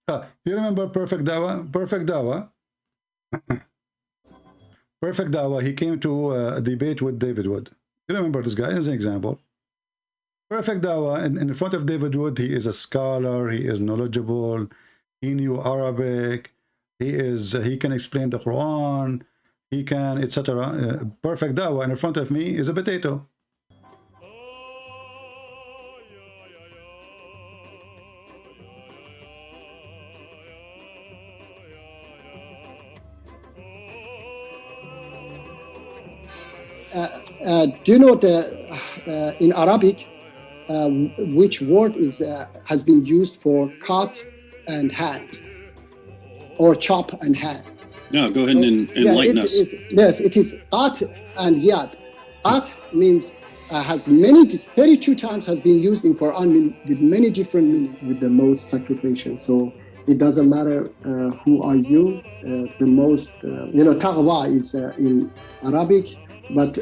You remember Perfect Dawa? Perfect Dawa. Perfect Dawa, he came to a debate with David Wood. You remember this guy as an example? Perfect Dawa, in front of David Wood, he is a scholar, he is knowledgeable, he knew Arabic, he can explain the Quran, he can, etc. Perfect Dawa, and in front of me is a potato. Do you know in Arabic which word has been used for cut and hand or chop and hand? No, go ahead and enlighten us. Yes, it is at and yad. At means has many, 32 times has been used in Quran with many different meanings. With the most sacrificial. So it doesn't matter who are you. The most, taqwa is in Arabic, but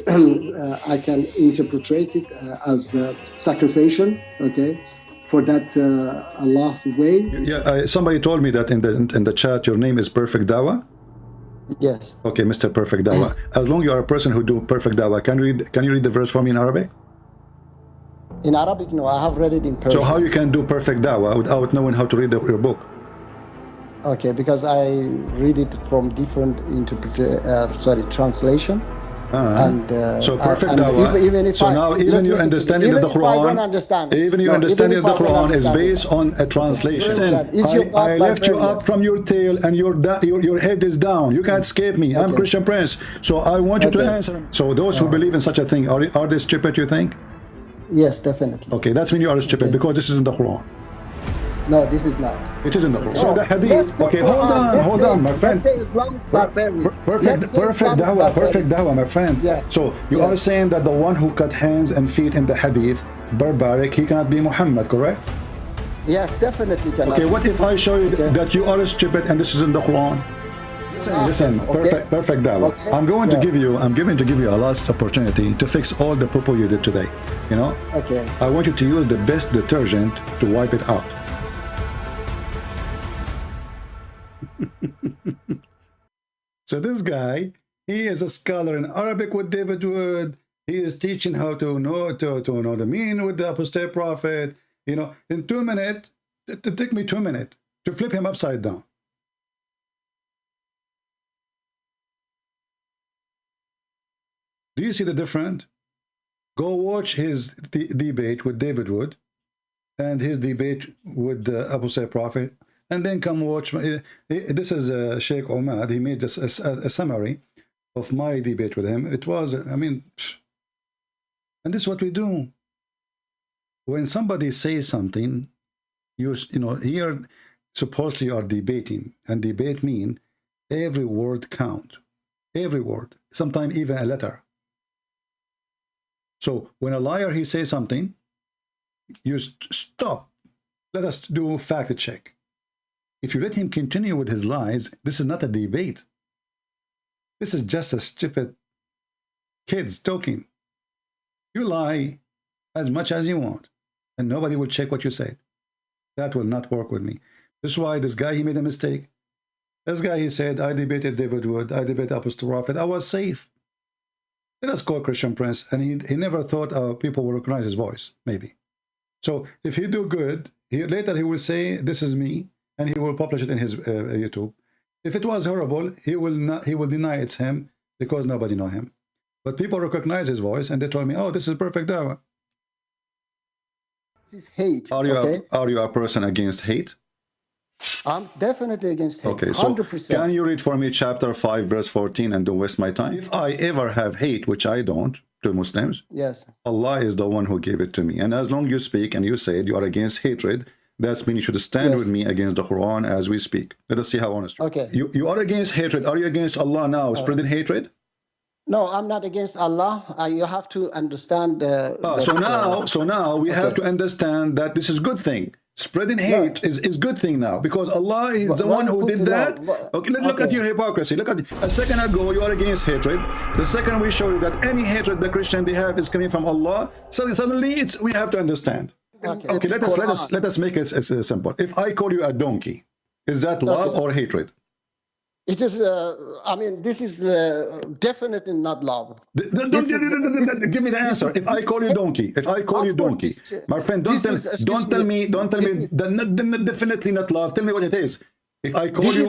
I can interpret it as sacrificial, okay, for that Allah's way. Yeah, somebody told me that in the chat your name is Perfect Dawa. Yes. Okay, Mr. Perfect Dawa. As long as you are a person who do Perfect Dawa, can you read the verse for me in Arabic? In Arabic, no, I have read it in Persian. So how you can do Perfect Dawa without knowing how to read your book? Okay, because I read it from different translation. And so Perfect Dawa. Even if even your understanding of the Quran, even your understanding of the Quran is based on a translation. I left you up from your tail, and your head is down. You can't escape me. I'm Christian Prince, so I want you to answer. So those who believe in such a thing, are they stupid? You think? Yes, definitely. Okay, that's when you are stupid because this is in the Quran. No, this is not. It is in the Quran. So the hadith. Okay, hold on, my friend. Let's say Islam is barbarian. Perfect dawah, my friend. Yeah. So you are saying that the one who cut hands and feet in the hadith, barbaric, he cannot be Muhammad, correct? Yes, definitely cannot. Okay, what if I show you that you are stupid and this is in the Quran? Listen, perfect dawah. Okay. I'm going to give you a last opportunity to fix all the poo-poo you did today. You know? Okay. I want you to use the best detergent to wipe it out. So this guy, he is a scholar in Arabic with David Wood. He is teaching how to know the meaning with the apostate prophet. You know, in 2 minutes, it took me 2 minutes to flip him upside down. Do you see the difference? Go watch his debate with David Wood and his debate with the apostate prophet. And then come watch. This is Shaykh Omad. He made just a summary of my debate with him. It was, I mean, and this is what we do. When somebody says something, you know, here supposedly you are debating, and debate mean every word count, every word, sometimes even a letter. So when a liar he says something, you stop. Let us do fact check. If you let him continue with his lies, this is not a debate. This is just a stupid kids talking. You lie as much as you want, and nobody will check what you say. That will not work with me. This is why this guy, he made a mistake. This guy, he said, I debated David Wood, I debated Apostle Prophet, I was safe. Let us call Christian Prince, and he never thought people will recognize his voice, maybe. So if he do good, later he will say, this is me, and he will publish it in his YouTube. If it was horrible, he will deny it's him because nobody know him. But people recognize his voice, and they told me, "Oh, this is perfect dawah." This is hate. Are you a person against hate? I'm definitely against hate. Okay, so 100%. Can you read for me chapter 5, verse 14, and don't waste my time? If I ever have hate, which I don't, to Muslims, yes, Allah is the one who gave it to me. And as long as you speak and you say you are against hatred, that means you should stand with me against the Quran as we speak. Let us see how honest you are. Okay. You are against hatred. Are you against Allah now, spreading hatred? No, I'm not against Allah. You have to understand. So now we have to understand that this is good thing. Spreading hate is good thing now, because Allah is the one who did that. Okay, look at your hypocrisy. Look at a second ago you are against hatred. The second we show you that any hatred the Christian they have is coming from Allah, suddenly we have to understand. Okay, let us make it simple. If I call you a donkey, is that love or hatred? It is, I mean, this is definitely not love. Give me the answer. If I call you donkey, my friend, don't tell me, definitely not love. Tell me what it is. If I call you,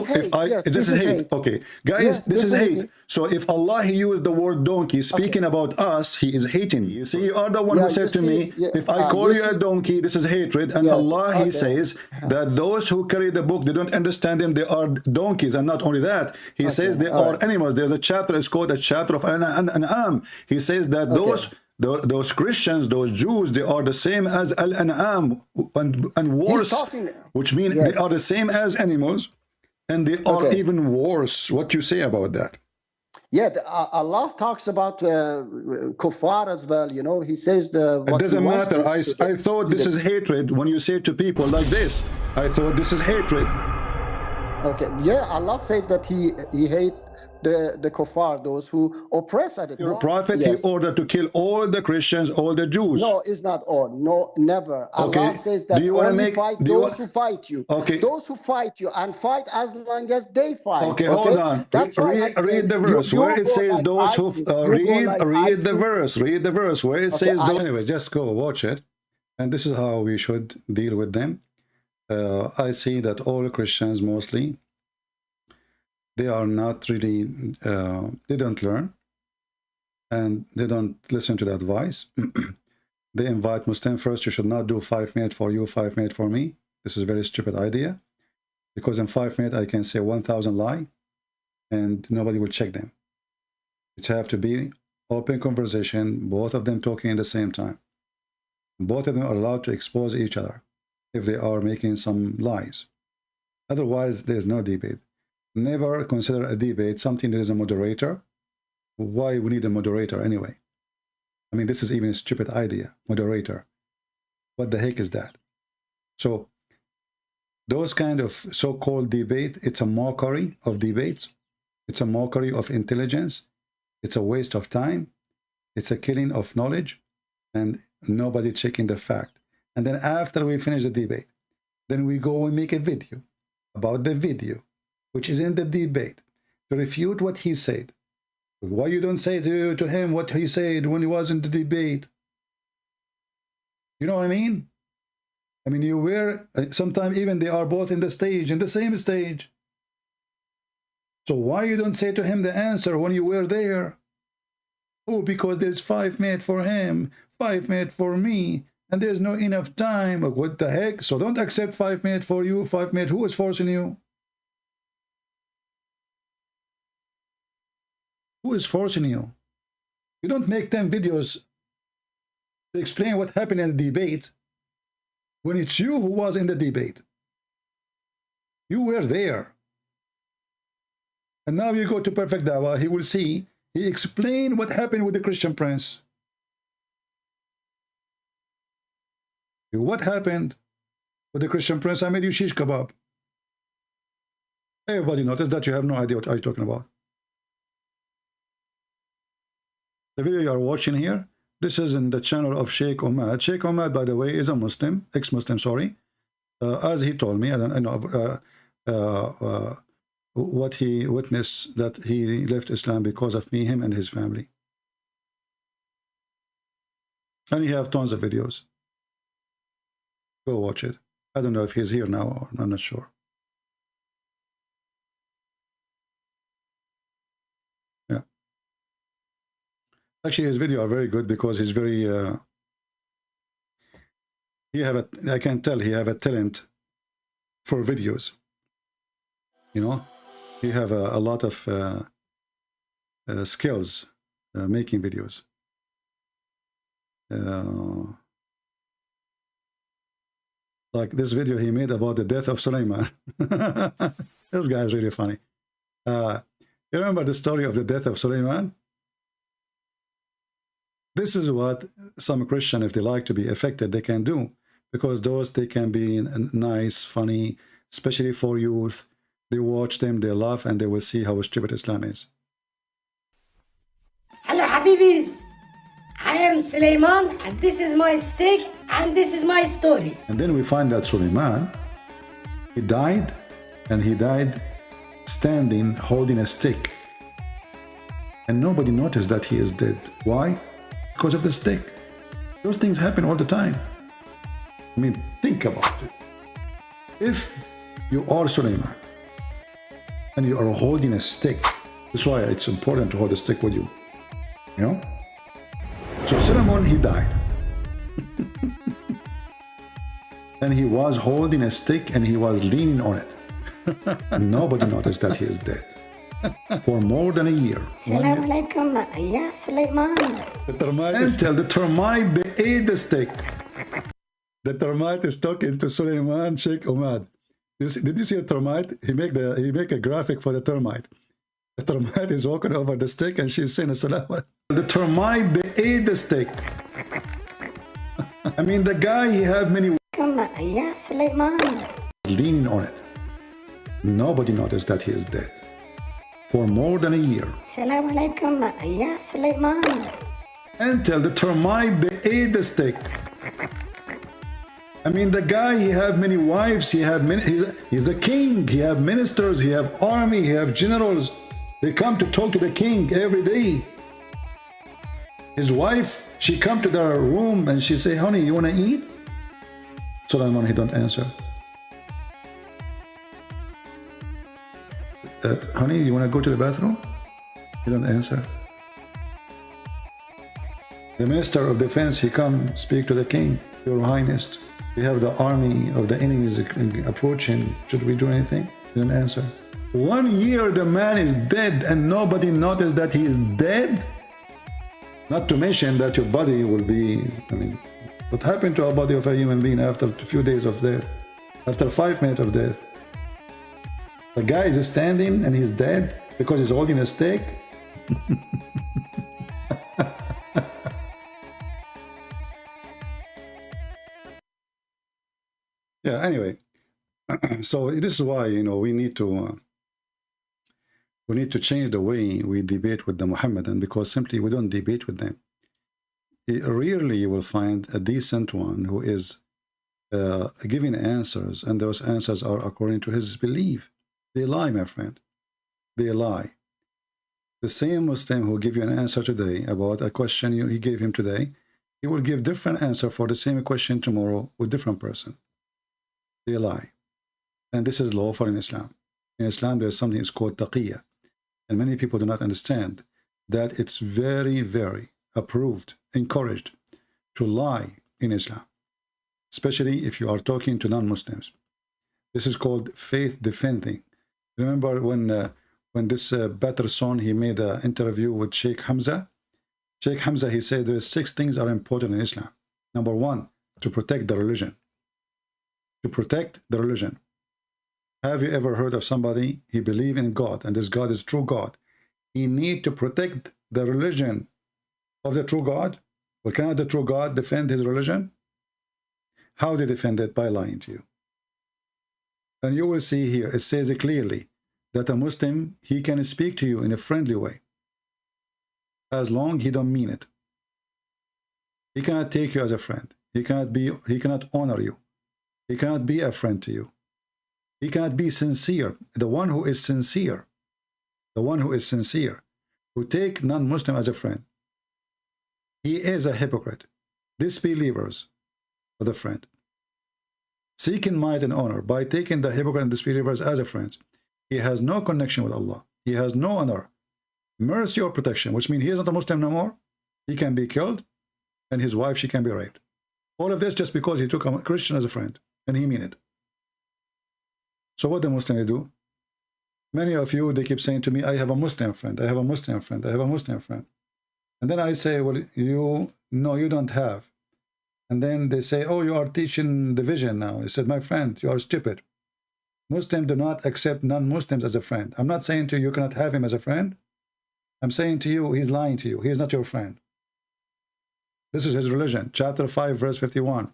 this is hate. Okay, guys, this is hate. So if Allah, he used the word donkey, speaking about us, he is hating you. See, you are the one who said to me, if I call you a donkey, this is hatred. And Allah, he says that those who carry the book, they don't understand him, they are donkeys. And not only that, he says they are animals. There's a chapter, it's called a chapter of An'am. He says that those Christians, those Jews, they are the same as Al-An'am and worse, which means they are the same as animals, and they are even worse. What you say about that? Yeah, Allah talks about kuffar as well, you know. He says it doesn't matter. I thought this is hatred when you say to people like this. I thought this is hatred. Okay, yeah, Allah says that he hates the kuffar, those who oppress at it. Your prophet, he ordered to kill all the Christians, all the Jews. No, it's not all. No, never. Allah says that only fight those who fight you. Okay. Those who fight you, and fight as long as they fight. Okay, hold on. That's read the verse where it says those who read the verse where it says those. Anyway, just go watch it, and this is how we should deal with them. I see that all Christians mostly, they are not really, they don't learn, and they don't listen to the advice. They invite Muslim first, you should not do 5 minutes for you, 5 minutes for me. This is a very stupid idea, because in 5 minutes I can say 1,000 lie, and nobody will check them. It have to be open conversation, both of them talking at the same time. Both of them are allowed to expose each other if they are making some lies. Otherwise, there's no debate. Never consider a debate something that is a moderator. Why we need a moderator anyway? I mean, this is even a stupid idea. Moderator. What the heck is that? So, those kind of so-called debate, it's a mockery of debates. It's a mockery of intelligence. It's a waste of time. It's a killing of knowledge. And nobody checking the fact. And then after we finish the debate, then we go and make a video about the video, which is in the debate, to refute what he said. Why you don't say to him what he said when he was in the debate? You know what I mean? I mean, you were, sometimes even they are both in the stage, in the same stage. So why you don't say to him the answer when you were there? Oh, because there's 5 minutes for him, 5 minutes for me, and there's no enough time. What the heck? So don't accept 5 minutes for you, 5 minutes. Who is forcing you? Who is forcing you? You don't make 10 videos to explain what happened in the debate when it's you who was in the debate. You were there. And now you go to Perfect Dawah, he will see, he explained what happened with the Christian Prince. What happened with the Christian Prince? I made you shish kebab. Everybody noticed that you have no idea what I'm talking about. The video you are watching here, this is in the channel of Shaykh Ahmad. Shaykh Ahmad, by the way, is a Muslim, ex-Muslim, sorry. As he told me, I don't know what he witnessed, that he left Islam because of me, him, and his family. And he have tons of videos. Go watch it. I don't know if he's here now, or I'm not sure. Yeah. Actually, his videos are very good because he's very. I can tell he have a talent for videos. You know, he have a lot of skills making videos. Like this video he made about the death of Sulaiman. This guy is really funny. You remember the story of the death of Sulaiman? This is what some Christian, if they like to be affected, they can do. Because those, they can be nice, funny, especially for youth. They watch them, they laugh, and they will see how stupid Islam is. Hello, Habibis. I am Suleiman, and this is my stick, and this is my story. And then we find that Suleiman, he died, and he died standing, holding a stick. And nobody noticed that he is dead. Why? Because of the stick. Those things happen all the time. I mean, think about it. If you are Suleiman, and you are holding a stick, that's why it's important to hold a stick with you. You know? So Suleiman, he died. And he was holding a stick and he was leaning on it. And nobody noticed that he is dead. For more than a year. Assalamu alaikum. Ya Suleiman. The termite, they ate the stick. The termite is talking to Suleiman, Sheikh Omad. Did you see a termite? He make a graphic for the termite. The termite is walking over the stick and she's saying Assalamu. The termite, they ate the stick. I mean, the guy, he had many... Ya Suleiman. Leaning on it. Nobody noticed that he is dead. For more than a year. Assalamu alaikum. Ya Suleiman. Until the termite, they ate the stick. I mean, the guy, he had many wives, he's a king, he have ministers, he have army, he have generals. They come to talk to the king every day. His wife, she come to their room and she say, honey, you want to eat? Suleiman, he don't answer. Honey, you want to go to the bathroom? He don't answer. The minister of defense, he come speak to the king, your highness. We have the army of the enemies approaching. Should we do anything? He didn't answer. 1 year the man is dead and nobody noticed that he is dead? Not to mention that your body will be, I mean, what happened to a body of a human being after a few days of death? After 5 minutes of death? The guy is standing and he's dead because he's holding a stick? Yeah, anyway, so this is why, you know, we need to change the way we debate with the Muhammadan, because simply we don't debate with them. Rarely you will find a decent one who is giving answers, and those answers are according to his belief. They lie, my friend. They lie. The same Muslim who give you an answer today about a question he gave him today, he will give different answer for the same question tomorrow with different person. They lie. And this is lawful in Islam. In Islam, there's something that's called taqiyya. And many people do not understand that it's very, very approved, encouraged to lie in Islam, especially if you are talking to non-Muslims. This is called faith defending. Remember when this Patterson, he made an interview with Sheikh Hamza? Sheikh Hamza, he said there are 6 things are important in Islam. Number 1, to protect the religion. To protect the religion. Have you ever heard of somebody, he believe in God, and this God is true God. He need to protect the religion of the true God. Well, cannot the true God defend his religion? How they defend it? By lying to you. And you will see here, it says it clearly, that a Muslim, he can speak to you in a friendly way, as long he don't mean it. He cannot take you as a friend. He cannot honor you. He cannot be a friend to you. He cannot be sincere. The one who is sincere, who take non-Muslim as a friend, he is a hypocrite. Disbelievers are the friend. Seeking might and honor by taking the hypocrite and disbelievers as a friend. He has no connection with Allah. He has no honor, mercy or protection, which means he is not a Muslim no more. He can be killed, and his wife, she can be raped. All of this just because he took a Christian as a friend, and he mean it. So what the Muslims do? Many of you, they keep saying to me, I have a Muslim friend, I have a Muslim friend, I have a Muslim friend. And then I say, well, you don't have. And then they say, oh, you are teaching division now. I said, my friend, you are stupid. Muslims do not accept non-Muslims as a friend. I'm not saying to you, you cannot have him as a friend. I'm saying to you, he's lying to you. He is not your friend. This is his religion. Chapter 5, verse 51.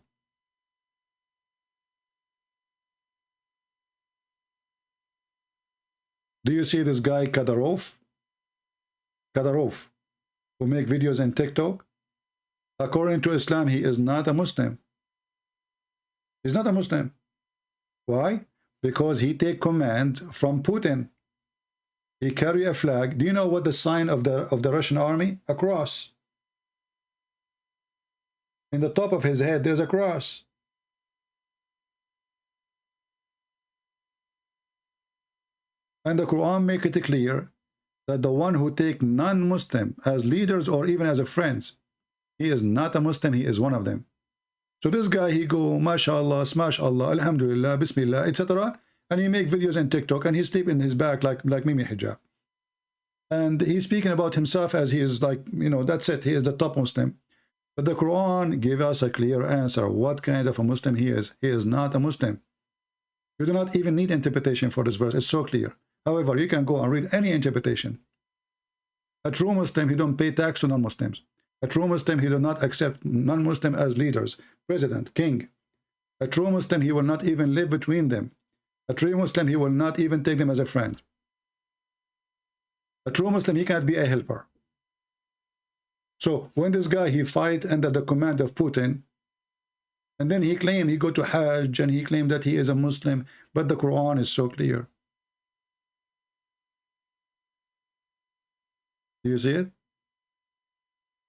Do you see this guy Kadarov? Kadarov, who make videos in TikTok? According to Islam, he is not a Muslim. He's not a Muslim. Why? Because he take command from Putin. He carry a flag. Do you know what the sign of the Russian army? A cross. In the top of his head, there's a cross. And the Quran make it clear that the one who take non-Muslim as leaders or even as a friends, he is not a Muslim, he is one of them. So this guy, he go, mashallah, smash Allah, alhamdulillah, bismillah, etc. And he make videos on TikTok and he sleep in his back like Mimi hijab. And he's speaking about himself as he is like, you know, that's it, he is the top Muslim. But the Quran gave us a clear answer. What kind of a Muslim he is? He is not a Muslim. You do not even need interpretation for this verse. It's so clear. However, you can go and read any interpretation. A true Muslim, he don't pay tax to non-Muslims. A true Muslim, he does not accept non-Muslim as leaders, president, king. A true Muslim, he will not even live between them. A true Muslim, he will not even take them as a friend. A true Muslim, he can't be a helper. So when this guy, he fight under the command of Putin, and then he claimed he go to Hajj and he claimed that he is a Muslim, but the Quran is so clear. Do you see it?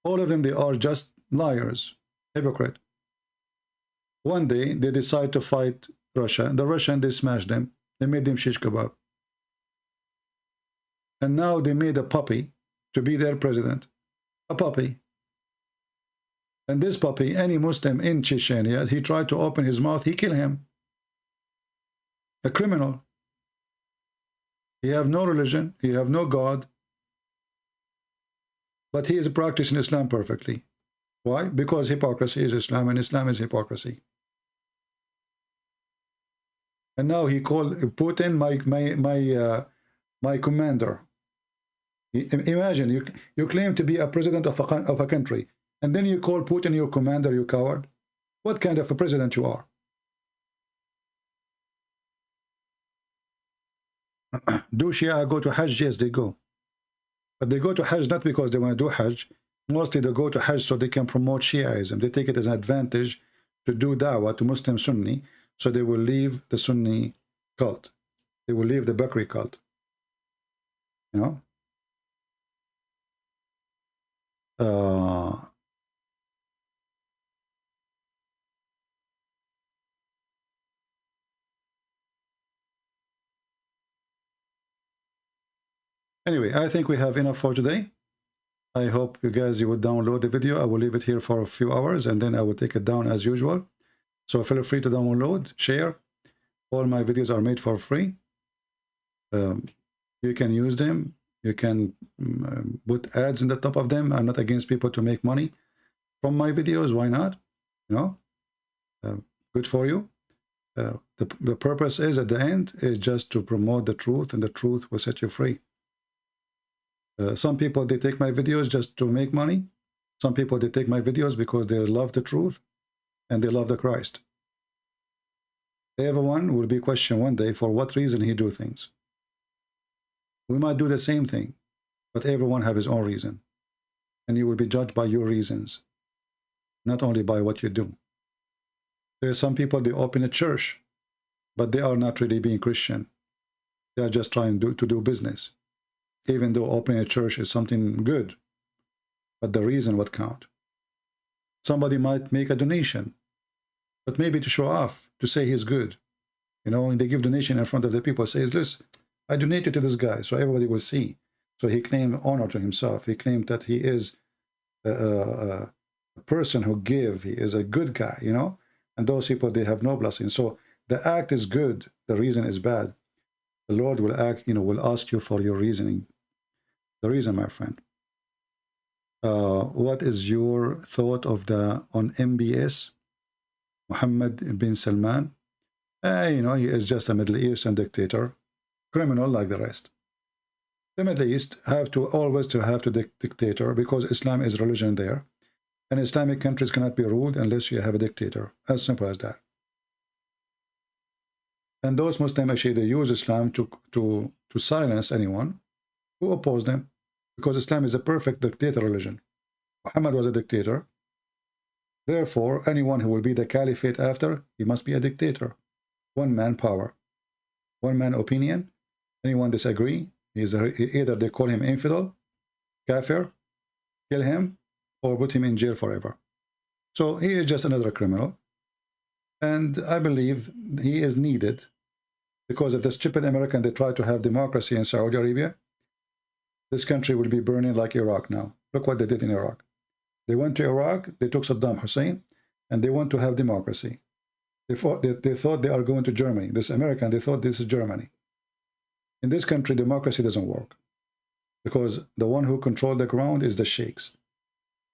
All of them, they are just liars, hypocrite. One day, they decide to fight Russia. The Russian, they smashed them. They made them shish kebab. And now they made a puppy to be their president. A puppy. And this puppy, any Muslim in Chechnya, he tried to open his mouth, he kill him. A criminal. He have no religion, he have no God. But he is practicing Islam perfectly. Why? Because hypocrisy is Islam and Islam is hypocrisy. And now he called Putin my commander. Imagine, you claim to be a president of a country, and then you call Putin your commander, you coward. What kind of a president you are? Do Shia go to Hajj? Yes, they go. But they go to Hajj not because they want to do Hajj. Mostly they go to Hajj so they can promote Shiaism. They take it as an advantage to do da'wah to Muslim Sunni, so they will leave the Sunni cult. They will leave the Bakri cult. You know? Anyway, I think we have enough for today. I hope you guys, you would download the video. I will leave it here for a few hours and then I will take it down as usual. So feel free to download, share. All my videos are made for free. You can use them. You can put ads in the top of them. I'm not against people to make money from my videos. Why not? You know, good for you. The purpose is, at the end, is just to promote the truth, and the truth will set you free. Some people, they take my videos just to make money. Some people, they take my videos because they love the truth and they love the Christ. Everyone will be questioned one day for what reason he do things. We might do the same thing, but everyone have his own reason. And you will be judged by your reasons, not only by what you do. There are some people, they open a church, but they are not really being Christian. They are just trying to do business. Even though opening a church is something good, but the reason what count. Somebody might make a donation, but maybe to show off, to say he's good. You know, and they give donation in front of the people, says, listen, I donated to this guy, so everybody will see. So he claimed honor to himself. He claimed that he is a person who give. He is a good guy, you know. And those people, they have no blessing. So the act is good. The reason is bad. The Lord will act, you know, will ask you for your reasoning. The reason, my friend. What is your thought of on MBS, Mohammed bin Salman? You know, he is just a Middle Eastern dictator, criminal like the rest. The Middle East have to always have to dictator because Islam is religion there, And Islamic countries cannot be ruled unless you have a dictator. As simple as that. And those Muslims actually, they use Islam to silence anyone who oppose them, because Islam is a perfect dictator religion. Muhammad was a dictator. Therefore, anyone who will be the caliphate after, he must be a dictator. One man power, one man opinion. Anyone disagree, either they call him infidel, kafir, kill him, or put him in jail forever. So he is just another criminal. And I believe he is needed, because if the stupid American, they try to have democracy in Saudi Arabia, this country will be burning like Iraq now. Look what they did in Iraq. They went to Iraq, they took Saddam Hussein, and they want to have democracy. They thought they are going to Germany. This American, they thought this is Germany. In this country, democracy doesn't work, because the one who controls the ground is the sheikhs.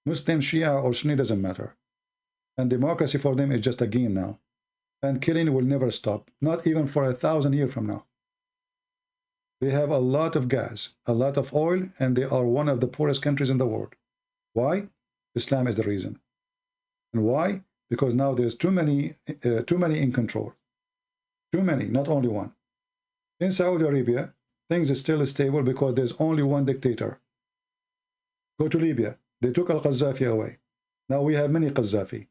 Muslim, Shia, or Sunni doesn't matter. And democracy for them is just a game now. And killing will never stop, not even for 1,000 years from now. They have a lot of gas, a lot of oil, and they are one of the poorest countries in the world. Why? Islam is the reason. And why? Because now there's too many in control. Too many, not only one. In Saudi Arabia, things are still stable because there's only one dictator. Go to Libya. They took Al-Qaddafi away. Now we have many Qaddafi.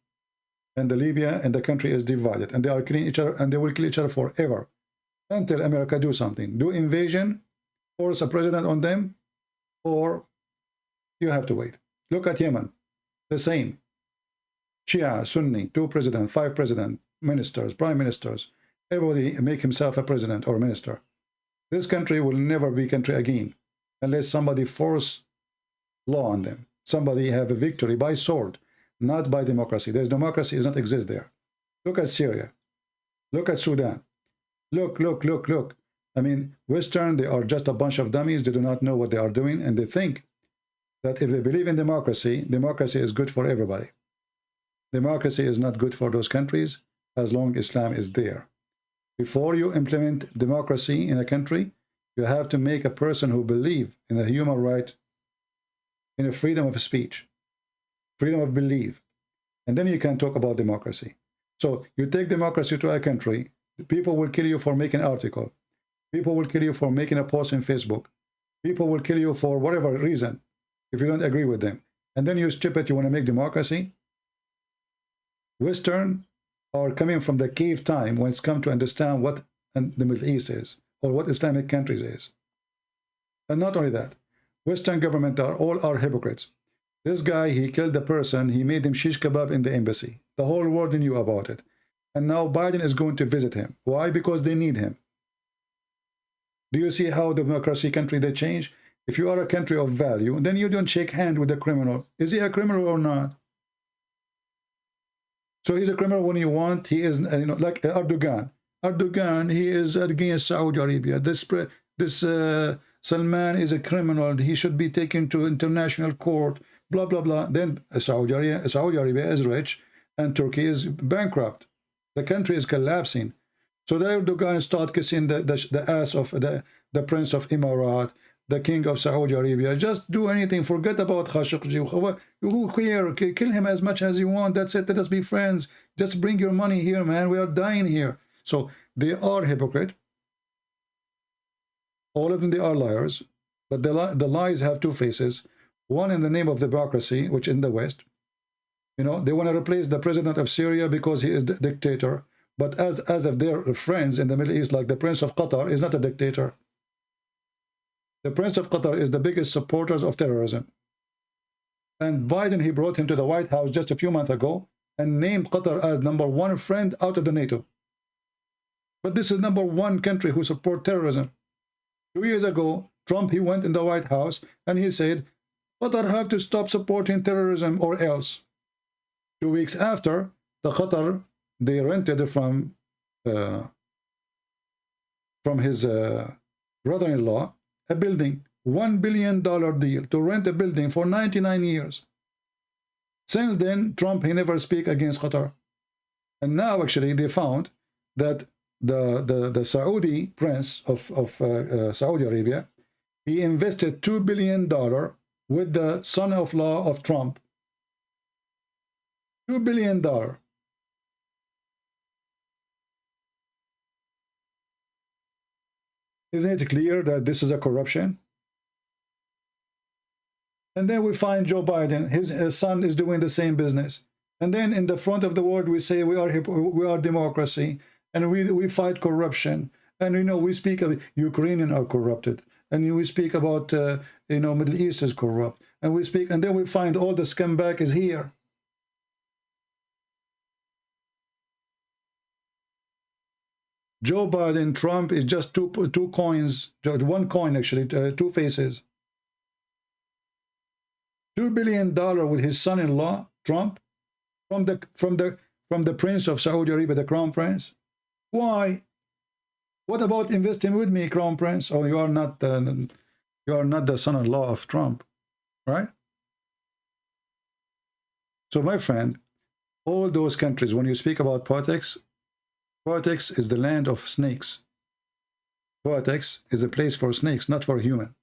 And the Libya and the country is divided. And they are killing each other, and they will kill each other forever. Until America do something. Do invasion, force a president on them, or you have to wait. Look at Yemen. The same. Shia, Sunni, 2 presidents, 5 presidents, ministers, prime ministers. Everybody make himself a president or minister. This country will never be country again unless somebody force law on them. Somebody have a victory by sword, not by democracy. There's democracy does not exist there. Look at Syria. Look at Sudan. Look. I mean, Western, they are just a bunch of dummies. They do not know what they are doing, and they think that if they believe in democracy, democracy is good for everybody. Democracy is not good for those countries as long as Islam is there. Before you implement democracy in a country, you have to make a person who believes in a human right, in a freedom of speech, freedom of belief, and then you can talk about democracy. So you take democracy to a country, people will kill you for making an article. People will kill you for making a post on Facebook. People will kill you for whatever reason if you don't agree with them. And then you stupid, you want to make democracy? Western are coming from the cave time when it's come to understand what the Middle East is, or what Islamic countries is. And not only that, Western government all are hypocrites. This guy, he killed the person, he made him shish kebab in the embassy. The whole world knew about it. And now Biden is going to visit him. Why? Because they need him. Do you see how democracy country they change? If you are a country of value, then you don't shake hand with a criminal. Is he a criminal or not? So he's a criminal when you want. He is, like Erdogan. Erdogan, he is against Saudi Arabia. This Salman is a criminal. He should be taken to international court. Blah blah blah. Then Saudi Arabia is rich, and Turkey is bankrupt. The country is collapsing. So the Erdogan start kissing the ass of the Prince of Emirat, the King of Saudi Arabia. Just do anything. Forget about Khashoggi. Who here? Kill him as much as you want. That's it. Let us be friends. Just bring your money here, man. We are dying here. So they are hypocrite. All of them, they are liars. But the lies have two faces. One in the name of democracy, which is in the West. They want to replace the president of Syria because he is the dictator. But as of their friends in the Middle East, like the Prince of Qatar, is not a dictator. The Prince of Qatar is the biggest supporters of terrorism. And Biden, he brought him to the White House just a few months ago and named Qatar as #1 friend out of the NATO. But this is #1 country who support terrorism. 2 years ago, Trump, he went in the White House and he said, Qatar have to stop supporting terrorism or else. 2 weeks after, the Qatar, they rented from his brother-in-law a building, $1 billion deal to rent a building for 99 years. Since then, Trump, he never speak against Qatar. And now, actually, they found that the Saudi prince of Saudi Arabia, he invested $2 billion with the son-in-law of Trump. $2 billion. Isn't it clear that this is a corruption? And then we find Joe Biden, his son is doing the same business. And then in the front of the world, we say we are democracy, and we fight corruption. And we speak of Ukrainians are corrupted, and we speak about Middle East is corrupt, and then we find all the scumbag is here. Joe Biden, Trump is just two coins, one coin actually, two faces. $2 billion with his son-in-law, Trump, from the Prince of Saudi Arabia, the Crown Prince. Why? What about investing with me, Crown Prince? Oh, you are not the son-in-law of Trump, right? So, my friend, all those countries, when you speak about politics is the land of snakes. Politics is a place for snakes, not for human.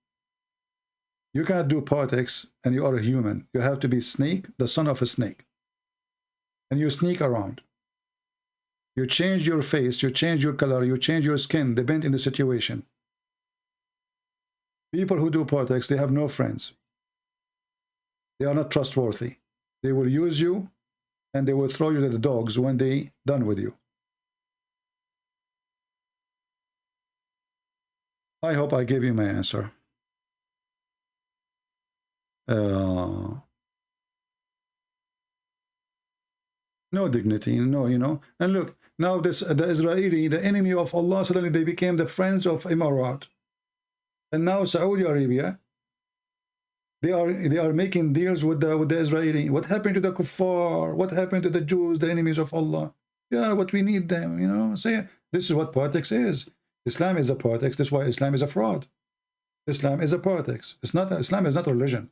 You cannot do politics and you are a human. You have to be snake, the son of a snake. And you sneak around. You change your face, you change your color, you change your skin, depending on the situation. People who do politics, they have no friends. They are not trustworthy. They will use you and they will throw you to the dogs when they done with you. I hope I gave you my answer. No dignity, no, And look, now the Israeli, the enemy of Allah, suddenly they became the friends of Emirat. And now Saudi Arabia, they are making deals with the Israeli. What happened to the kuffar? What happened to the Jews, the enemies of Allah? Yeah, what we need them, Say, this is what politics is. Islam is a politics. That's why Islam is a fraud. Islam is a politics. Islam is not a religion.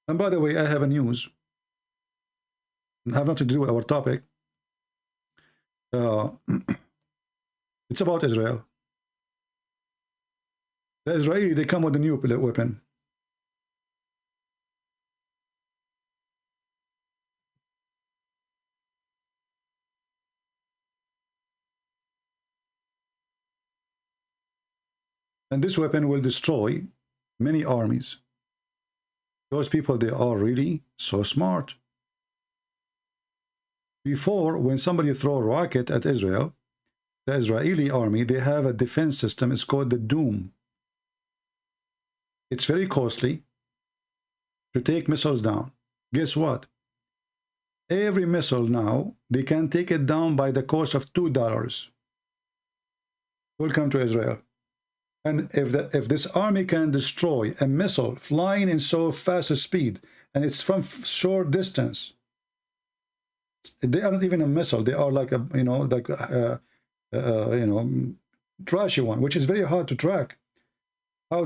And by the way, I have a news. I have nothing to do with our topic. It's about Israel. The Israeli, they come with a new weapon. And this weapon will destroy many armies. Those people, they are really so smart. Before, when somebody throw a rocket at Israel, the Israeli army, they have a defense system. It's called the Doom. It's very costly to take missiles down. Guess what? Every missile now, they can take it down by the cost of $2. Will come to Israel. And if this army can destroy a missile flying in so fast a speed, and it's from short distance, they are not even a missile. They are like a trashy one, which is very hard to track. How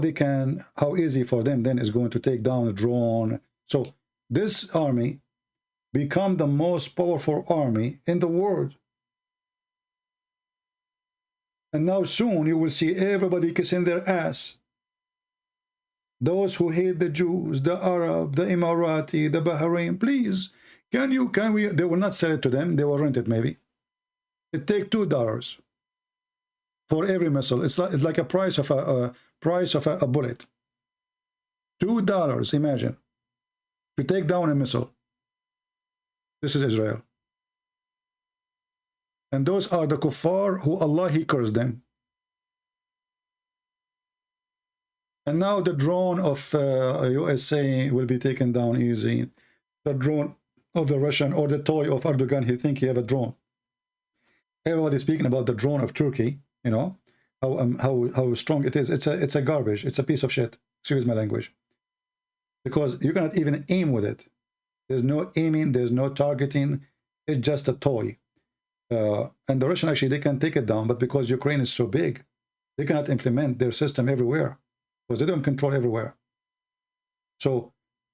easy for them then is going to take down a drone. So this army become the most powerful army in the world. And now soon you will see everybody kissing their ass. Those who hate the Jews, the Arab, the Emirati, the Bahrain, please, can we, they will not sell it to them, they will rent it maybe. It take $2 for every missile. It's like a price of a bullet. $2, imagine, to take down a missile. This is Israel. And those are the kuffar who Allah, He cursed them. And now the drone of USA will be taken down easy. The drone of the Russian, or the toy of Erdogan, he think he have a drone. Everybody speaking about the drone of Turkey, how strong it is. It's a garbage. It's a piece of shit. Excuse my language. Because you cannot even aim with it. There's no aiming. There's no targeting. It's just a toy. And the Russian, actually, they can take it down, but because Ukraine is so big, they cannot implement their system everywhere, because they don't control everywhere. So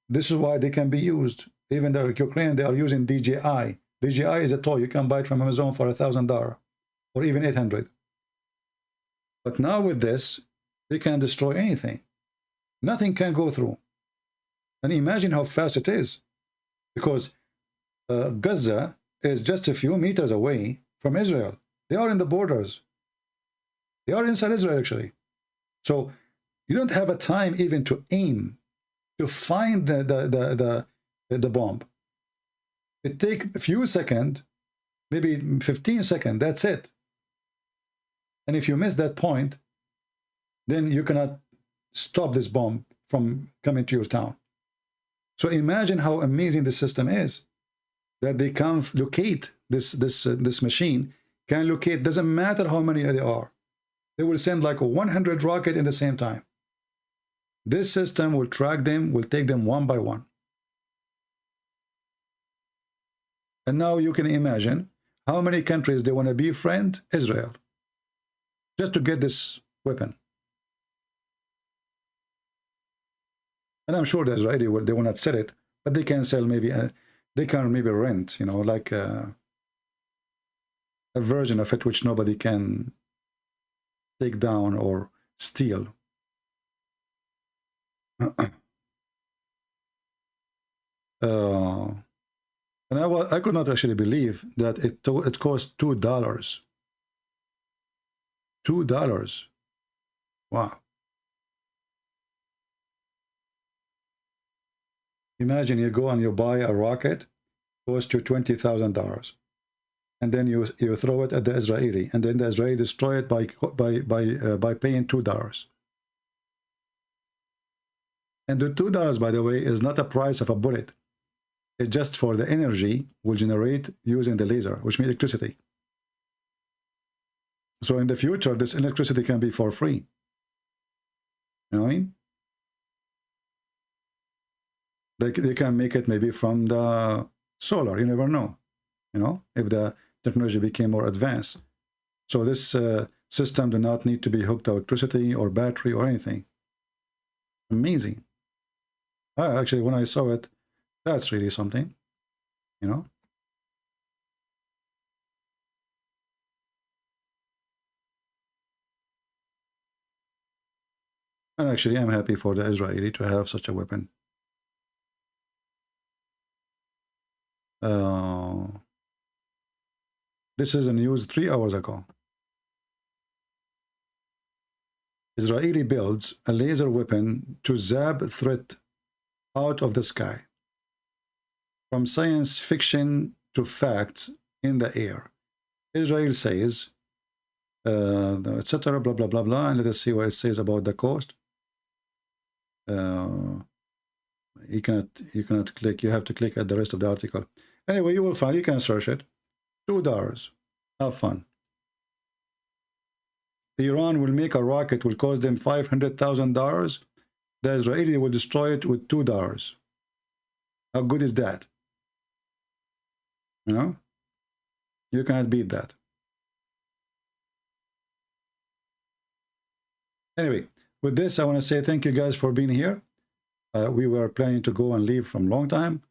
this is why they can be used. Even the Ukraine, they are using DJI. DJI is a toy. You can buy it from Amazon for $1,000 or even $800. But now with this, they can destroy anything. Nothing can go through. And imagine how fast it is, because Gaza is just a few meters away from Israel. They are in the borders. They are inside Israel, actually. So you don't have a time even to aim, to find the bomb. It takes a few seconds, maybe 15 seconds, that's it. And if you miss that point, then you cannot stop this bomb from coming to your town. So imagine how amazing this system is, that they can locate this machine, can locate, doesn't matter how many there are. They will send like 100 rockets in the same time. This system will track them, will take them one by one. And now you can imagine how many countries they want to befriend Israel just to get this weapon. And I'm sure the Israeli they will not sell it, but they can sell maybe, they can maybe rent, you know, like a version of it which nobody can take down or steal. And I could not actually believe that it cost $2. $2. Wow. Imagine you go and you buy a rocket, costs you $20,000, and then you throw it at the Israeli, and then the Israeli destroy it by paying $2. And the $2, by the way, is not the price of a bullet. It's just for the energy will generate using the laser, which means electricity. So in the future, this electricity can be for free. You know what I mean? They can make it maybe from the solar. You never know, you know, if the technology became more advanced. So this system do not need to be hooked to electricity or battery or anything. Amazing. Actually, when I saw it, that's really something, you know. And actually, I'm happy for the Israeli to have such a weapon. This is a news 3 hours ago. Israeli builds a laser weapon to zap threat out of the sky. From science fiction to facts in the air. Israel says, etc. Blah blah blah blah. And let us see what it says about the cost. You cannot click. You have to click at the rest of the article. Anyway, you will find. You can search it. $2. Have fun. Iran will make a rocket. Will cost them $500,000. The Israeli will destroy it with $2. How good is that? You know, you cannot beat that. Anyway, with this, I want to say thank you guys for being here. We were planning to go and leave from a long time.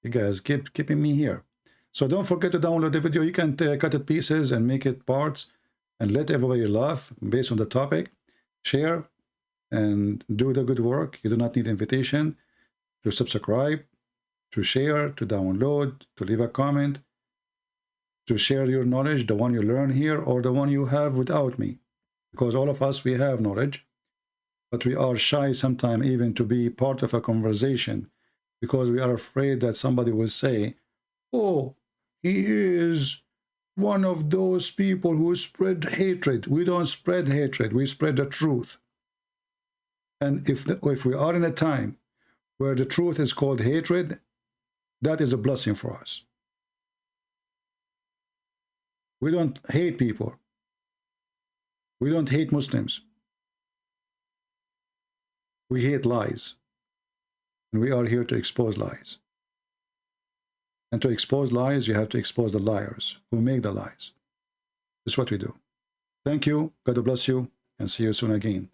You guys keeping me here. So don't forget to download the video. You can cut it pieces and make it parts and let everybody laugh based on the topic. Share and do the good work. You do not need invitation to subscribe, to share, to download, to leave a comment, to share your knowledge, the one you learn here or the one you have without me. Because all of us, we have knowledge, but we are shy sometimes even to be part of a conversation because we are afraid that somebody will say, oh, he is one of those people who spread hatred. We don't spread hatred. We spread the truth. And if we are in a time where the truth is called hatred, that is a blessing for us. We don't hate people. We don't hate Muslims. We hate lies. And we are here to expose lies. And to expose lies, you have to expose the liars who make the lies. That's what we do. Thank you. God bless you. And see you soon again.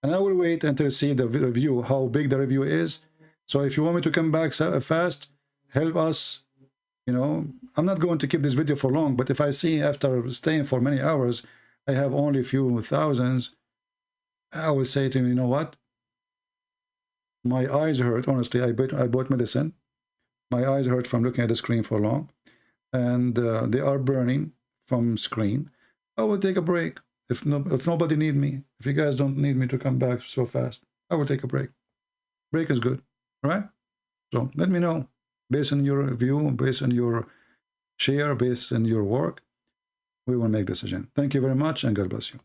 And I will wait until I see the review, how big the review is. So if you want me to come back fast, help us. You know, I'm not going to keep this video for long, but if I see after staying for many hours, I have only a few thousands, I will say to him, you know what? My eyes hurt. Honestly, I bought medicine. My eyes hurt from looking at the screen for long, and they are burning from screen. I will take a break. If nobody need me, if you guys don't need me to come back so fast, I will take a break. Break is good, all right? So let me know, based on your view, based on your share, based on your work, we will make decision. Thank you very much, and God bless you.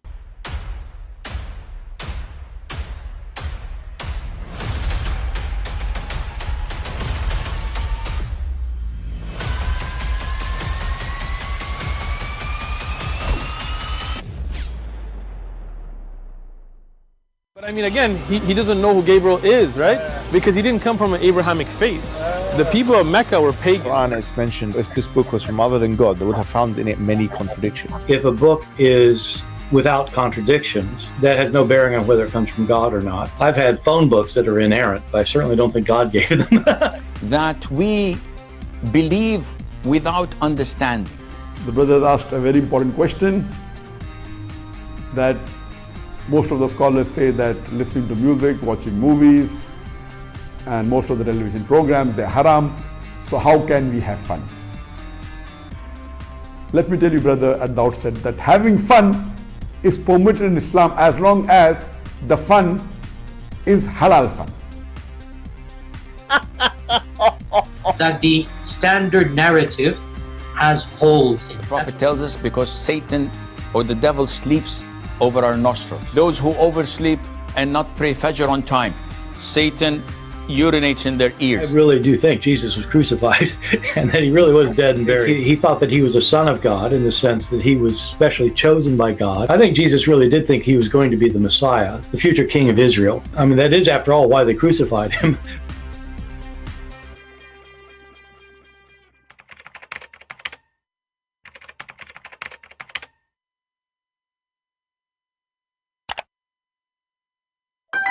But I mean, again, he doesn't know who Gabriel is, right? Because he didn't come from an Abrahamic faith. The people of Mecca were pagan. The Quran is mentioned, if this book was from other than God, they would have found in it many contradictions. If a book is without contradictions, that has no bearing on whether it comes from God or not. I've had phone books that are inerrant, but I certainly don't think God gave them. That we believe without understanding. The brother asked a very important question, that most of the scholars say that listening to music, watching movies, and most of the television programs, they're haram. So how can we have fun? Let me tell you, brother, at the outset, that having fun is permitted in Islam as long as the fun is halal fun. That the standard narrative has holes in it. The Prophet tells us because Satan or the devil sleeps over our nostrils. Those who oversleep and not pray Fajr on time, Satan urinates in their ears. I really do think Jesus was crucified and that he really was dead and buried. He thought that he was a son of God in the sense that he was specially chosen by God. I think Jesus really did think he was going to be the Messiah, the future king of Israel. I mean, that is, after all, why they crucified him.